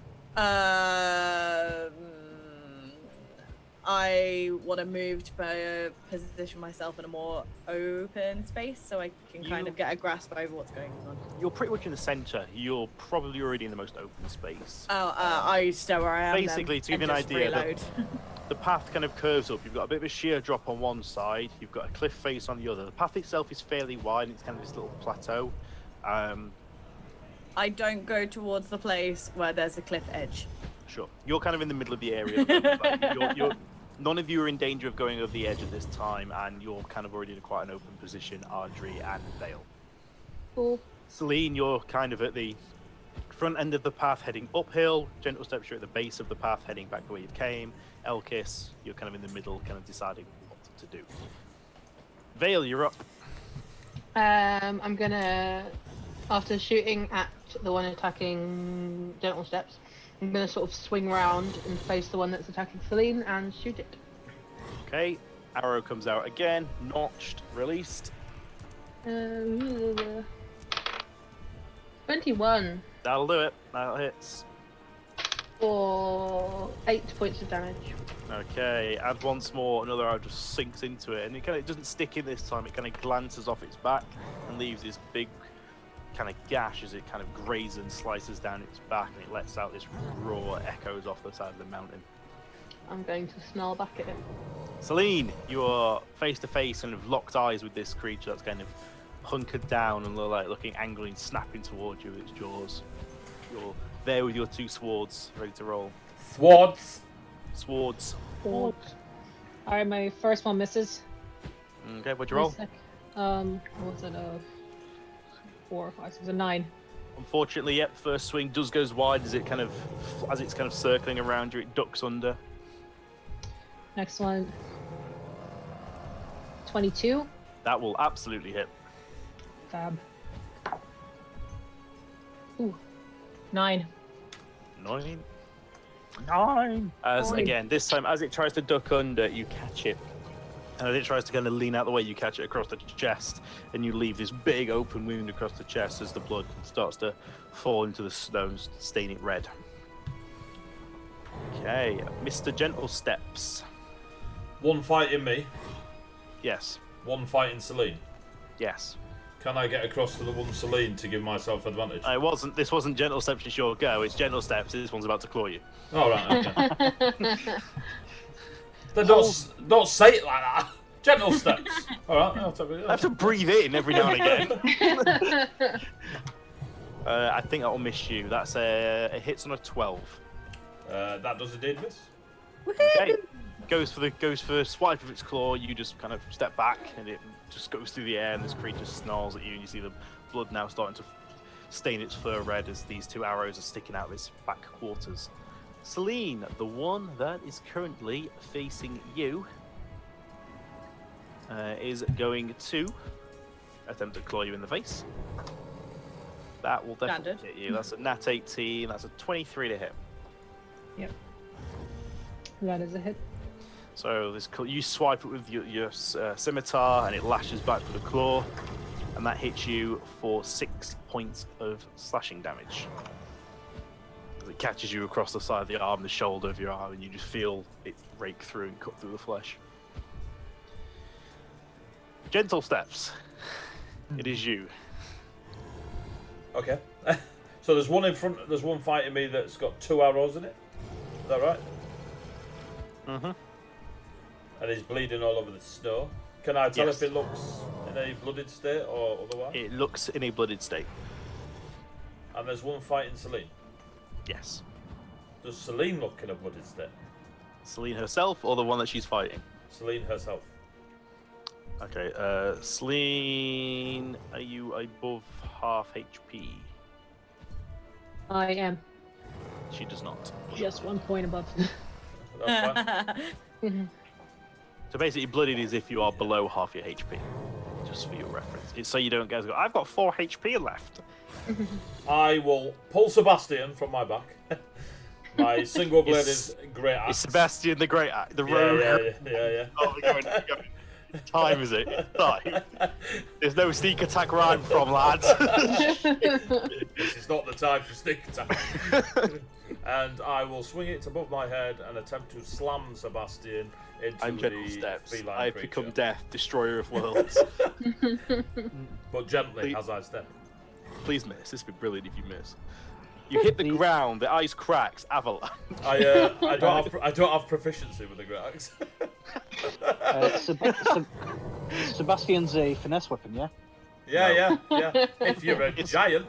I want to move to position myself in a more open space so I can kind of get a grasp over what's going on. You're pretty much in the center. You're probably already in the most open space. I stay where I am. Basically, to give you an idea, the path kind of curves up. You've got a bit of a sheer drop on one side. You've got a cliff face on the other. The path itself is fairly wide, and it's kind of this little plateau. I don't go towards the place where there's a cliff edge. Sure. You're kind of in the middle of the area. None of you are in danger of going over the edge at this time, and you're kind of already in quite an open position, Ardri and Vale. Cool. Celine, you're kind of at the front end of the path heading uphill. Gentle Steps, you're at the base of the path heading back the way you came. Elkis, you're kind of in the middle, kind of deciding what to do. Vale, you're up. I'm gonna, after shooting at the one attacking Gentle Steps, I'm gonna sort of swing round and face the one that's attacking Celine and shoot it. Okay, arrow comes out again, notched, released. 21 That'll do it. That hits. for 8 points of damage. Okay, add once more, another arrow just sinks into it, and it kind of doesn't stick in this time. It kind of glances off its back and leaves this big kind of gash as it kind of grazes and slices down its back, and it lets out this roar that echoes off the side of the mountain. I'm going to snarl back at it. Celine, you are face to face and have locked eyes with this creature that's kind of hunkered down and like looking angrily and snapping towards you with its jaws. You're there with your 2 swords ready to roll. Swords. Swords. Cool. Alright, my first one misses. Okay, what'd you roll? What's it? 4 or 5, 6, 9. Unfortunately, yep, first swing does goes wide as it's kind of circling around you, it ducks under. Next one. 22. That will absolutely hit. Fab. Ooh. 9. 9. 9. As Nine. again, this time as it tries to duck under, you catch it And as it tries to kind of lean out the way, you catch it across the chest, and you leave this big open wound across the chest as the blood starts to fall into the snow, stain it red. Okay, Mr. Gentle Steps. One fighting me, Yes. one fighting Celine. Yes. Can I get across to the one Celine to give myself advantage? This wasn't Gentle Steps, it's your go. It's Gentle Steps. This one's about to claw you. All right. Okay. Then don't say it like that. Gentle steps. All right. I'll take it. I have to breathe in every now and again. I think that will miss you. That's it hits on a 12. That does indeed miss. Okay. Goes for a swipe of its claw. You just kind of step back, and it just goes through the air, and this creature snarls at you, and you see the blood now starting to stain its fur red as these 2 arrows are sticking out of its back quarters. Celine, the one that is currently facing you, is going to attempt to claw you in the face. That will definitely hit you. That's a nat 18. That's a 23 to hit. Yep. That is a hit. So you swipe it with your scimitar, and it lashes back with a claw, and that hits you for 6 points of slashing damage. As it catches you across the side of the arm, the shoulder of your arm, and you just feel it rake through and cut through the flesh. Gentle Steps. It is you. Okay. So there's one in front. There's one fighting me that's got 2 arrows in it. Is that right? Mm-hmm. And he's bleeding all over the snow. Can I tell Yes. if it looks in a blooded state or otherwise? It looks in a blooded state. And there's one fighting Celine. Yes. Does Celine look in a blooded state? Celine herself, or the one that she's fighting? Celine herself. Okay, Celine, are you above half HP? I am She does not. just 1 point above. That's fine. So basically, blooded is if you are below half your HP. Just for your reference. It's so you don't guys go, I've got 4 HP left. I will pull Sebastian from my back. My single-bladed great axe. It's Sebastian the Great Axe, the rogue. Yeah. Oh, we're going. Time is it? Time. There's no sneak attack rhyme from, lads. This is not the time for sneak attack. And I will swing it above my head and attempt to slam Sebastian into I'm Gentle the Steps. feline I've creature. become Death, Destroyer of Worlds. But gently, Please. as I step. Please miss. This would be brilliant if you miss. You hit the ground, the ice cracks, avalanche. I don't have proficiency with the great axe. Sebastian's a finesse weapon, yeah? Yeah. If you're a giant.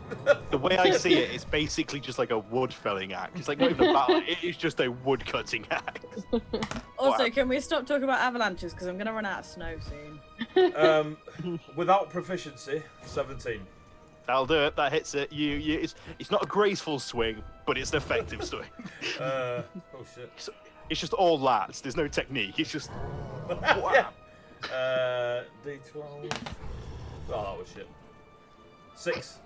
The way I see it, it's basically just like a wood felling axe. It's like not even a battle. It is just a wood cutting axe. Also, Wow. can we stop talking about avalanches? Because I'm going to run out of snow soon. Without proficiency, 17. That'll do it. That hits it. It's not a graceful swing, but it's an effective swing. Oh shit. It's just all lats. There's no technique. It's just Yeah. D12. Oh, that was shit. 6.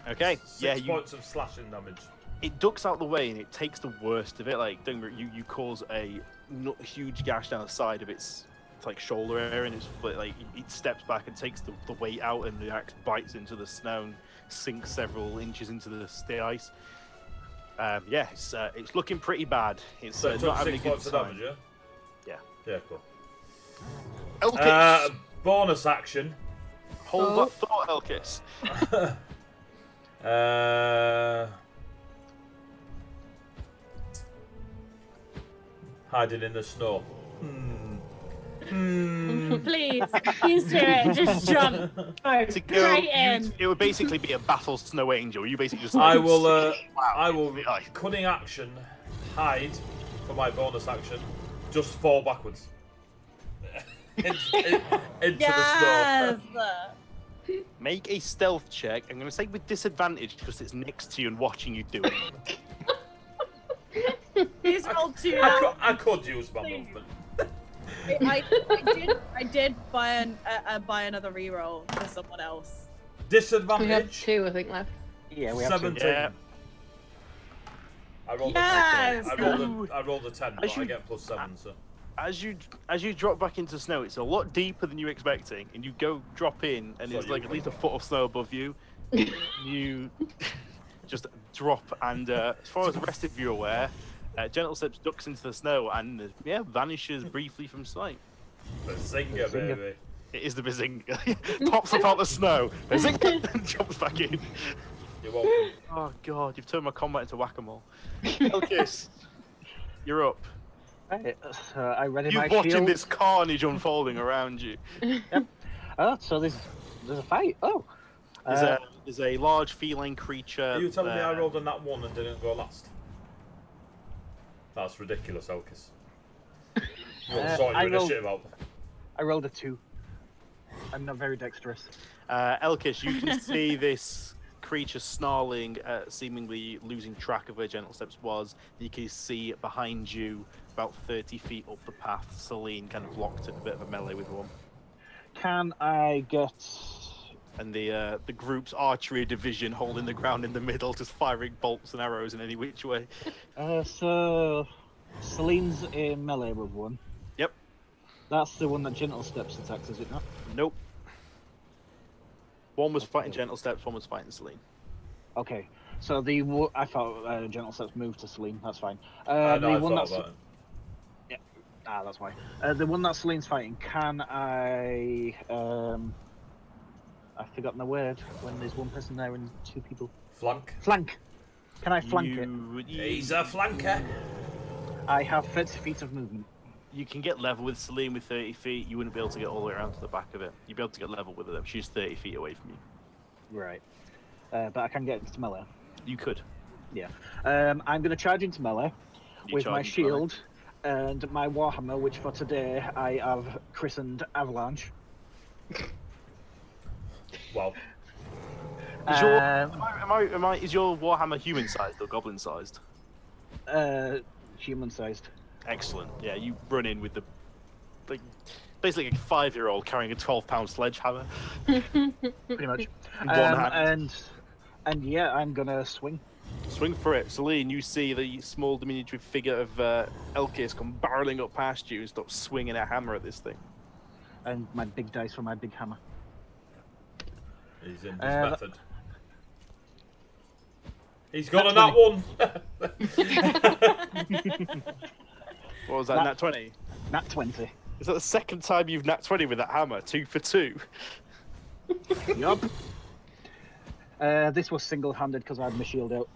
okay. 6 points of slashing damage. It ducks out the way and it takes the worst of it. Like, don't worry, you cause a huge gash down the side of its like shoulder area, and it's like it steps back and takes the weight out, and the axe bites into the snow and sinks several inches into the ice. Yeah, it's looking pretty bad. It's So it not took having 6 a good points of time. damage, yeah? Yeah. Yeah, cool. Elkis, Bonus action. hold that thought, Elkis. Hiding in the snow. Please, use spirit, just jump. Go To go, straight in. it would basically be a battle snow angel. You basically just. I will. wow, I will the ice. cunning action, hide for my bonus action, just fall backwards into the snow. Make a stealth check. I'm going to say with disadvantage because it's next to you and watching you do it. He's rolled 2 I could use my movement. I did buy another reroll for someone else. We have Disadvantage. 2, I think, left. Yeah, we have 17. Yeah. I rolled Yes! I rolled a 10, but I get +7, so. as you drop back into snow, it's a lot deeper than you were expecting, and you drop in, and So there's you like at least a foot of snow above you. You just drop, and as far as the rest of you are aware, Gentle Steps ducks into the snow and vanishes briefly from sight. Bazinga, baby. It is the Bazinga. Pops up out the snow, Bazinga, and jumps back in. You're welcome. Oh god, you've turned my combat into whack-a-mole. Elkis, you're up. Right, so I ready my You're watching shield. this carnage unfolding around you. Yep. Oh, so there's a fight. Oh. There's a large feline creature. Are you telling me I rolled on that one and didn't go last? That's ridiculous, Elkis. You got to sort your initiative out. I rolled a 2. I'm not very dexterous. Elkis, you can see this creature snarling, seemingly losing track of where Gentle Steps was. You can see behind you, about 30 feet up the path, Celine kind of locked in a bit of a melee with one. Can I get... And the group's archery division holding the ground in the middle, just firing bolts and arrows in any which way. So Celine's in melee with one. Yep. That's the one that Gentle Steps attacks, is it not? Nope. One was fighting Gentle Steps, one was fighting Celine. Okay. So I thought Gentle Steps moved to Celine. That's fine. I the one thought that's about it. yeah. That's why. The one that Celine's fighting. Can I? I've forgotten the word when there's one person there and 2 people. Flank. Flank. Can I flank it? He's a flanker. I have 30 feet of movement. You can get level with Celine with 30 feet. You wouldn't be able to get all the way around to the back of it. You'd be able to get level with her. She's 30 feet away from you. Right. But I can get into melee. You could. Yeah. I'm going to charge into melee You with my charge into melee. shield and my Warhammer, which for today I have christened Avalanche. Wow. Is your Warhammer human sized or goblin sized? Human sized. Excellent. Yeah, you run in with basically a 5-year-old carrying a 12-pound sledgehammer. Pretty much. In one hand. And yeah, I'm gonna swing. Swing for it. Celine, you see the small diminutive figure of Elkis come barreling up past you and start swinging a hammer at this thing. And my big dice for my big hammer. He's in his method. He's got a nat 1. What was that, nat 20? Nat 20. Is that the second time you've nat 20 with that hammer? 2 for 2? Yup. This was single-handed because I had my shield out.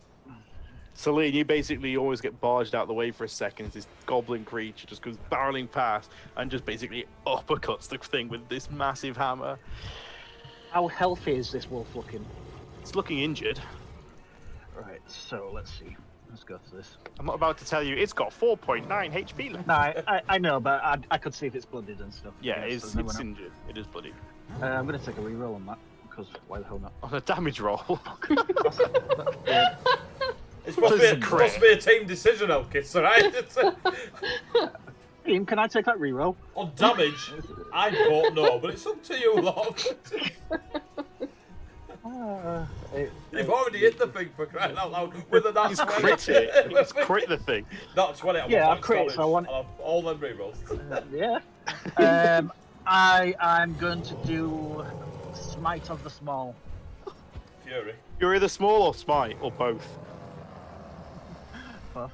Celine, you basically always get barged out the way for a second as this goblin creature just goes barreling past and just basically uppercuts the thing with this massive hammer. How healthy is this wolf looking? It's looking injured. Right, so let's see. Let's go for this. I'm not about to tell you, it's got 4.9 HP left. No, I know, but I could see if it's blooded and stuff. Yeah, so it's no one else. injured. It is bloody. I'm going to take a reroll on that, because why the hell not? On a damage roll. It's supposed to be a team decision, Elkis, alright? Ian, can I take that reroll? On damage, I vote no, but it's up to you, lot. You've already hit the thing for crying out loud. Whether that's He's crit it. He's crit the thing. Not 20. Yeah, I crit, so I want... I'll have all them rerolls. Yeah. I'm going to do Smite of the Small. Fury. You're either small or smite, or both. Both.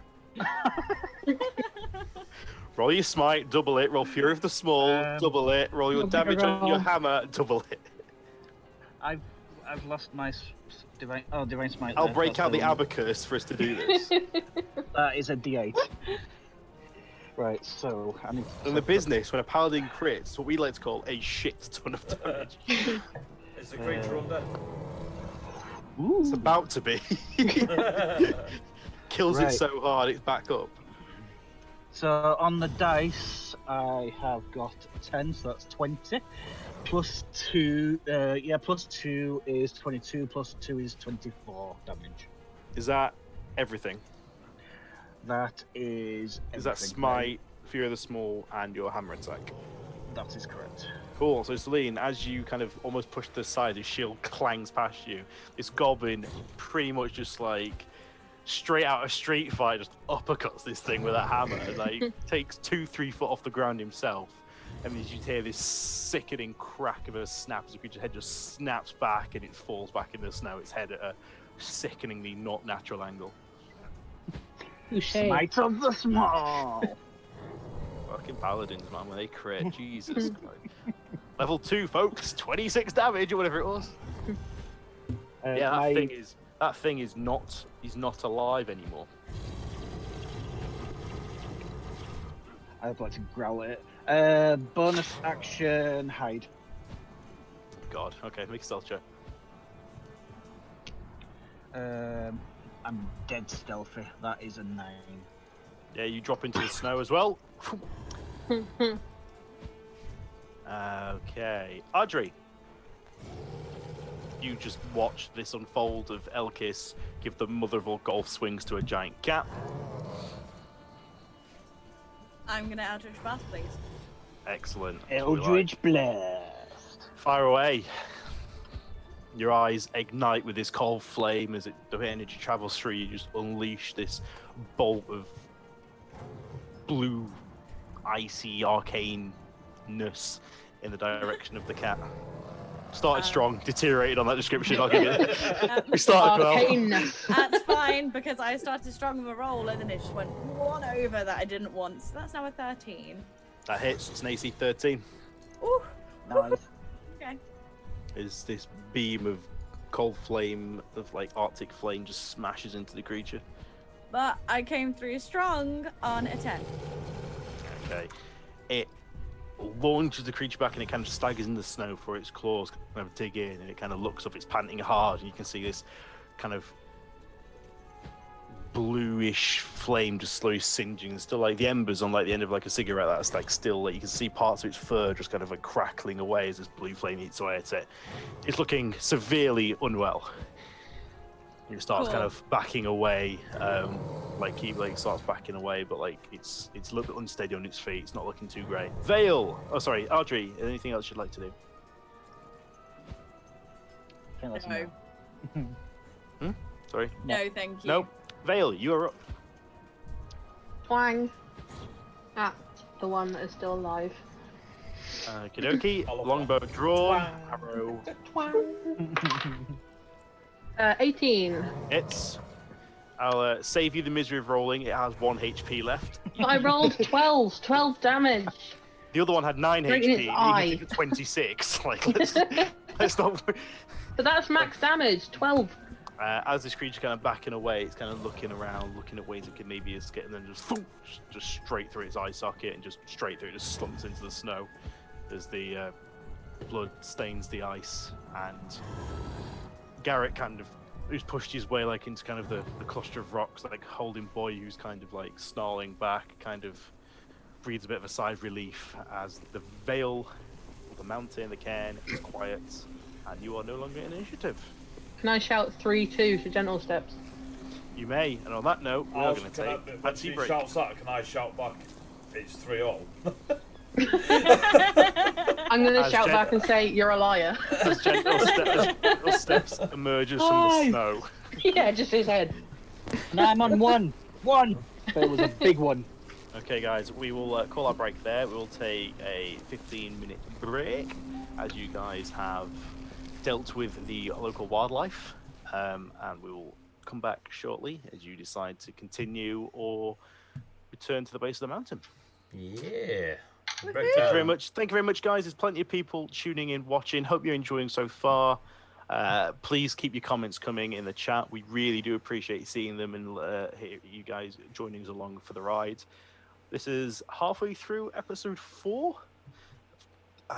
Roll your smite, double it. Roll Fury of the Small, double it. Roll your damage on your hammer, double it. I've lost my divine smite. I'll there. break That's out the one. abacus for us to do this. That is a D8. Right, so I need to In the business, when a paladin crits, what we like to call a shit ton of damage. Is the creature undead? Ooh. It's about to be. Kills it so hard, it's back up. So on the dice, I have got 10, so that's 20. Plus 2, plus 2 is 22, plus 2 is 24 damage. Is that everything? That is everything. Is that smite, Fury of the Small, and your hammer attack? That is correct. Cool. So Celine, as you kind of almost push to the side, his shield clangs past you. This goblin pretty much just like straight out of Street Fighter, just uppercuts this thing with a hammer, like takes 2-3 foot off the ground himself, and then you hear this sickening crack of a snap as the creature's head just snaps back and it falls back in the snow, its head at a sickeningly not natural angle. Touche. Smite of the small. Fucking paladins, man, when they crit, Jesus. Level 2, folks, 26 damage or whatever it was. Yeah, that thing is not alive anymore. I'd like to growl it. Bonus action, hide. God, okay, make a stealth check. I'm dead stealthy. That is a 9. Yeah, you drop into the snow as well. Okay, Audrey. You just watch this unfold of Elkis give the mother of all golf swings to a giant cat. I'm gonna Eldritch Blast, please. Excellent. That's what we like. Eldritch Blast. Fire away. Your eyes ignite with this cold flame as the energy travels through you. Just unleash this bolt of blue, icy, arcaneness in the direction of the cat. Started strong, deteriorated on that description. I'll give you it. We started well. Arcaneness. That's fine, because I started strong with a roll and then it just went one over that I didn't want. So that's now a 13. That hits. It's an AC 13. Ooh. Nice. Okay. Is this beam of cold flame, of like Arctic flame, just smashes into the creature. But I came through strong on a 10. Okay. It launches the creature back and it kind of staggers in the snow for its claws kind of dig in, and it kind of looks up, it's panting hard, and you can see this kind of bluish flame just slowly singeing. There's still like the embers on like the end of like a cigarette that's like still, like you can see parts of its fur just kind of like crackling away as this blue flame eats away at it. It's looking severely unwell. It starts kind of backing away, starts backing away, but like it's a little bit unsteady on its feet. It's not looking too great. Vale, oh sorry, Audrey, anything else you'd like to do? I think that's No. no. Sorry. No, thank you. No. Vale, you are up. Twang. At the one that is still alive. Okie dokie. Longbow drawn. Arrow. 18. Hits. I'll save you the misery of rolling. It has 1 HP left. But I rolled 12 damage. The other one had 9 Right in HP. its And eye. you can take 26. Like, let's not. But that's max damage, 12. As this creature kind of backing away, it's kind of looking around, looking at ways it can maybe escape, and then just straight through its eye socket and just straight through, just slumps into the snow as the blood stains the ice. And Garrett kind of, who's pushed his way like into kind of the cluster of rocks, like holding Boy, who's kind of like snarling back, kind of breathes a bit of a sigh of relief as the Vale, the mountain, the cairn is quiet, and you are no longer in initiative. Can I shout 3-2 for gentle steps? You may, and on that note, we are going to take a when tea she break. shouts that, can I shout back? It's 3-all. I'm going to As shout back and say, you're a liar. As gentle steps emerges from the snow. Yeah, just his head. And I'm on 1. 1. But it was a big one. Okay, guys, we will call our break there. We will take a 15-minute break as you guys have dealt with the local wildlife, and we will come back shortly as you decide to continue or return to the base of the mountain. Yeah. Thank you very much. Thank you very much, guys. There's plenty of people tuning in, watching. Hope you're enjoying so far. Please keep your comments coming in the chat. We really do appreciate seeing them and you guys joining us along for the ride. This is halfway through episode 4.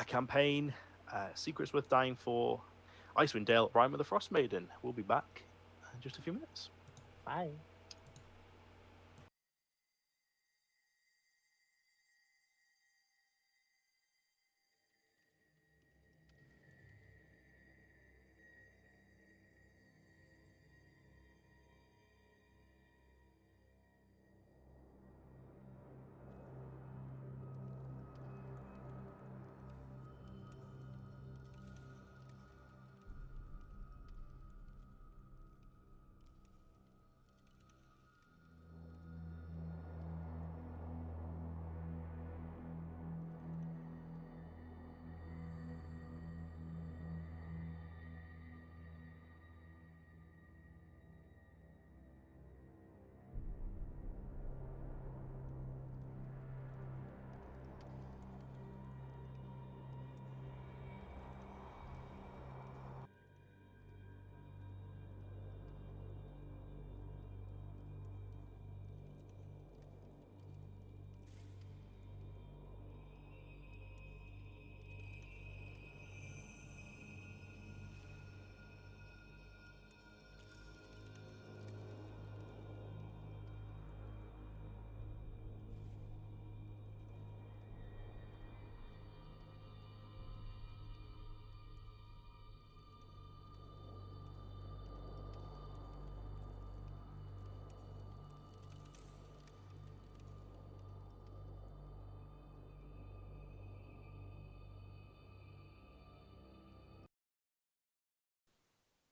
Campaign, Secrets Worth Dying For, Icewind Dale, Rime of the Frost Maiden. We'll be back in just a few minutes. Bye.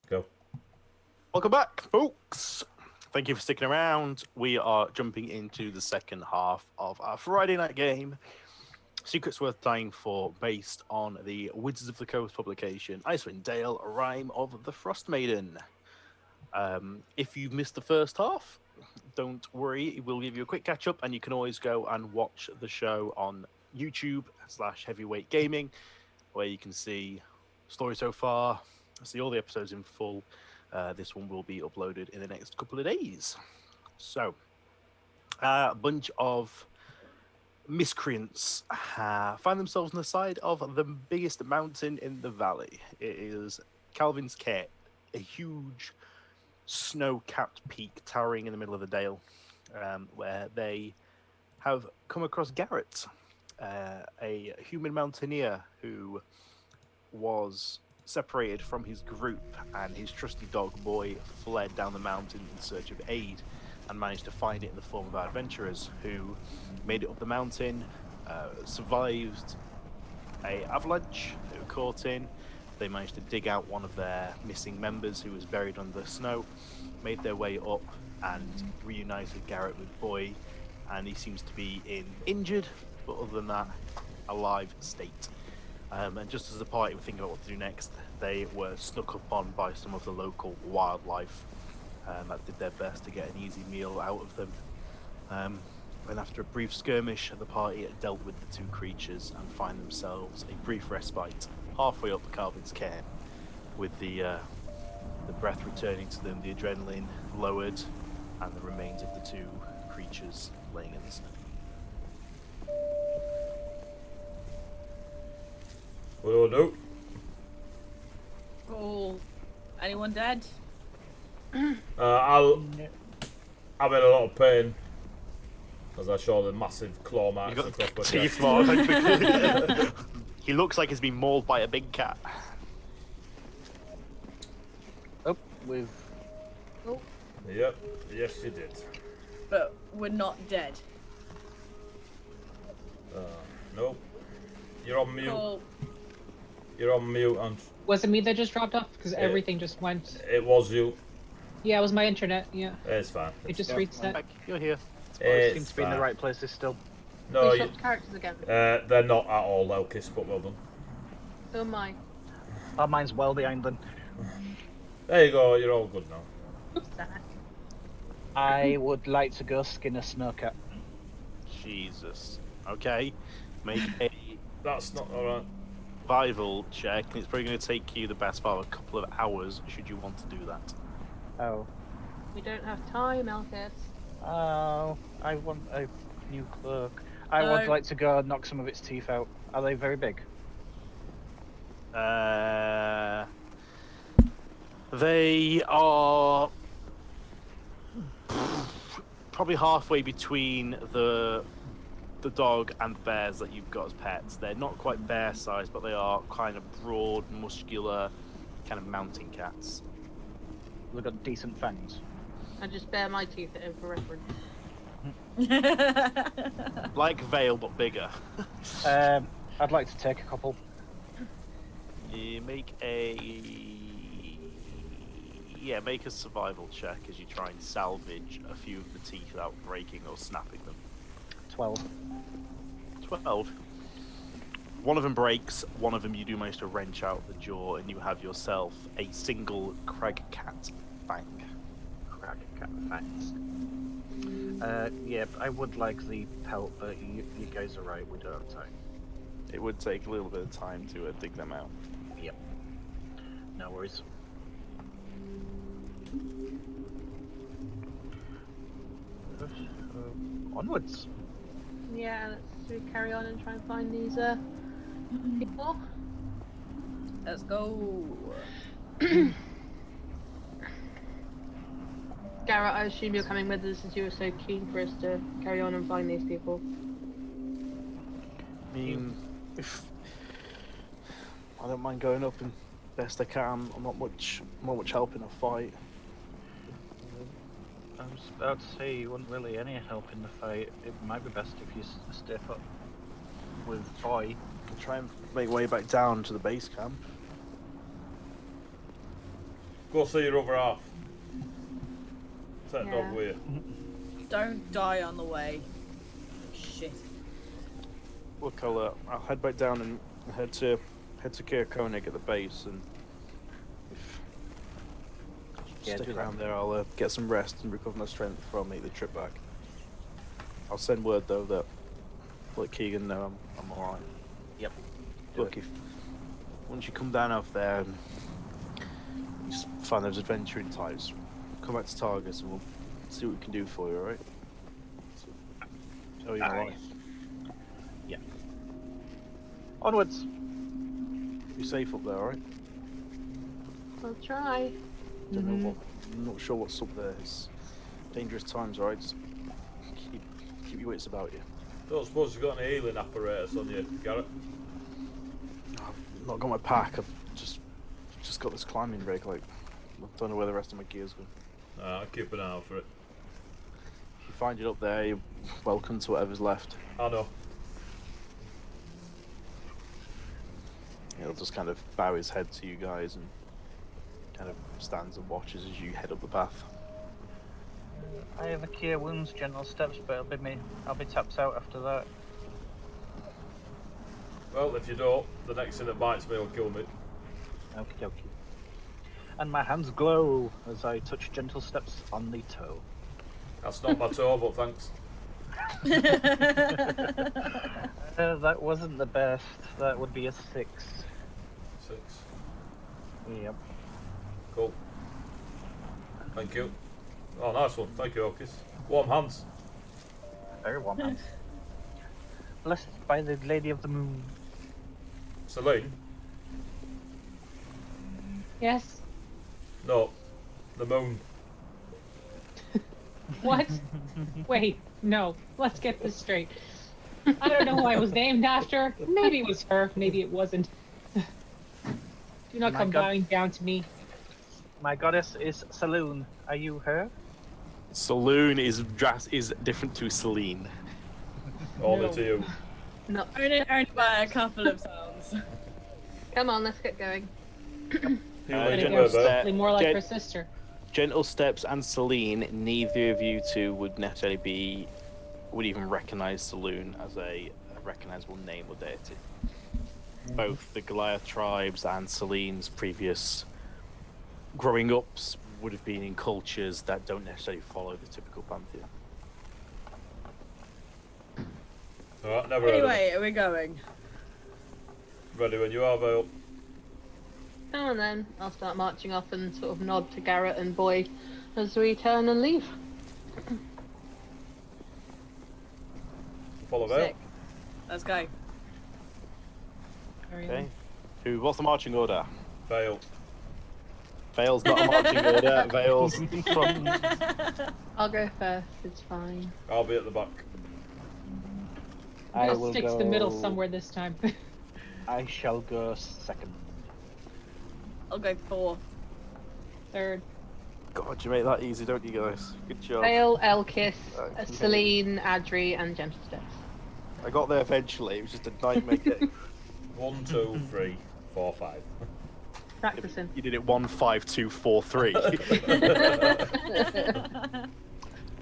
Go. Welcome back, folks. Thank you for sticking around. We are jumping into the second half of our Friday night game, Secrets Worth Dying For, based on the Wizards of the Coast publication, Icewind Dale, Rime of the Frost Maiden. If you've missed the first half, don't worry, we'll give you a quick catch up, and you can always go and watch the show on YouTube/Heavyweight Gaming, where you can see story so far, see all the episodes in full. This one will be uploaded in the next couple of days. So, a bunch of miscreants find themselves on the side of the biggest mountain in the valley. It is Calvin's Cape, a huge snow-capped peak towering in the middle of the dale, where they have come across Garrett, a human mountaineer who was separated from his group, and his trusty dog Boy fled down the mountain in search of aid and managed to find it in the form of adventurers who made it up the mountain, survived a avalanche they were caught in. They managed to dig out one of their missing members who was buried under the snow, made their way up and reunited Garrett with Boy, and he seems to be in injured, but other than that, alive state. And just as the party were thinking about what to do next, they were snuck upon by some of the local wildlife that did their best to get an easy meal out of them. And after a brief skirmish, the party dealt with the two creatures and find themselves a brief respite halfway up Calvin's Cairn, with the breath returning to them, the adrenaline lowered, and the remains of the two creatures laying in the snow. What do I do? Cool. Anyone dead? I'm in a lot of pain as I show the massive claw marks You across my got chest. teeth marks. He looks like he's been mauled by a big cat. Oh, we've... Yep, yes you did. But we're not dead. Nope. You're on mute. Cool. You're on mute, and Was it me that just dropped off? Because everything just went. it was you. Yeah, it was my internet. Yeah, It's fine. it just Yeah. reset. Back, you're here. It's seems to be in the fine. right places still. No, We swapped characters again. they're not at all Locust, but well done. Who am I? Oh, mine's well behind them. There you go, you're all good now. Oops, that. I would like to go skin a snowcat. Jesus. Okay. Make a That's not alright. survival check. It's probably going to take you the best part of a couple of hours, should you want to do that. Oh. We don't have time, Elkis. Oh, I want a new cloak. I would like to go knock some of its teeth out. Are they very big? They are probably halfway between the dog and bears that you've got as pets. They're not quite bear sized, but they are kind of broad, muscular, kind of mountain cats. They've got decent fangs. I just bare my teeth at him for reference. Like Vale, but bigger. I'd like to take a couple. You make make a survival check as you try and salvage a few of the teeth without breaking or snapping them. 12. 12. One of them breaks, one of them you do manage to wrench out the jaw, and you have yourself a single crag cat fang. Crag cat fangs. Yeah, I would like the pelt, but you guys are right, we don't have time. It would take a little bit of time to dig them out. Yep. No worries. Onwards. Yeah, let's carry on and try and find these people. Let's go. Garrett, I assume you're coming with us since you were so keen for us to carry on and find these people. I mean, if I don't mind going up and best I can. I'm not much help in a fight. I was about to say you wouldn't really any help in the fight. It might be best if you stay put with Boy. I'll try and make way back down to the base camp. Go see your other half. Take the Yeah. dog with you. Don't die on the way. Shit. Look, I'll head back down and head to Caer Koenig at the base, and if stick do that. around there, I'll get some rest and recover my strength before I make the trip back. I'll send word though that let Keegan know I'm alright. Yep. Look, if once you come down off there and you just find those adventuring types, come back to Targus and we'll see what we can do for you, alright? Show you my Aye. life. Onwards. Be safe up there, alright? I'll try. Don't know what. I'm not sure what's up there. It's dangerous times, alright? Just keep your wits about you. Don't suppose you've got any healing apparatus on you, Garrett? I've not got my pack. I've just got this climbing rig. Like, I don't know where the rest of my gear's gone. I'll keep an eye out for it. If you find it up there, you're welcome to whatever's left. I know. He'll just kind of bow his head to you guys and kind of stands and watches as you head up the path. I have a cure wounds, gentle steps, but I'll be tapped out after that. Well, if you don't, the next thing that bites me will kill me. Okie dokie. And my hands glow as I touch gentle steps on the toe. That's not my toe, but thanks. That wasn't the best. That would be a 6. 6. Yep. Cool. Thank you. Oh, nice one. Thank you, Orcus. Warm hands. Very warm hands. Blessed by the Lady of the Moon. Celine? Yes. No. The moon. What? Wait, no. Let's get this straight. I don't know who I was named after. Maybe it was her. Maybe it wasn't. Do not My come God. bowing down to me. My goddess is Saloon. Are you her? Saloon is different to Celine. All No. to you. No. Only by a couple of sounds. Come on, let's get going. You Uh, lead Gentle the Or way, step. Bear. something more like Gen- her sister. Gentle Steps and Celine, neither of you two would necessarily would even recognize Saloon as a recognizable name or deity. Both the Goliath tribes and Celine's previous growing ups would have been in cultures that don't necessarily follow the typical pantheon. Alright, never heard of Anyway, are we going? it. Ready when you are, Vale. Now and then, I'll start marching off and sort of nod to Garrett and Boy as we turn and leave. Follow Vale. Sick. Let's go. Carry Okay. on. What's the marching order? Vale. Vale's not a marching order. Vale's front. I'll go first, it's fine. I'll be at the back. I I'll will stick to the middle go- somewhere this time. I shall go second. I'll go 4. Third. God, you make that easy, don't you guys? Good job. Vale, Elkis, Okay. Celine, Adri, and Gentle Steps. I got there eventually. It was just a nightmare getting. 1, 2, 3, 4, 5. Practicing. You did it 1, 5, 2, 4, 3.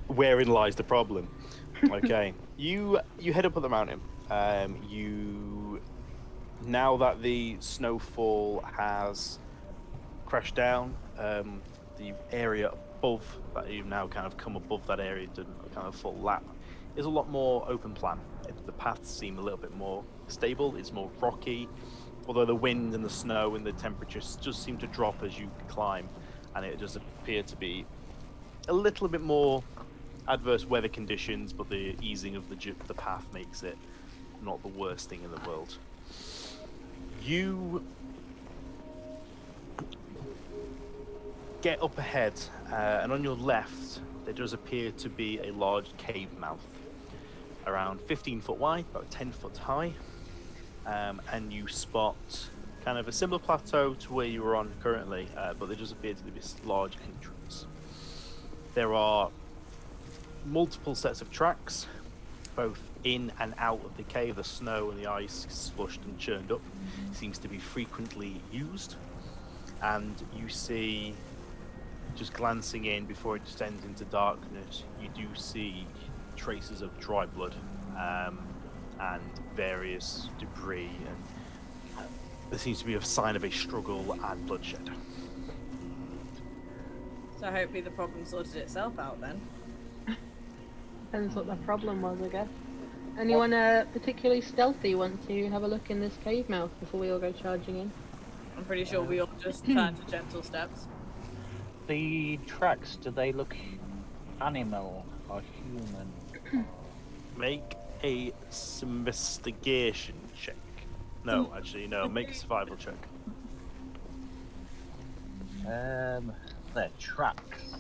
Wherein lies the problem? Okay, you head up at the mountain. You now that the snowfall has crashed down, the area above that you've now kind of come above that area, done a kind of full lap, is a lot more open plan. The paths seem a little bit more stable. It's more rocky, although the wind and the snow and the temperatures just seem to drop as you climb, and it does appear to be a little bit more adverse weather conditions, but the easing of the path makes it not the worst thing in the world. You get up ahead, and on your left there does appear to be a large cave mouth, around 15 foot wide, about 10 foot high, and you spot kind of a similar plateau to where you were on currently, but there does appear to be this large entrance. There are multiple sets of tracks, both in and out of the cave. The snow and the ice slushed and churned up seems to be frequently used, and you see just glancing in before it descends into darkness, you do see traces of dry blood and various debris, and there seems to be a sign of a struggle and bloodshed. So hopefully the problem sorted itself out then. Depends what the problem was, I guess. Anyone particularly stealthy want to have a look in this cave mouth before we all go charging in? I'm pretty sure we all just turn to gentle steps. The tracks, do they look animal or human? Make a investigation check. No, actually, no. Make a survival check. They're tracks.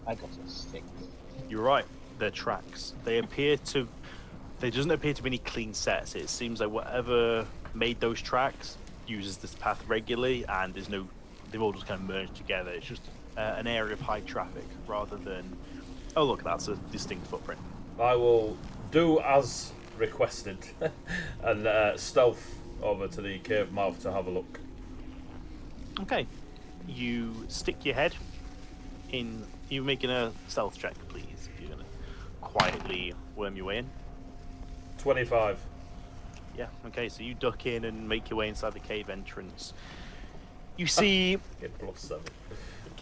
I got a 6. You're right. They're tracks. They appear to. There doesn't appear to be any clean sets. It seems like whatever made those tracks uses this path regularly, and there's no. They've all just kind of merged together. It's just an area of high traffic rather than. Oh look, that's a distinct footprint. I will do as requested and stealth over to the cave mouth to have a look. Okay. You stick your head in. You're making a stealth check, please. If you're gonna quietly worm your way in. 25. Yeah. Okay. So you duck in and make your way inside the cave entrance. You see Get +7. the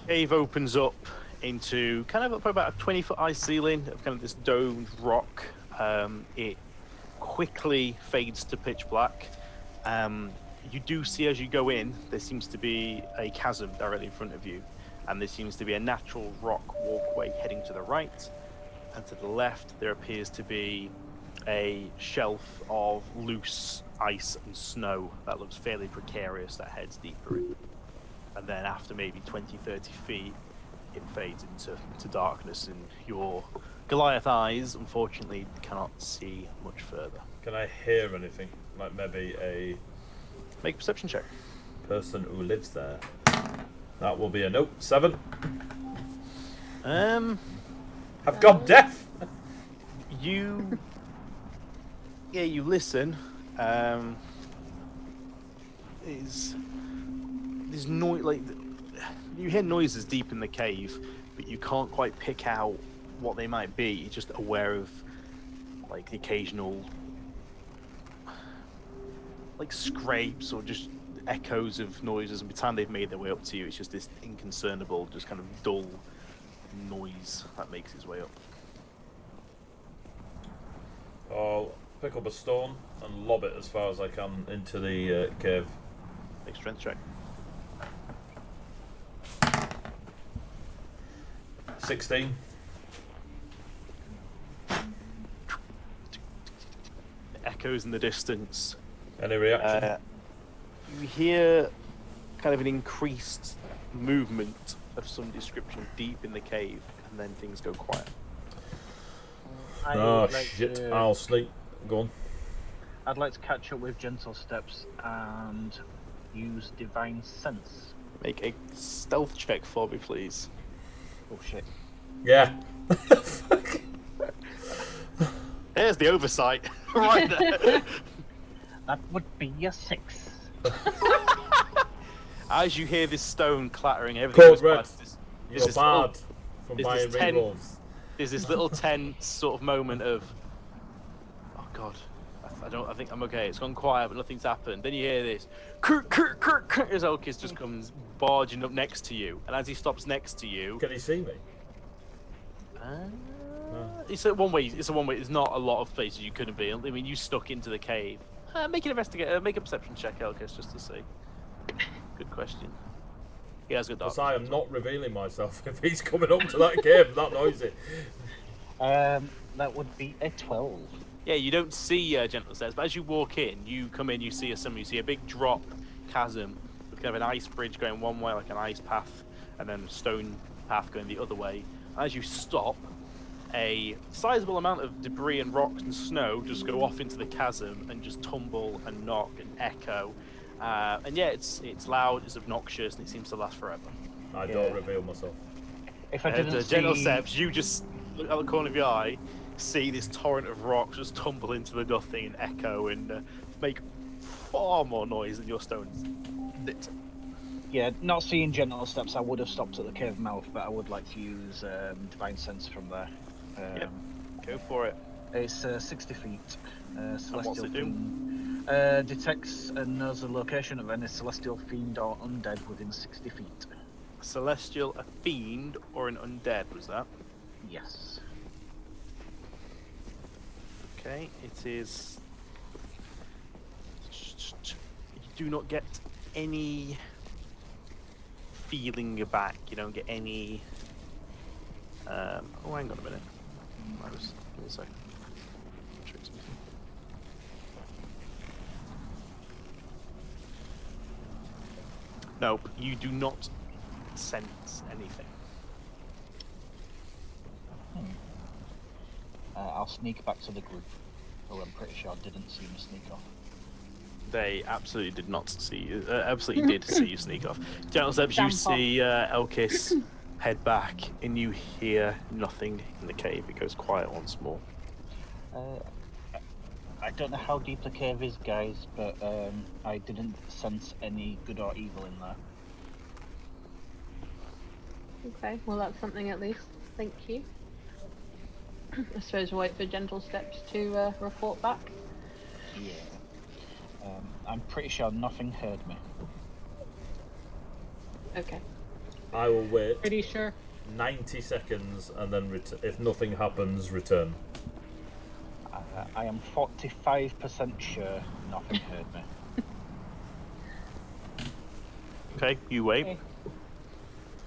cave opens up into kind of about a 20-foot high ceiling of kind of this domed rock. It quickly fades to pitch black. You do see as you go in, there seems to be a chasm directly in front of you, and there seems to be a natural rock walkway heading to the right, and to the left there appears to be a shelf of loose ice and snow that looks fairly precarious that heads deeper in. And then after maybe 20-30 feet, it fades into darkness, and your Goliath eyes unfortunately cannot see much further. Can I hear anything? Like maybe a Make a perception check. person who lives there. That will be a note. 7. I've gone deaf. You you listen. There's noise, like you hear noises deep in the cave, but you can't quite pick out what they might be. You're just aware of like the occasional like scrapes or just echoes of noises, and by the time they've made their way up to you, it's just this inconcernable, just kind of dull noise that makes its way up. I'll pick up a stone and lob it as far as I can into the cave. Make a strength check. 16. Echoes in the distance. Any reaction? You hear kind of an increased movement of some description deep in the cave, and then things go quiet. Oh shit, I'll sleep. Go on. I'd like to catch up with gentle steps and use divine sense. Make a stealth check for me, please. Oh shit. Yeah. There's the oversight right there. That would be a 6. As you hear this stone clattering, everything goes Code red. past this. You're bad from there's buying this ten- re-rolls. There's this little tense sort of moment of, oh god, I think I'm okay. It's gone quiet, but nothing's happened. Then you hear this, as Elkis just comes barging up next to you, and as he stops next to you, Can he see me? it's a one way. There's not a lot of places you couldn't be. I mean, you stuck into the cave. Make a perception check, Elkis, just to see. Good question. He has good dark. Because I am not revealing myself if he's coming up to that cave that noisy. That would be a 12. Yeah, you don't see gentle stairs, but as you walk in, you come in, you see a big drop chasm with kind of an ice bridge going one way, like an ice path, and then a stone path going the other way. As you stop, a sizable amount of debris and rocks and snow just go off into the chasm and just tumble and knock and echo. And yeah, it's loud, it's obnoxious, and it seems to last forever. I don't reveal myself. If I didn't The see... gentle steps, you just look out the corner of your eye, see this torrent of rocks just tumble into the nothing and echo and make far more noise than your stones did. Yeah, not seeing gentle steps, I would have stopped at the cave mouth, but I would like to use Divine Sense from there. Yep. Go for it. It's 60 feet. Celestial what's it do? Fiend. Detects and knows the location of any celestial fiend or undead within 60 feet. Celestial, a fiend, or an undead, was that? Yes. Okay, it is... You do not get any feeling back. You don't get any... oh, hang on a minute. Give me a second. Check something. Nope, you do not sense anything. I'll sneak back to the group, who I'm pretty sure didn't see me sneak off. They absolutely did not see you. Absolutely did see you sneak off. Gentle steps, you Jump see Elkis head back, and you hear nothing in the cave. It goes quiet once more. I don't know how deep the cave is, guys, but I didn't sense any good or evil in there. Okay, well that's something at least. Thank you. I suppose we'll wait for Gentle Steps to report back. Yeah. I'm pretty sure nothing heard me. Okay. I will wait Pretty sure. 90 seconds and then if nothing happens, return. I am 45% sure nothing heard me. Okay, you wait. Okay.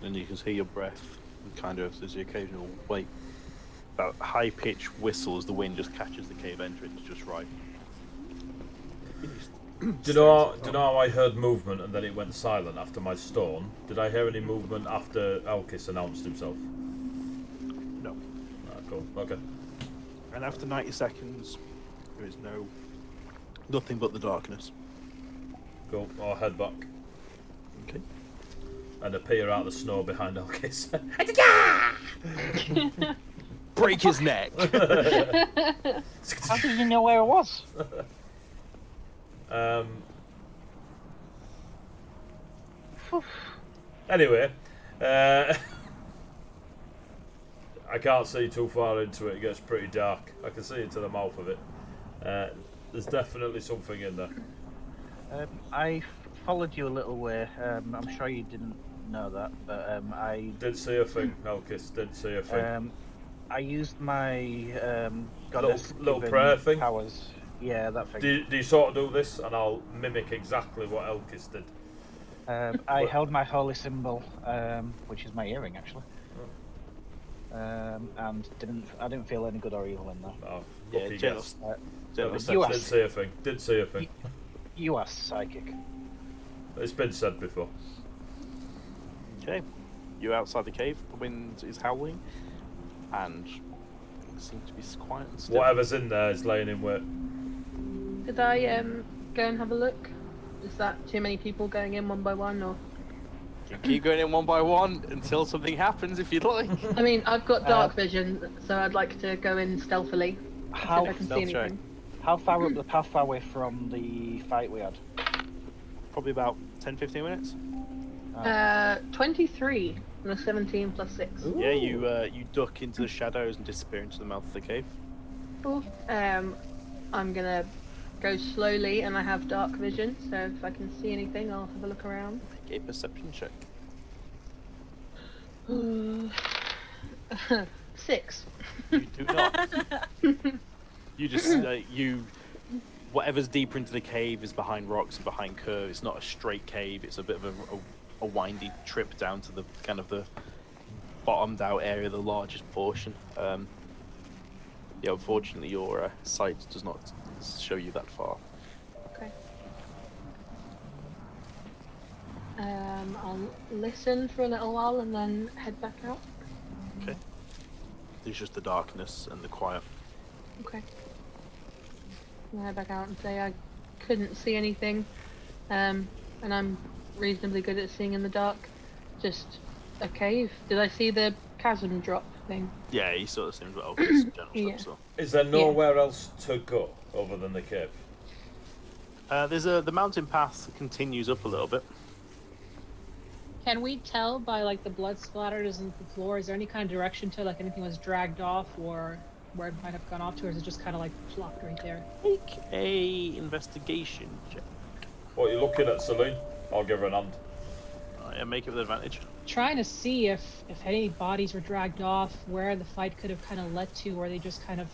And you can hear your breath, and kind of there's the occasional wait. That high-pitched whistle as the wind just catches the cave entrance just right. Do you know how I heard movement and then it went silent after my stone? Did I hear any movement after Alkis announced himself? No. Ah, cool. Okay. And after 90 seconds, there is nothing but the darkness. Cool. I'll head back Okay. and appear out of the snow behind Alkis. Break his neck. How did you know where I was? Anyway, I can't see too far into it. It gets pretty dark. I can see into the mouth of it. There's definitely something in there. I followed you a little way. I'm sure you didn't know that, but I Didn't see a thing, Alkis. Didn't see a thing. I used my goddess little given prayer thing? powers. Yeah, that thing. Do you sort of do this, and I'll mimic exactly what Elkis did. I held my holy symbol, which is my earring actually, and I didn't feel any good or evil in there. Oh, Yeah, lucky gentle guess. Gentle You Didn't see a thing. Didn't see a thing. You are psychic. It's been said before. Okay. You're outside the cave. The wind is howling, and it seems to be quiet and still. Whatever's in there is laying in wait. Did I go and have a look? Is that too many people going in one by one, or? You keep going in one by one until something happens, if you'd like. I mean, I've got dark vision, so I'd like to go in stealthily. How See if I can see stealth check. anything. How far up the path are we from the fight we had? Probably about 10-15 minutes. 23 and a 17 plus 6. Yeah, you duck into the shadows and disappear into the mouth of the cave. Cool. I'm gonna go slowly, and I have dark vision, so if I can see anything, I'll have a look around. Make a perception check. 6. You do not. You just whatever's deeper into the cave is behind rocks and behind curves. It's not a straight cave. It's a bit of a windy trip down to the kind of the bottomed out area, the largest portion. Yeah, unfortunately, your sight does not show you that far. Okay. I'll listen for a little while and then head back out. Okay. There's just the darkness and the quiet. Okay. I'll head back out and say I couldn't see anything, and I'm reasonably good at seeing in the dark. Just a cave. Did I see the chasm drop thing? Yeah, he sort of seems like obvious general Yeah. stuff. Is there nowhere else to go other than the cave? So. The mountain path continues up a little bit. Can we tell by like the blood splatters on the floor? Is there any kind of direction to like anything was dragged off or where it might have gone off to, or is it just kind of like plopped right there? Make a investigation check. What are you looking at, Celine? I'll give her an hand. Yeah, make it with advantage. Trying to see if any bodies were dragged off, where the fight could have kind of led to, or they just kind of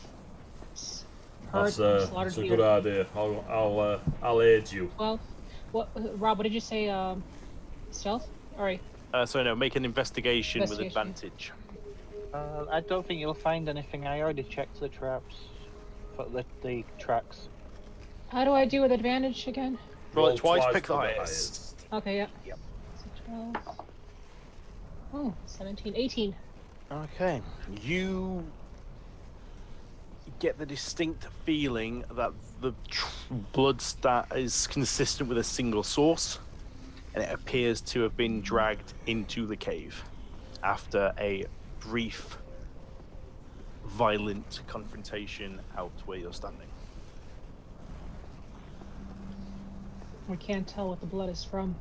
hurt and slaughtered That's a the good other. idea. I'll aid you. Well, Rob, what did you say? Stealth? All right. So no, make an investigation with Investigation. advantage. I don't think you'll find anything. I already checked the traps, for the tracks. How do I do with advantage again? Roll it twice, pick the for highest. Okay, yeah. Yep. So 12. Oh, 17, 18. Okay, you get the distinct feeling that the blood stat is consistent with a single source, and it appears to have been dragged into the cave after a brief, violent confrontation out where you're standing. We can't tell what the blood is from.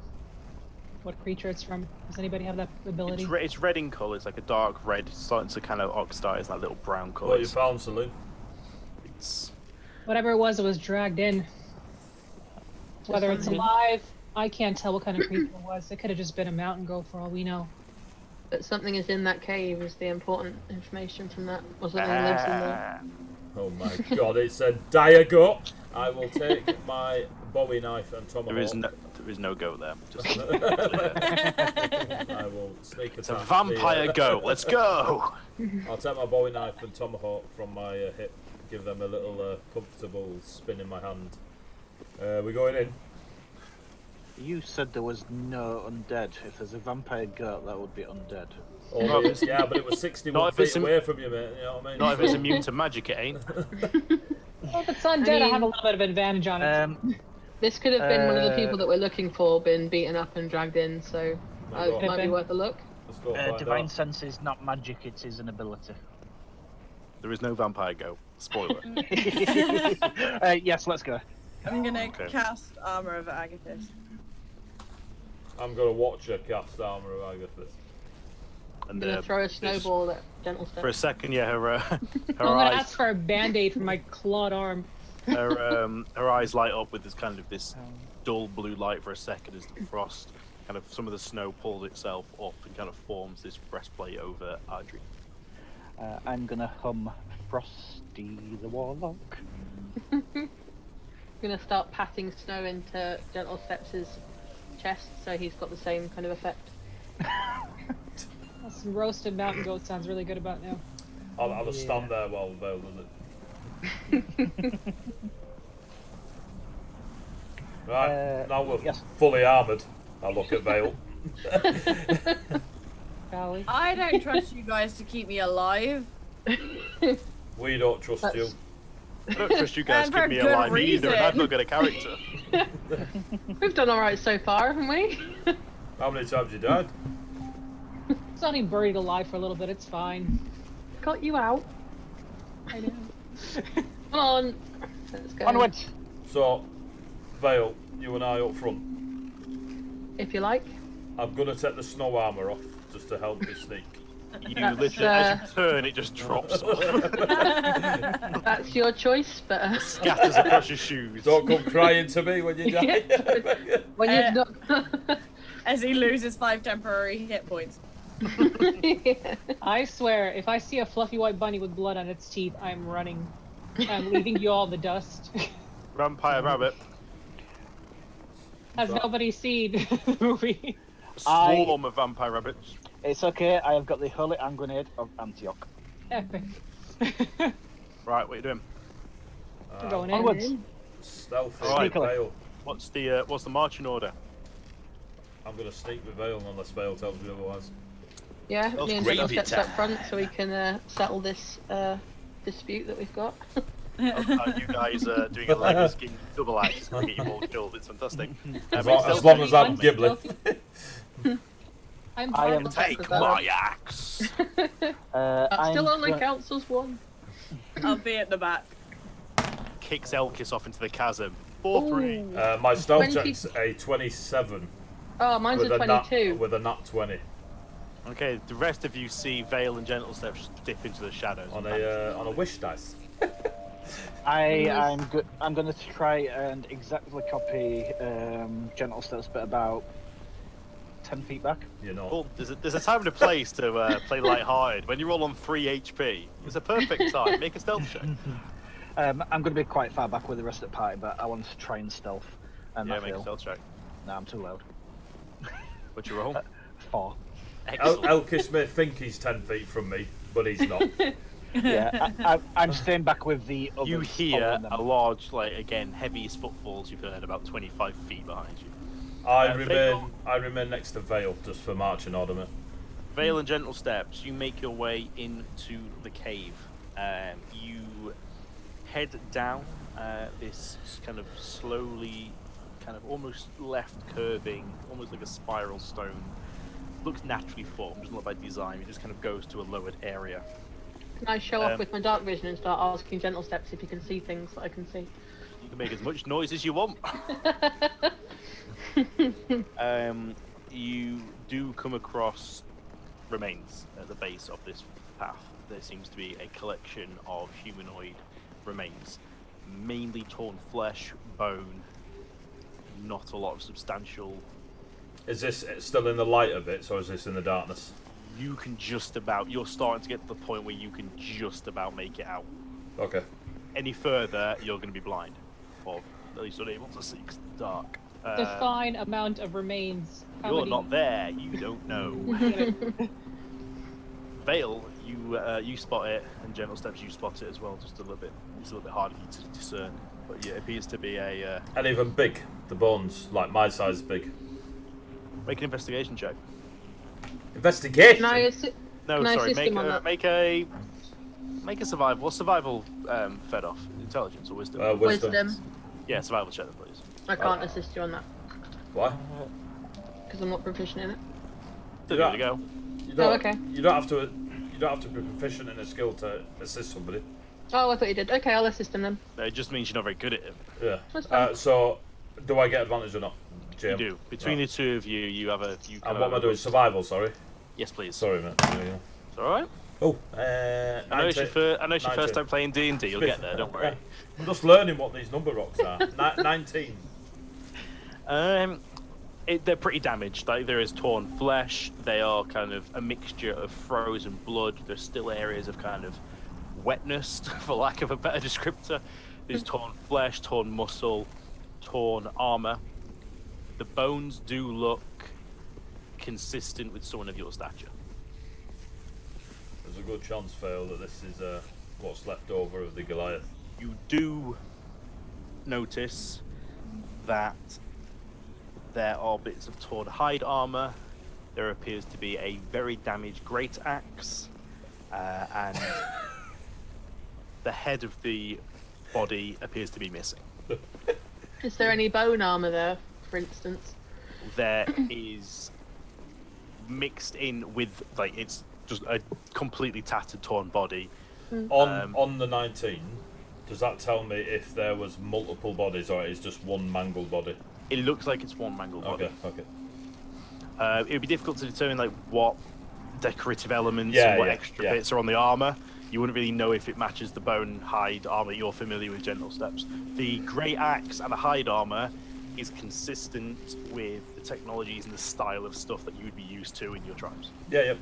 What creature it's from. Does anybody have that ability? It's red in colour. It's like a dark red, it's starting to kind of oxidize that little brown colour. What you found, Celine? It's Whatever it was dragged in. Whether it's alive, I can't tell what kind of creature it was. It could have just been a mountain goat for all we know. But something is in that cave is the important information from that. Or something lives in there. Oh my god, it's a dire goat. I will take my Bowie knife and tomahawk. there is no goat there. Just I will sneak it's a attack vampire the, goat. Let's go. I'll take my Bowie knife and tomahawk from my hip, give them a little comfortable spin in my hand. We're going in. You said there was no undead. If there's a vampire goat, that would be undead. Oh, yeah, but it was 61 feet away from you, mate. You know what I mean? Not if it's immune to magic, it ain't. Well, if it's undead, I have a little bit of advantage on it. This could have been one of the people that we're looking for, been beaten up and dragged in, so it might be worth a look. Let's go find Divine out. Sense is not magic, it is an ability. There is no vampire goat. Spoiler. Yes, let's go. I'm gonna Okay. cast Armor of Agathis. I'm going to watch her cast Armor of Agathis. I'm And going to throw a snowball at Gentle Step. for a second, yeah, her I'm gonna eyes, ask for a band-aid for my clawed arm. her eyes light up with this kind of this dull blue light for a second as the frost, kind of some of the snow pulls itself up and kind of forms this breastplate over Audrey. I'm gonna hum Frosty the Warlock. I'm going to start patting snow into Gentle Steps' chest, so he's got the same kind of effect. Some roasted mountain goat sounds really good about now. I'll just stand there while Vale does it. Right, now we're yes. fully armoured. I look at Vale. Golly. I don't trust you guys to keep me alive. We don't trust you. I don't trust you guys And to for keep me good alive either, and I've reason. not got a character. We've done alright so far, haven't we? How many times you died? It's only buried alive for a little bit, it's fine. Got you out. I know. Come on. Let's go. Onwards! So, Vale, you and I up front. If you like. I'm gonna take the snow armour off just to help me sneak. You That's, literally, as you turn, it just drops off. That's your choice, but Scatters across your shoes. Don't come crying to me when you die. when you've not. As he loses 5 temporary hit points. I swear, if I see a fluffy white bunny with blood on its teeth, I'm running. I'm leaving you all in the dust. Vampire rabbit. Has nobody seen the movie? Swarm of vampire rabbits. It's okay, I have got the Holy Hand Grenade of Antioch. Epic. Right, what are you doing? We're going in. Onwards! Stealthy Right. Vale. What's the marching order? I'm gonna sneak with Vale unless Vale tells me otherwise. Yeah, Those me and gravy Gentle Steps time. up front so we can settle this dispute that we've got. You guys are doing a leg skin double axe to get you all killed. It's fantastic. As long as I'm gibbling. I'm I am- part of Take my axe. That still I'm only go- counts as one. I'll be at the back. Kicks Elkis off into the chasm. 4-3. My stealth 20. check's a 27. Oh, mine's a 22. With a nat 20. Okay, the rest of you see Vale and Gentle Steps just dip into the shadows. On a wish dice. I'm going to try and exactly copy Gentle Steps, but about 10 feet back. You know. Well, there's a time and a place to play light-hearted. When you're all on 3 HP, it's a perfect time. Make a stealth check. I'm going to be quite far back with the rest of the party, but I want to try and stealth. And Yeah, make a stealth check. No, I'm too loud. What's your roll? 4. Excellent. Elkis may think he's 10 feet from me, but he's not. Yeah, I'm staying back with the others. You hear following them. a large, again, heaviest footfalls you've heard about 25 feet behind you. I remain next to Vale just for marching order, mate. Vale and Gentle Steps, you make your way into the cave. You head down this kind of slowly, kind of almost left curving, almost like a spiral stone. Looks naturally formed, doesn't look by design. It just kind of goes to a lowered area. Can I show off with my dark vision and start asking Gentle Steps if you can see things that I can see? You can make as much noise as you want. You do come across remains at the base of this path. There seems to be a collection of humanoid remains, mainly torn flesh, bone, not a lot of substantial. Is this still in the lighter bits, or is this in the darkness? You can just about, you're starting to get to the point where you can just about make it out. Okay. Any further, you're going to be blind, or at least unable to see 'cause it's dark. Define amount of remains. How You're many- not there. You don't know. Vale, you spot it, and Gentle Steps, you spot it as well. Just a little bit. It's a little bit harder for you to discern, but yeah, it appears to be a. And even big, the bones, like my size big. Make an investigation check. Investigation. Can I No, Can I sorry. assist him on that? Make a survival. What's survival fed off? Intelligence or wisdom? Wisdom. Yeah, survival check, then, please. I can't assist you on that Why? because I'm not proficient in it. Still good to go. You don't, okay. You don't have to. You don't have to be proficient in a skill to assist somebody. Oh, I thought you did. Okay, I'll assist him then. No, it just means you're not very good at it. Yeah. That's fine. So, do I get advantage or not? Jim? You do. Between the two of you, you have a. You And what am I doing? Survival. Sorry. Yes, please. Sorry, mate. There you go. It's all right. Oh, I know it's your first 19. time playing D&D. You'll get there. Don't worry. I'm just learning what these number rocks are. 19. They're pretty damaged. Like, there is torn flesh. They are kind of a mixture of frozen blood. There's still areas of kind of wetness, for lack of a better descriptor. There's torn flesh, torn muscle, torn armor. The bones do look consistent with someone of your stature. There's a good chance, Phil, that this is what's left over of the Goliath. You do notice that there are bits of torn hide armor. There appears to be a very damaged great axe, and the head of the body appears to be missing. Is there any bone armor there, for instance? There is mixed in with, like, it's just a completely tattered, torn body. On the 19, does that tell me if there was multiple bodies or it is just one mangled body? It looks like it's one mangled body. Okay. It would be difficult to determine like what decorative elements Yeah, and what yeah, extra yeah. bits are on the armor. You wouldn't really know if it matches the bone hide armor you're familiar with, Gentle Steps. The grey axe and the hide armor is consistent with the technologies and the style of stuff that you would be used to in your tribes. Yeah.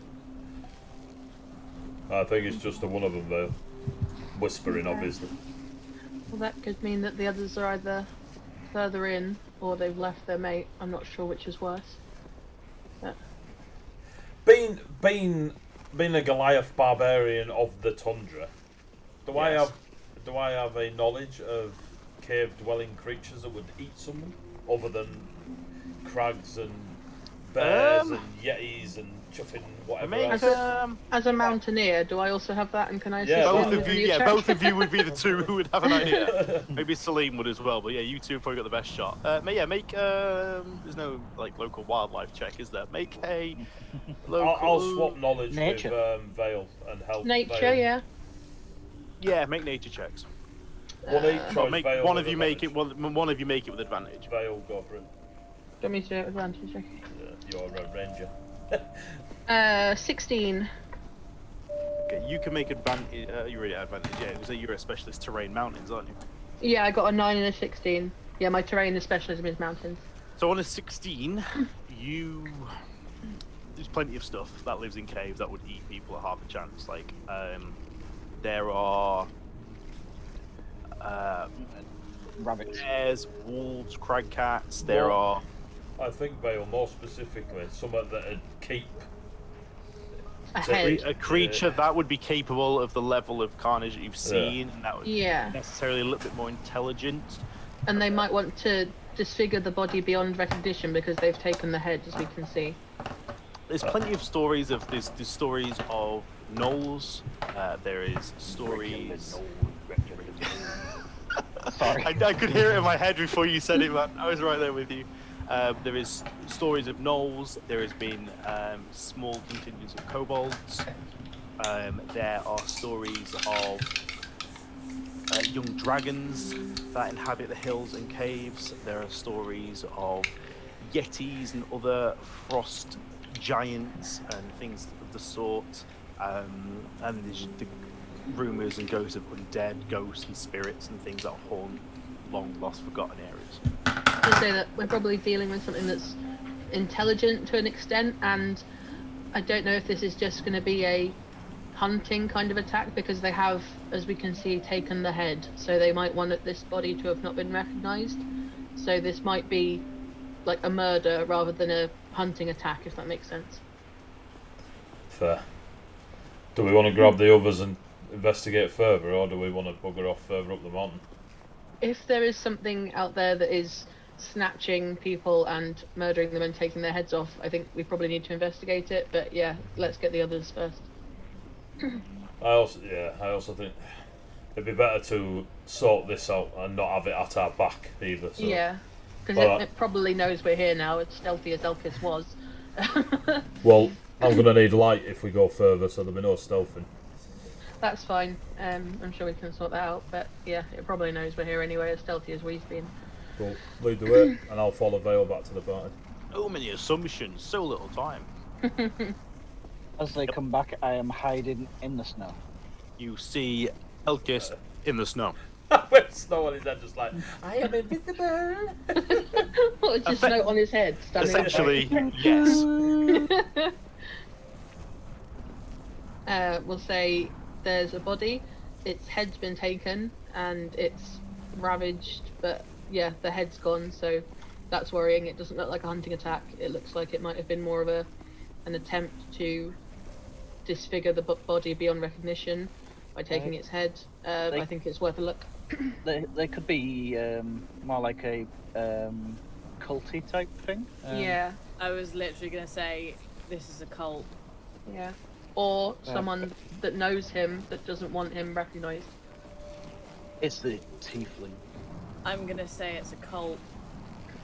I think it's just the one of them, though. Whispering, obviously. Well, that could mean that the others are either further in or they've left their mate. I'm not sure which is worse. But... Being a Goliath barbarian of the tundra, do Yes. I have a knowledge of cave-dwelling creatures that would eat someone, other than crags and bears and yetis and chuffing whatever else? As a mountaineer, do I also have that? And can I assist Yeah, him both with of the you, yeah, check? both of you would be the two who would have an idea. Maybe Salim would as well, but yeah, you two have probably got the best shot. Make there's no like local wildlife check, is there? Make a local. I'll swap knowledge Nature. with Vale and help. Nature, Vale. yeah. Yeah, make nature checks. One each, or Make Vale one with of you make it. advantage? One of you make it with advantage. Vale, go for it. want me to do advantage? Okay. You're a ranger. 16. Okay, you can make advantage. You're really at advantage. Yeah, so you're a specialist terrain mountains, aren't you? Yeah, I got a 9 and a 16. Yeah, my terrain and specialism is mountains. So on a 16, there's plenty of stuff that lives in caves that would eat people at half a chance. Like there are Rabbits. bears, wolves, crag cats. There are. I think, Bale, more specifically, something that would keep A head. A creature that would be capable of the level of carnage that you've seen, and that would be Yeah. necessarily a little bit more intelligent. And they might want to disfigure the body beyond recognition because they've taken the head, as we can see. There's plenty of stories of there's stories of gnolls. There is stories. Sorry. I could hear it in my head before you said it, man. I was right there with you. There is stories of gnolls. There has been small contingents of kobolds. There are stories of young dragons that inhabit the hills and caves. There are stories of yetis and other frost giants and things of the sort. And there's the rumours and ghosts of undead ghosts and spirits and things that haunt long lost forgotten areas. To say that we're probably dealing with something that's intelligent to an extent, and I don't know if this is just going to be a hunting kind of attack because they have, as we can see, taken the head, so they might want this body to have not been recognised. So this might be like a murder rather than a hunting attack, if that makes sense. Fair. Do we want to grab the others and investigate further, or do we want to bugger off further up the mountain? If there is something out there that is snatching people and murdering them and taking their heads off, I think we probably need to investigate it. But yeah, let's get the others first. I also think it'd be better to sort this out and not have it at our back either. So. Yeah, because it probably knows we're here now. It's stealthy as Elkis was. Well, I'm going to need light if we go further, so there'll be no stealthing. That's fine. I'm sure we can sort that out. But yeah, it probably knows we're here anyway, as stealthy as we've been. Cool. Lead the way, and I'll follow Vale back to the party. So many assumptions, so little time. As they come back, I am hiding in the snow. You see Elkis in the snow. With snow on his head, just like, I am invisible. What, just snow on his head? Essentially, yes. We'll say there's a body, its head's been taken, and it's ravaged, but yeah, the head's gone, so that's worrying. It doesn't look like a hunting attack. It looks like it might have been more of an attempt to disfigure the body beyond recognition by taking its head. I think it's worth a look. They could be more like a culty type thing. Yeah, I was literally going to say, this is a cult. yeah. Or someone that knows him that doesn't want him recognised. It's the tiefling. I'm going to say it's a cult.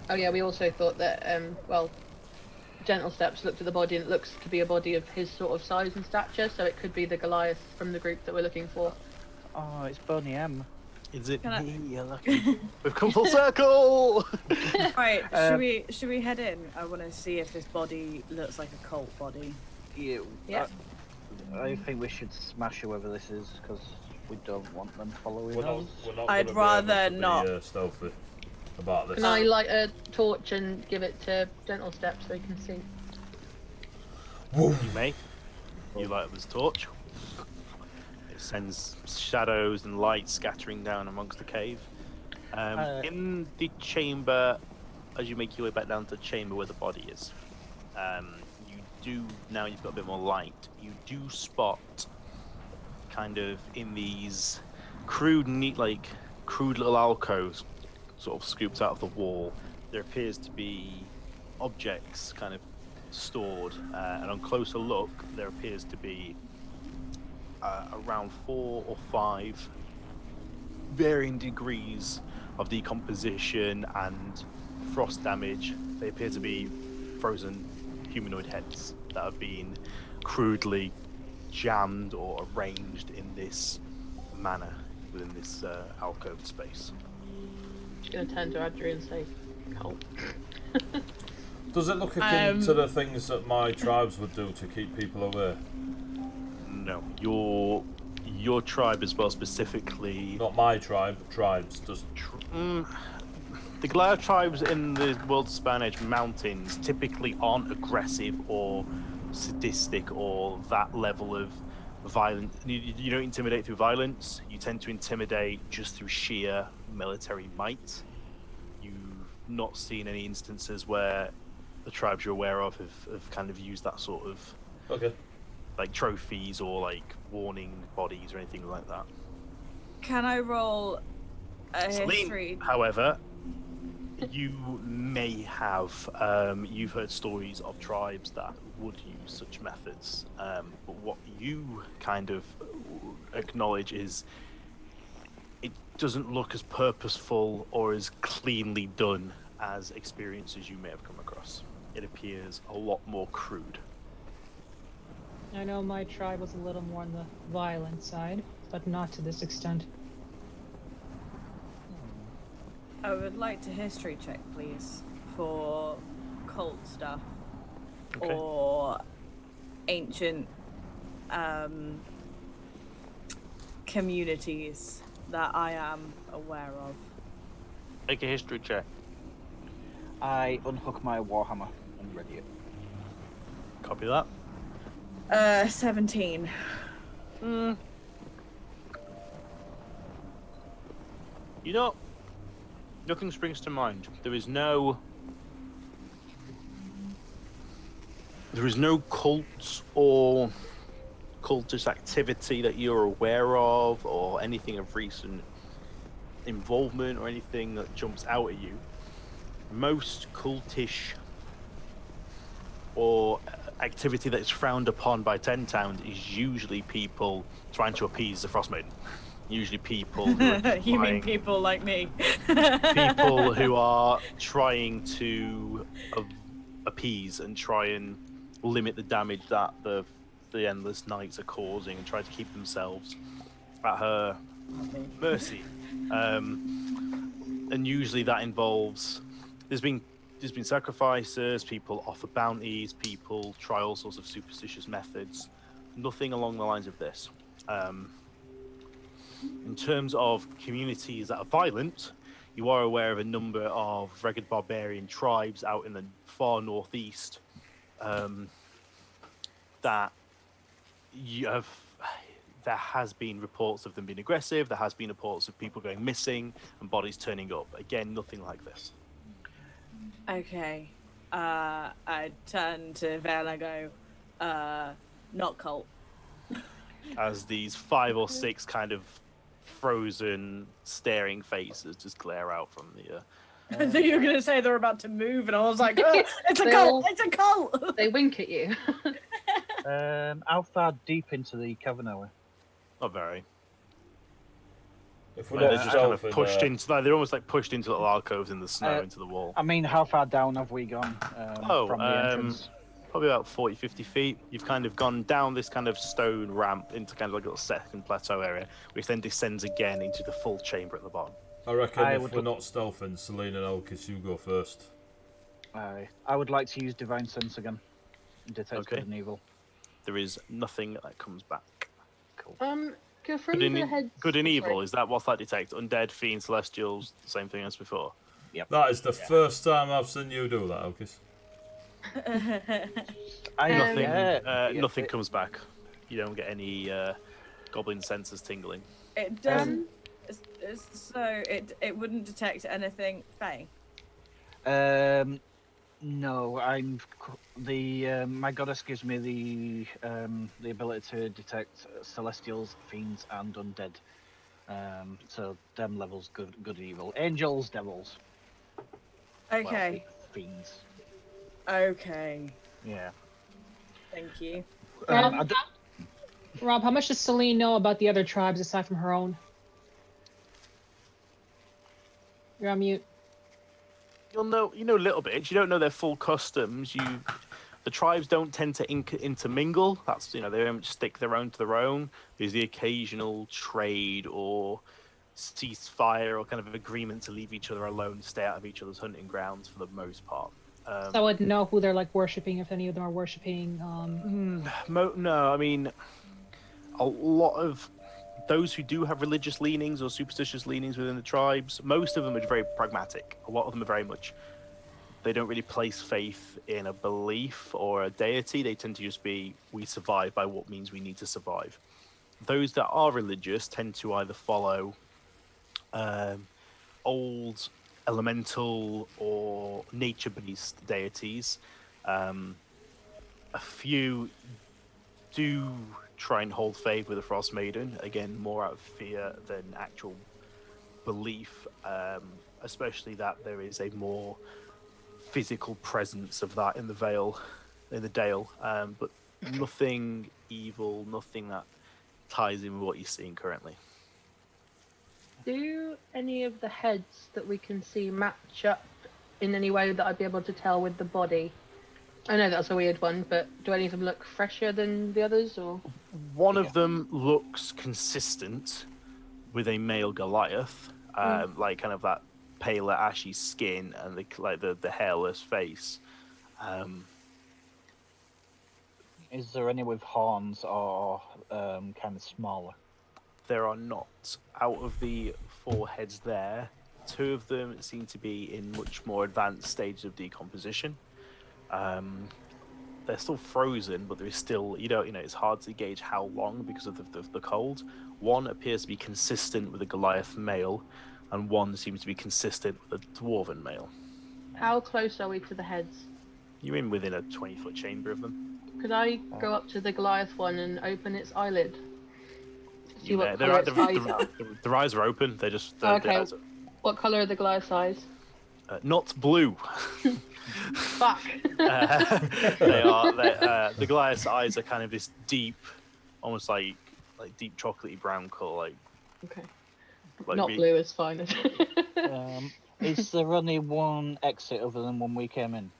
Oh yeah, we also thought that, Gentle Steps looked at the body and it looks to be a body of his sort of size and stature, so it could be the Goliath from the group that we're looking for. Oh, it's Boney M. Is it Can I- me? You're lucky. We've come full circle! Right, should we head in? I want to see if this body looks like a cult body. Yeah. I think we should smash whoever this is because we don't want them following We're not us. I'd gonna be rather able to be, not. stealthy about this. Can I light a torch and give it to Gentle Steps so they can see? You may. You light up this torch. It sends shadows and light scattering down amongst the cave. In the chamber, as you make your way back down to the chamber where the body is, now you've got a bit more light, you do spot kind of in these crude little alcoves sort of scooped out of the wall, there appears to be objects kind of stored, and on closer look there appears to be around 4 or 5 varying degrees of decomposition and frost damage. They appear to be frozen humanoid heads that have been crudely jammed or arranged in this manner within this alcove space. I'm just going to turn to Adri and say, cult. Does it look akin to the things that my tribes would do to keep people away? No, your tribe as well specifically. Not my tribe, tribes. The Goliath tribes in the World's Span-Edge Mountains typically aren't aggressive or sadistic or that level of violence. You don't intimidate through violence. You tend to intimidate just through sheer military might. You've not seen any instances where the tribes you're aware of have kind of used that sort of like trophies or like warning bodies or anything like that. Can I roll a Celine, history? however, you may have you've heard stories of tribes that would use such methods, but what you kind of acknowledge is it doesn't look as purposeful or as cleanly done as experiences you may have come across. It appears a lot more crude. I know my tribe was a little more on the violent side, but not to this extent. I would like to history check, please, for cult stuff or ancient communities that I am aware of. Make a history check. I unhook my warhammer and ready it. Copy that. 17. You know, nothing springs to mind. There is no cults or cultist activity that you're aware of, or anything of recent involvement or anything that jumps out at you. Most cultish or activity that is frowned upon by Ten Towns is usually people trying to appease the Frost Maiden. Usually people who are You mean people like me? people who are trying to appease and try and limit the damage that the endless nights are causing and try to keep themselves at her mercy. And usually that involves there's been sacrifices, people offer bounties, people try all sorts of superstitious methods. Nothing along the lines of this. In terms of communities that are violent, you are aware of a number of rugged barbarian tribes out in the far northeast that there has been reports of them being aggressive, there has been reports of people going missing and bodies turning up. Again, nothing like this. Okay. I turn to Vel and I go, not cult. As these 5 or 6 kind of frozen, staring faces just glare out from the... I thought you were going to say they're about to move, and I was like, oh, it's a cult! It's a cult! They wink at you. How far deep into the cavern are we? Not very. If we're They're not just kind of stealthing, pushed into... They're almost like pushed into little alcoves in the snow into the wall. I mean, how far down have we gone from the entrance? Probably about 40, 50 feet. You've kind of gone down this kind of stone ramp into kind of like a little second plateau area, which then descends again into the full chamber at the bottom. I reckon if we're not stealthing, Celine and Elkis, you go first. I would like to use Divine Sense again. Detect good and evil. There is nothing that comes back. Cool. Go from the head. Good and evil, is that what's that detect? Undead, fiends, celestials, the same thing as before? Yep. That is the first time I've seen you do that, Elkis. Nothing comes back. You don't get any goblin senses tingling. It does. So it wouldn't detect anything Fae. No, my goddess gives me the ability to detect celestials, fiends, and undead. So them levels good and evil. Angels, devils. Okay. Well, fiends. Okay. Yeah. Thank you. Rob, how much does Celine know about the other tribes aside from her own? You're on mute. You know a little bit. You don't know their full customs. The tribes don't tend to intermingle. That's they don't stick their own to their own. There's the occasional trade or ceasefire or kind of agreement to leave each other alone, stay out of each other's hunting grounds for the most part. So I'd know who they're like worshipping, if any of them are worshipping. No, I mean, a lot of those who do have religious leanings or superstitious leanings within the tribes, most of them are very pragmatic. A lot of them are very much, they don't really place faith in a belief or a deity. They tend to just be, we survive by what means we need to survive. Those that are religious tend to either follow old elemental or nature-based deities. A few do try and hold faith with the Frost Maiden, again, more out of fear than actual belief, especially that there is a more physical presence of that in the Vale, in the Dale, but nothing evil, nothing that ties in with what you're seeing currently. Do any of the heads that we can see match up in any way that I'd be able to tell with the body? I know that's a weird one, but do any of them look fresher than the others, or? One of them looks consistent with a male Goliath, like kind of that paler, ashy skin and the hairless face. Is there any with horns or kind of smaller? There are not. Out of the 4 heads there, 2 of them seem to be in much more advanced stages of decomposition. They're still frozen, but there is still, it's hard to gauge how long because of the cold. One appears to be consistent with a Goliath male, and one seems to be consistent with a dwarven male. How close are we to the heads? You're in within a 20-foot chamber of them. Could I go up to the Goliath one and open its eyelid? See You what may- colour their- its eyes are? their eyes are open. They're just Okay. What colour are the Goliath's eyes? not blue. Fuck. They are. The Goliath's eyes are kind of this deep, almost like deep chocolatey brown color. Okay. Like Not blue is fine. Is there only one exit other than when we came in?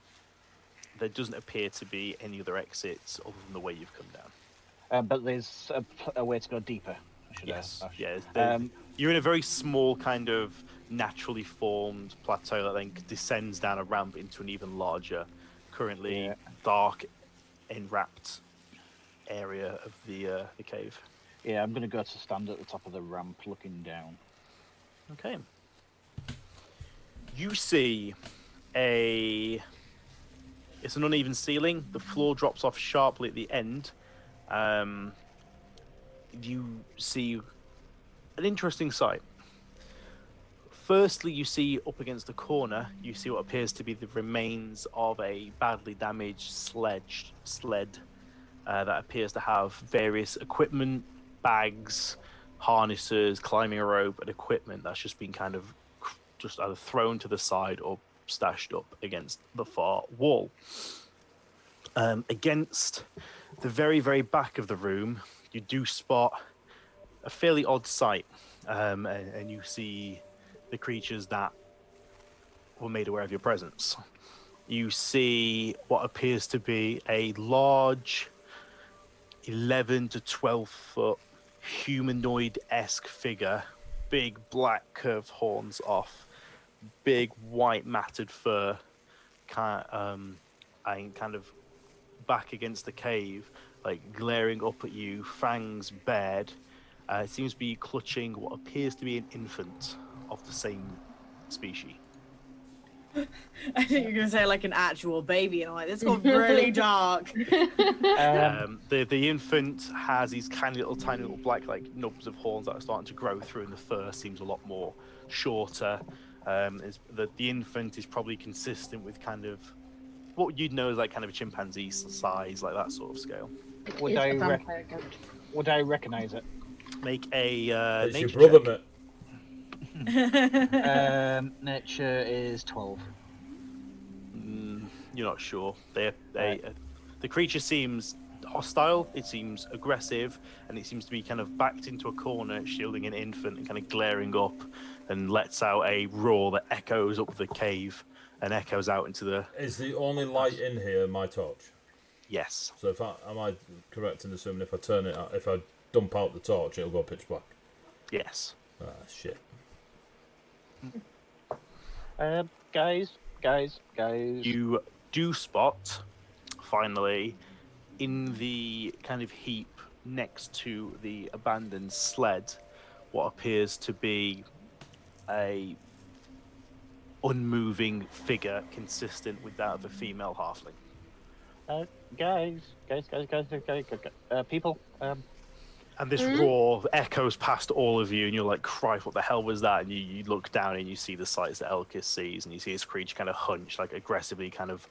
There doesn't appear to be any other exits other than the way you've come down. But there's a way to go deeper. Yes. Yeah. You're in a very small kind of naturally formed plateau that then descends down a ramp into an even larger, currently dark, enwrapped area of the cave. Yeah, I'm going to go to stand at the top of the ramp looking down. Okay. You see it's an uneven ceiling. The floor drops off sharply at the end. You see an interesting sight. Firstly, you see up against the corner, you see what appears to be the remains of a badly damaged sled that appears to have various equipment, bags, harnesses, climbing a rope, and equipment that's just been kind of just either thrown to the side or stashed up against the far wall. Against the very, very back of the room, you do spot a fairly odd sight, and you see the creatures that were made aware of your presence. You see what appears to be a large 11 to 12 foot humanoid-esque figure, big black curved horns off, big white matted fur, and kind of back against the cave, like glaring up at you, fangs bared. It seems to be clutching what appears to be an infant of the same species. I think you're gonna say like an actual baby, and I'm like, this got really dark. The infant has these tiny little black like nubs of horns that are starting to grow through, and the fur seems a lot more shorter. The infant is probably consistent with kind of what you'd know as like kind of a chimpanzee size, like that sort of scale. Would I recognize it? Make a It's your nature brother, check. mate. Nature is 12. You're not sure. The creature seems hostile, it seems aggressive, and it seems to be kind of backed into a corner, shielding an infant and kind of glaring up, and lets out a roar that echoes up the cave and echoes out into the... Is the only light in here my torch? Yes. So am I correct in assuming if I turn it, if I dump out the torch, it'll go pitch black? Yes. Ah, shit. Guys. You do spot, finally, in the kind of heap next to the abandoned sled, what appears to be a unmoving figure consistent with that of a female halfling. People. And this roar echoes past all of you, and you're like, Christ, what the hell was that? And you look down and you see the sights that Elkis sees, and you see this creature kind of hunch, like aggressively kind of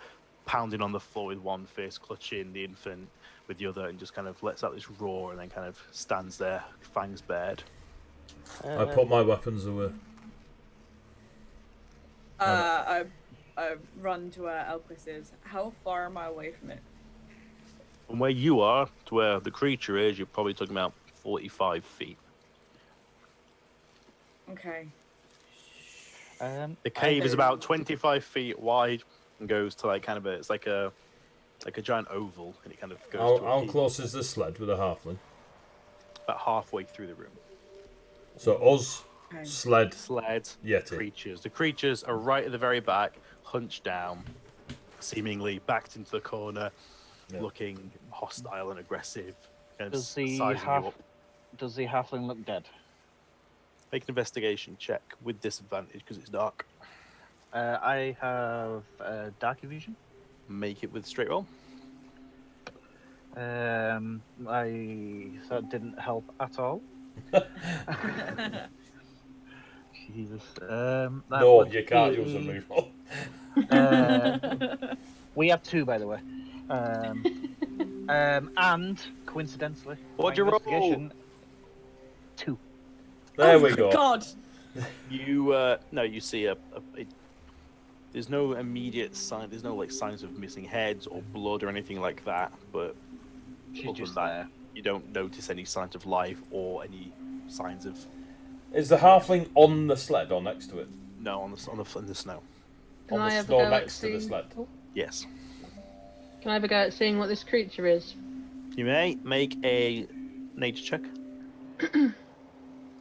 pounding on the floor with one fist, clutching the infant with the other, and just kind of lets out this roar and then kind of stands there, fangs bared. I put my weapons away. I run to where Elquis is. How far am I away from it? From where you are to where the creature is, you're probably talking about 45 feet. Okay. The cave is about 25 feet wide and goes to like kind of it's like a giant oval, and it kind of goes. How close is this sled with a halfling? About halfway through the room. So us, sled, Yeti. Creatures. The creatures are right at the very back, hunched down, seemingly backed into the corner, looking hostile and aggressive. Kind of Does the halfling look dead? Make an investigation check with disadvantage because it's dark. I have dark vision. Make it with straight roll. That didn't help at all. Jesus. No, you can't use a reroll. We have 2, by the way. And coincidentally, what'd you roll? 2. There we go. God. You you see there's no immediate sign. There's no like signs of missing heads or blood or anything like that. But she's just that, there. You don't notice any signs of life or any signs of. Is the halfling on the sled or next to it? No, in the snow. Can On I the have a snow go next at to the seeing... sled. Oh, Yes. can I have a go at seeing what this creature is? You may make a nature check.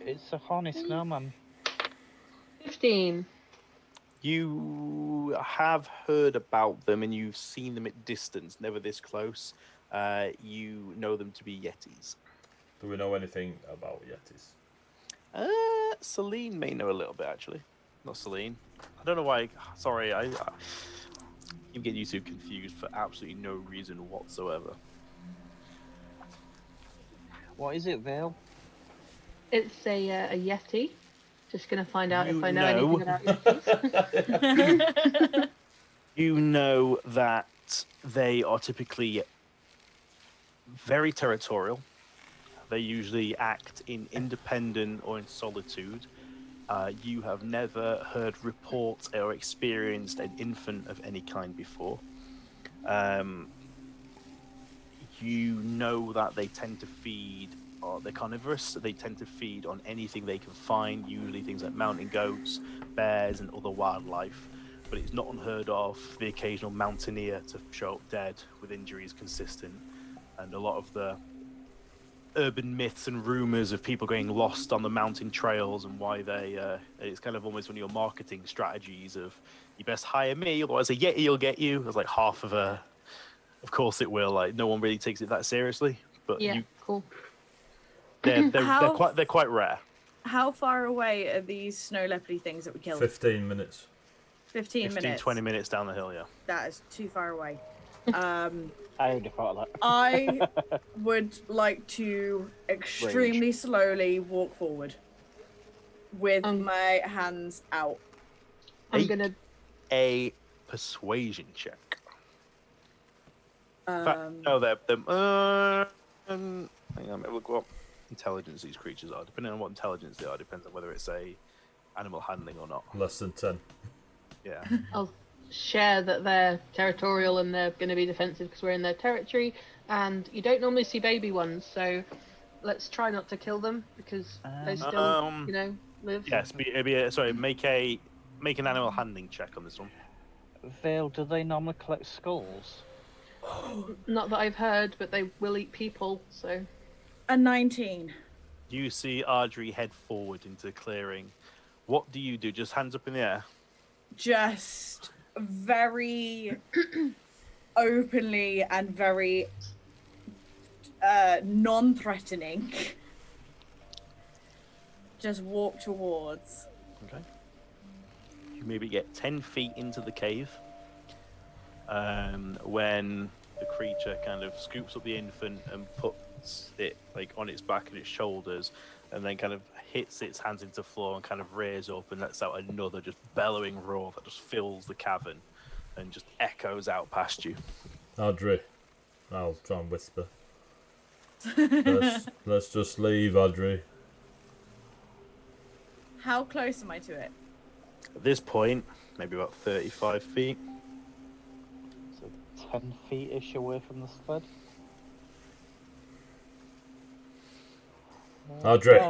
It's a horny snowman. 15. You have heard about them and you've seen them at distance, never this close. You know them to be Yetis. Do we know anything about Yetis? Celine may know a little bit, actually. Not Celine. I don't know why. Sorry, I you get you two confused for absolutely no reason whatsoever. What is it, Vale? It's a Yeti. Just going to find out if I know know. anything about Yetis. You know that they are typically very territorial. They usually act in independent or in solitude. You have never heard reports or experienced an infant of any kind before. You know that they tend to feed, they're carnivorous, they tend to feed on anything they can find, usually things like mountain goats, bears, and other wildlife. But it's not unheard of the occasional mountaineer to show up dead with injuries consistent. And a lot of the urban myths and rumors of people getting lost on the mountain trails and why they it's kind of almost one of your marketing strategies of you best hire me, otherwise a Yeti will get you. There's like half of course it will. Like no one really takes it that seriously. But Yeah, cool. They're quite rare. How far away are these snow leopardy things that we killed? 15 minutes. 15 minutes. 20 minutes down the hill, yeah. That is too far away. I already thought of that. I would like to extremely slowly walk forward with my hands out. I'm going to... A persuasion check. Um, no, they're hang on, look what intelligence these creatures are. Depending on what intelligence they are, depends on whether it's a animal handling or not. Less than 10. Yeah. I'll share that they're territorial and they're going to be defensive because we're in their territory, and you don't normally see baby ones, so let's try not to kill them because they still, live. Yes, make an animal handling check on this one. Vale, do they normally collect skulls? Not that I've heard, but they will eat people, so... A 19. You see Ardry head forward into the clearing. What do you do? Just hands up in the air? Just very openly and very non-threatening, just walk towards. Okay. You maybe get 10 feet into the cave when the creature kind of scoops up the infant and puts it like on its back and its shoulders, and then kind of hits its hands into the floor and kind of rears up and lets out another just bellowing roar that just fills the cavern and just echoes out past you. Audrey, I'll try and whisper. Let's just leave, Audrey. How close am I to it? At this point, maybe about 35 feet. So 10 feet-ish away from the sled. Audrey.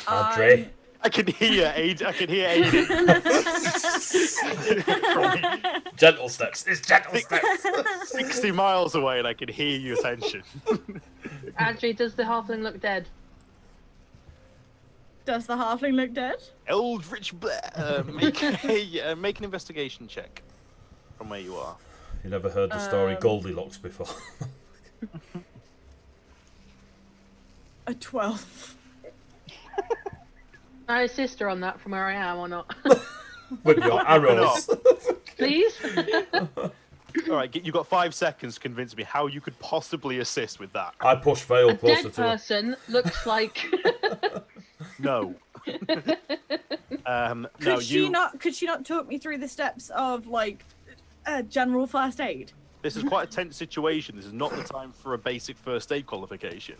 Audrey. I can hear Aiden. I can hear Aiden. Gentle steps. It's gentle steps. 60 miles away, and I can hear your attention. Audrey, does the halfling look dead? Does the halfling look dead? Eldritch Blair. Make an investigation check from where you are. You never heard the story Goldilocks before. A 12. Can I assist her on that from where I am or not? With your arrows. Please? All right, you've got 5 seconds to convince me how you could possibly assist with that. I push Vale A closer dead to her. person looks like... No. No, Could she not talk me through the steps of like general first aid? This is quite a tense situation. This is not the time for a basic first aid qualification.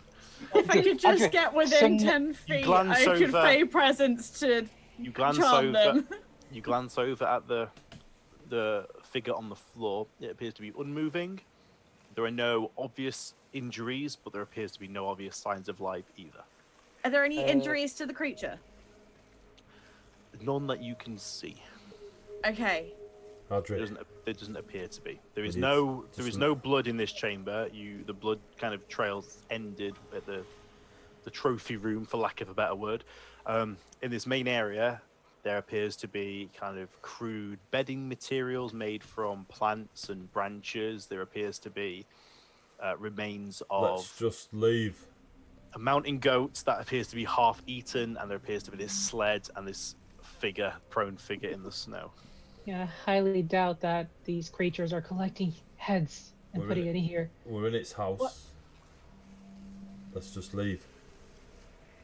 If I could just get within 10 feet, glance I could over- fey presence to You glance charm over. them. You glance over at the figure on the floor. It appears to be unmoving. There are no obvious injuries, but there appears to be no obvious signs of life either. Are there any injuries to the creature? None that you can see. Okay. Audrey. There doesn't appear to be. There is Believe- no blood in this chamber. The blood kind of trails ended at the trophy room, for lack of a better word. In this main area, there appears to be kind of crude bedding materials made from plants and branches. There appears to be remains of Let's just leave. a mountain goat that appears to be half eaten, and there appears to be this sled and this prone figure in the snow. Yeah, I highly doubt that these creatures are collecting heads and We're putting in it in here. We're in its house. What? Let's just leave.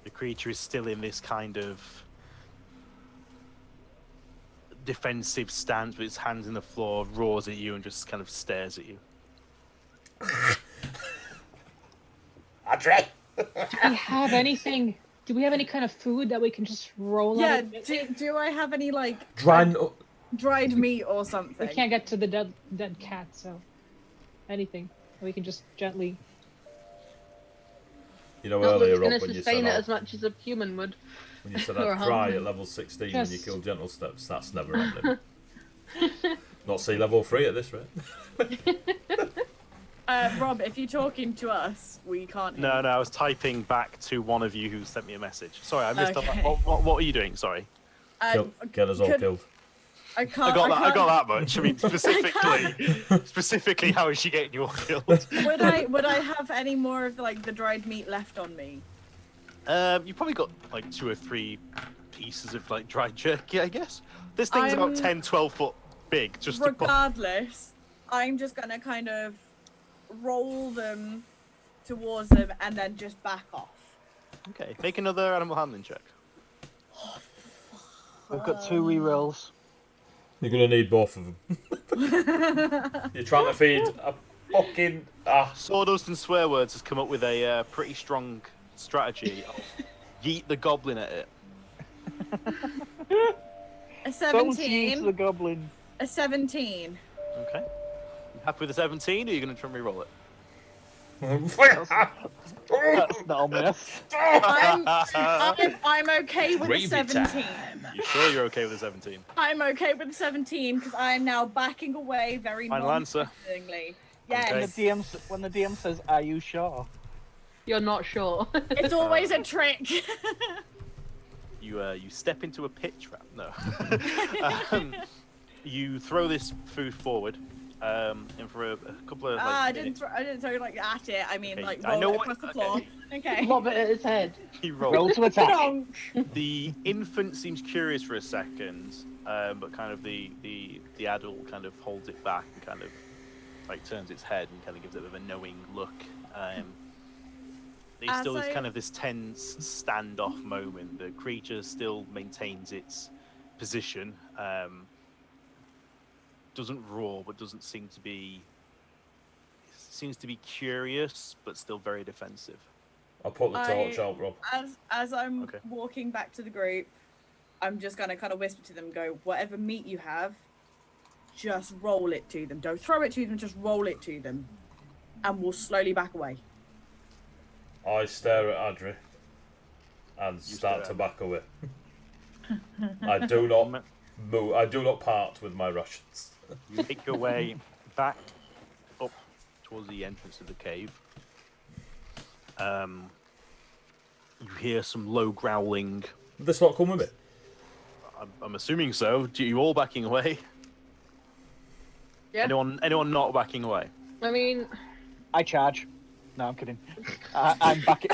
The creature is still in this kind of defensive stance with its hands in the floor, roars at you, and just kind of stares at you. Audrey! Do we have anything? Do we have any kind of food that we can just roll Yeah. out? Do I have any like Dried dried meat or We something? can't get to the dead cat, so anything we can just gently. You know, Not earlier going on to when you sustain said it as much as a human would. when you said or I'd a cry halfling. at level 16 when you Yes. killed gentle steps, that's never happening. Not see level 3 at this rate. Rob, if you're talking to us, we can't hear. No, I was typing back to one of you who sent me a message. Sorry, I missed Okay. that. What are you doing? Sorry. Get us all could- killed. I can't. I got that much. I mean, specifically, how is she getting you all killed? Would I have any more of like the dried meat left on me? You probably got like 2 or 3 pieces of like dried jerky, I guess. This thing's about 10, 12 foot big. Just to put... Regardless, I'm just gonna kind of roll them towards them and then just back off. Okay, make another animal handling check. We've got 2 rerolls. You're going to need both of them. You're trying to feed a fucking... Sawdust and Swearwords has come up with a pretty strong strategy of yeet the goblin at it. A Don't use 17. the goblin. A 17. Okay. You happy with the 17, or are you going to try and re-roll it? That's not a miss. I'm okay with the 17. You sure you're okay with the 17? I'm okay with the 17 because I'm now backing away very Final answer. non-threateningly. Yes. Okay. When the DM says, "Are you sure?" You're not sure. It's always a trick. You step into a pit trap. No. you throw this food forward, and for a couple of. Like, I didn't throw like at it. I mean, Okay, like I roll know it what- across the floor. Okay. Lob it at its head. you roll. Roll to attack. The infant seems curious for a second, but kind of the adult kind of holds it back and kind of like turns its head and kind of gives it a bit of a knowing look. There's As still is I- kind of this tense standoff moment. The creature still maintains its position. Doesn't roar, but doesn't seem to be. Seems to be curious, but still very defensive. I'll put the torch out, Rob. As I'm Okay. walking back to the group, I'm just gonna kind of whisper to them, go, whatever meat you have, just roll it to them. Don't throw it to them, just roll it to them, and we'll slowly back away. I stare at Adri and start stare to at back away. I do not move. I do not part with my rations. You make your way back up towards the entrance of the cave. You hear some low growling. Did this not come with me? I'm assuming so. Do you all backing away? Yeah. Anyone not backing away? I mean, I charge. No, I'm kidding. I'm back.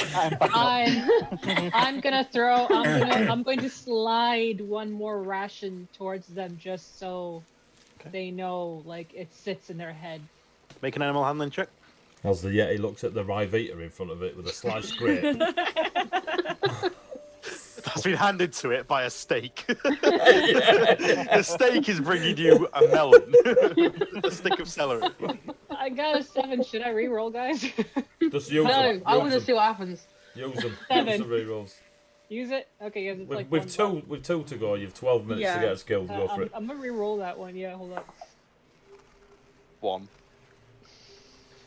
I'm gonna throw. I'm going to slide one more ration towards them just so they know, like, it sits in their head. Make an animal handling check. As the Yeti looks at the Rivita in front of it with a sliced grape. That's been handed to it by a steak. The steak is bringing you a melon, a stick of celery. I got a 7. Should I re-roll, guys? Just use no, them. I want to see what happens. Use them. 7. Use the rerolls. Use it? Okay, yes, it's like With two to go, you've 12 minutes to Yeah. get a skill. Go for it. I'm gonna re-roll that one. Yeah, hold up. 1.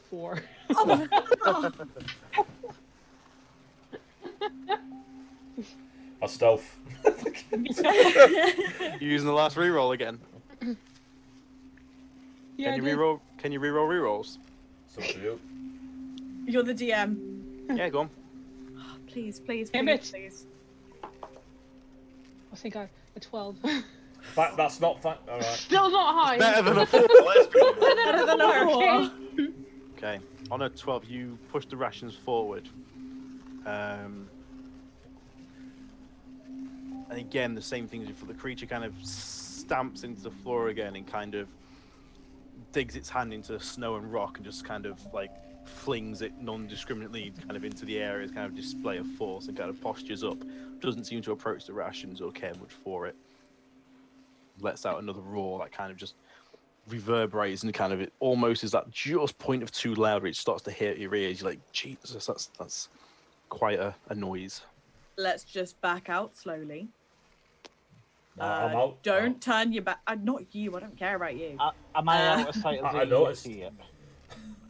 4. A stealth. You're using the last reroll again. Yeah, Can you reroll? Can you reroll rerolls? It's up to you. You're the DM. Yeah, go on. Please, please, Damn please, it. please. I think a 12. That's not fact. All right. Still not high. Better than a 4. Let's go. Better than a four. Okay, on a 12, you push the rations forward. And again, the same thing as before. The creature kind of stamps into the floor again and kind of digs its hand into the snow and rock and just kind of like flings it non-discriminately kind of into the air as kind of display of force and kind of postures up. Doesn't seem to approach the rations or care much for it. Lets out another roar that kind of just reverberates and kind of it almost is that just point of too loud where it starts to hit your ears. You're like, Jesus, that's quite a noise. Let's just back out slowly. No, I'm out. Don't turn your back. Not you. I don't care about you. Am I out of sight of I the noticed. Yeti yet?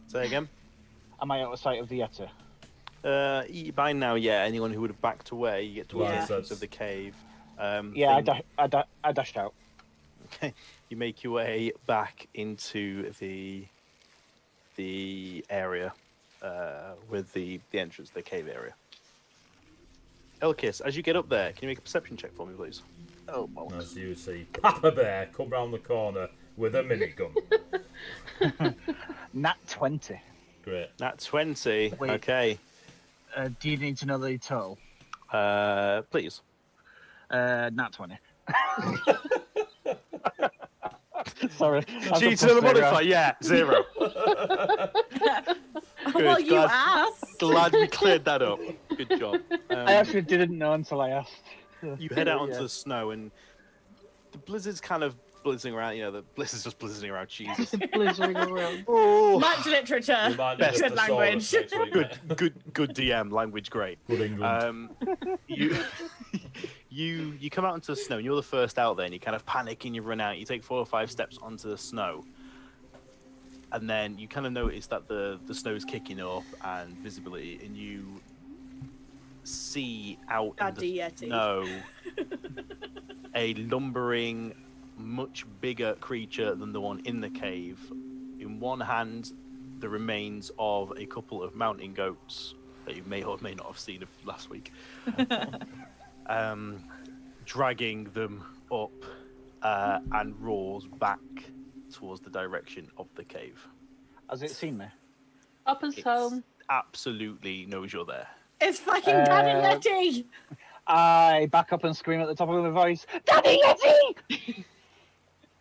Say again. Am I out of sight of the Yeti? By now, yeah. Anyone who would have backed away, you get towards Yeah. the entrance of the cave. Yeah, thing- I dashed out. Okay, you make your way back into the area with the entrance to the cave area. Elkis, as you get up there, can you make a perception check for me, please? Oh, well. As you see Papa Bear come round the corner with a minigun. Nat 20. Great. Nat 20. Wait. Okay. Do you need to know the total? Please. Nat 20. Sorry. Cheat to the modifier, yeah, 0. Well, you glad- asked. Glad we cleared that up. Good job. I actually didn't know until I asked. You head out onto Yeah. the snow, and the blizzard's kind of blizzing around. You know, the blizzard's just blizzing around. Jesus. Blizzarding around. Oh, Much literature. You might need a Good language. thesaurus next week, mate. good DM language, great. Good England. You come out into the snow, and you're the first out there, and you kind of panic and you run out. You take 4 or 5 steps onto the snow, and then you kind of notice that the snow's kicking up and visibility, and you see out in Daddy the Yeti. snow a lumbering, much bigger creature than the one in the cave. In one hand, the remains of a couple of mountain goats that you may or may not have seen last week. Dragging them up and roars back towards the direction of the cave. Has it seen me? Up as It home. absolutely knows you're there. It's fucking Daddy Yeti! I back up and scream at the top of my voice, Daddy Yeti!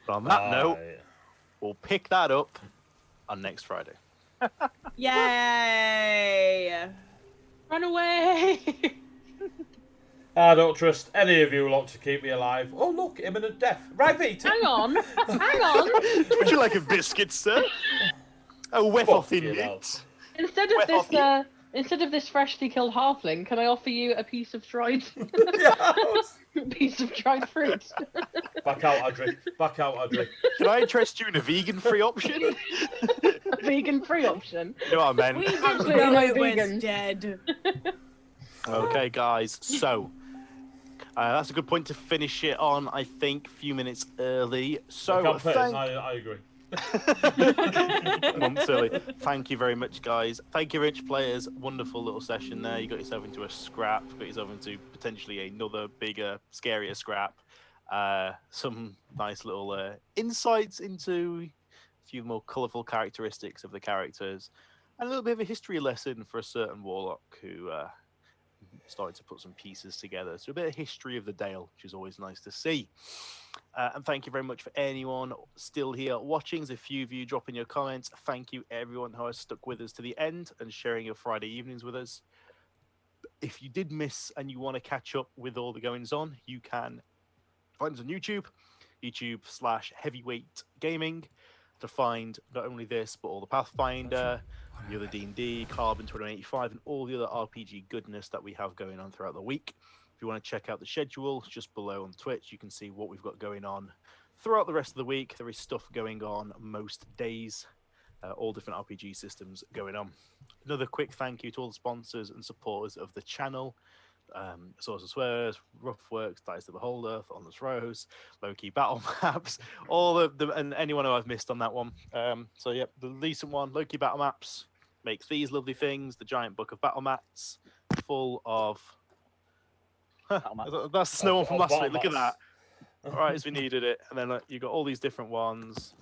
But on that note, Aye. we'll pick that up on next Friday. Yay! Run away! I don't trust any of you lot to keep me alive. Oh, look, imminent death. Right, Pete. Hang on. Hang on. Would you like a biscuit, sir? A whiff off in Fucking hell. it. Instead of this freshly killed halfling, can I offer you a piece of dried fruit? Back out, Adri. Back out, Adri. Can I interest you in a vegan-free option? A vegan-free option. You know what I We meant? didn't Absolutely know no it was vegan. dead. Okay, guys. So that's a good point to finish it on. I think a few minutes early. So I agree. months early. Thank you very much, guys. Thank you, Rich Players. Wonderful little session there. You got yourself into a scrap. Got yourself into potentially another bigger, scarier scrap. Some nice little insights into a few more colourful characteristics of the characters, and a little bit of a history lesson for a certain warlock who started to put some pieces together. So a bit of history of the Dale, which is always nice to see. And thank you very much for anyone still here watching. There's a few of you dropping your comments. Thank you everyone who has stuck with us to the end and sharing your Friday evenings with us. If you did miss and you want to catch up with all the goings on, you can find us on YouTube/Heavyweight Gaming, to find not only this but all the Pathfinder, the other D&D, Carbon 2085, and all the other RPG goodness that we have going on throughout the week. If you want to check out the schedule, just below on Twitch, you can see what we've got going on throughout the rest of the week. There is stuff going on most days, all different RPG systems going on. Another quick thank you to all the sponsors and supporters of the channel. Sawdust Swearwords, Ruffworx, Dice the Beholder, Thornless Rose, Loki Battle Maps, all the and anyone who I've missed on that one. So yeah, the recent one, Loki Battle Maps, makes these lovely things. The giant book of battle mats, full of. That's the snow one from last week. Look at that. All right, as we needed it, and then you got all these different ones,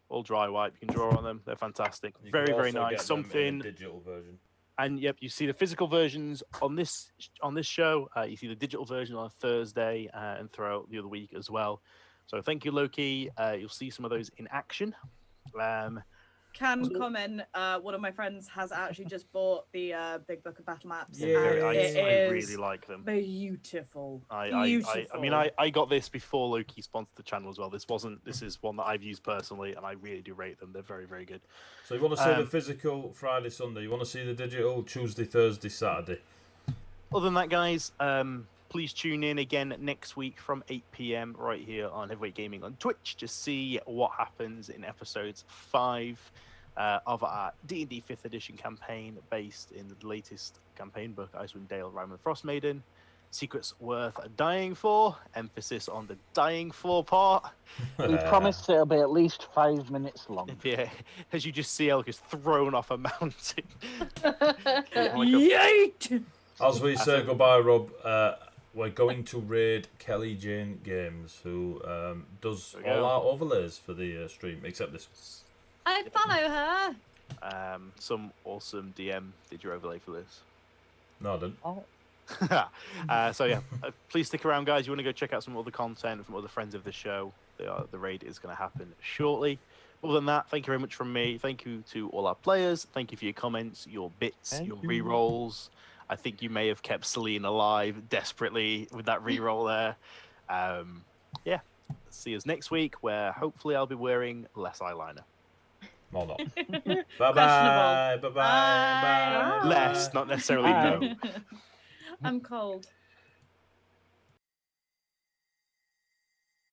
all dry wipe. You can draw on them. They're fantastic. You Very can very also nice. get them in a Something. digital version. And yep, you see the physical versions on this show. You see the digital version on Thursday and throughout the other week as well. So thank you, Loki. You'll see some of those in action. Can comment, one of my friends has actually just bought the Big Book of Battle Maps. Yeah, and I it really is like them. beautiful. I mean, I got this before Loki sponsored the channel as well. This is one that I've used personally, and I really do rate them. They're very, very good. So you want to see the physical Friday, Sunday. You want to see the digital Tuesday, Thursday, Saturday. Other than that, guys, please tune in again next week from 8 p.m. right here on Heavyweight Gaming on Twitch to see what happens in episodes 5 of our D&D 5th edition campaign based in the latest campaign book, Icewind, Dale, Rime and Frost Maiden. Secrets worth dying for. Emphasis on the dying for part. We promised it'll be at least 5 minutes long. Yeah, as you just see, Elk is thrown off a mountain. Yeet! As we say goodbye, Rob, we're going to raid Kelly Jane Games, who does all our overlays for the stream, except this. I follow her. Some awesome DM did your overlay for this. No, I didn't. Oh. So yeah, please stick around, guys. You want to go check out some other content from other friends of the show. The raid is going to happen shortly. Other than that, thank you very much from me. Thank you to all our players. Thank you for your comments, your bits, your re-rolls. I think you may have kept Celine alive desperately with that re-roll there. Yeah, see us next week, where hopefully I'll be wearing less eyeliner. Or not. Bye-bye. Bye-bye. Bye. Less, not necessarily no. I'm cold.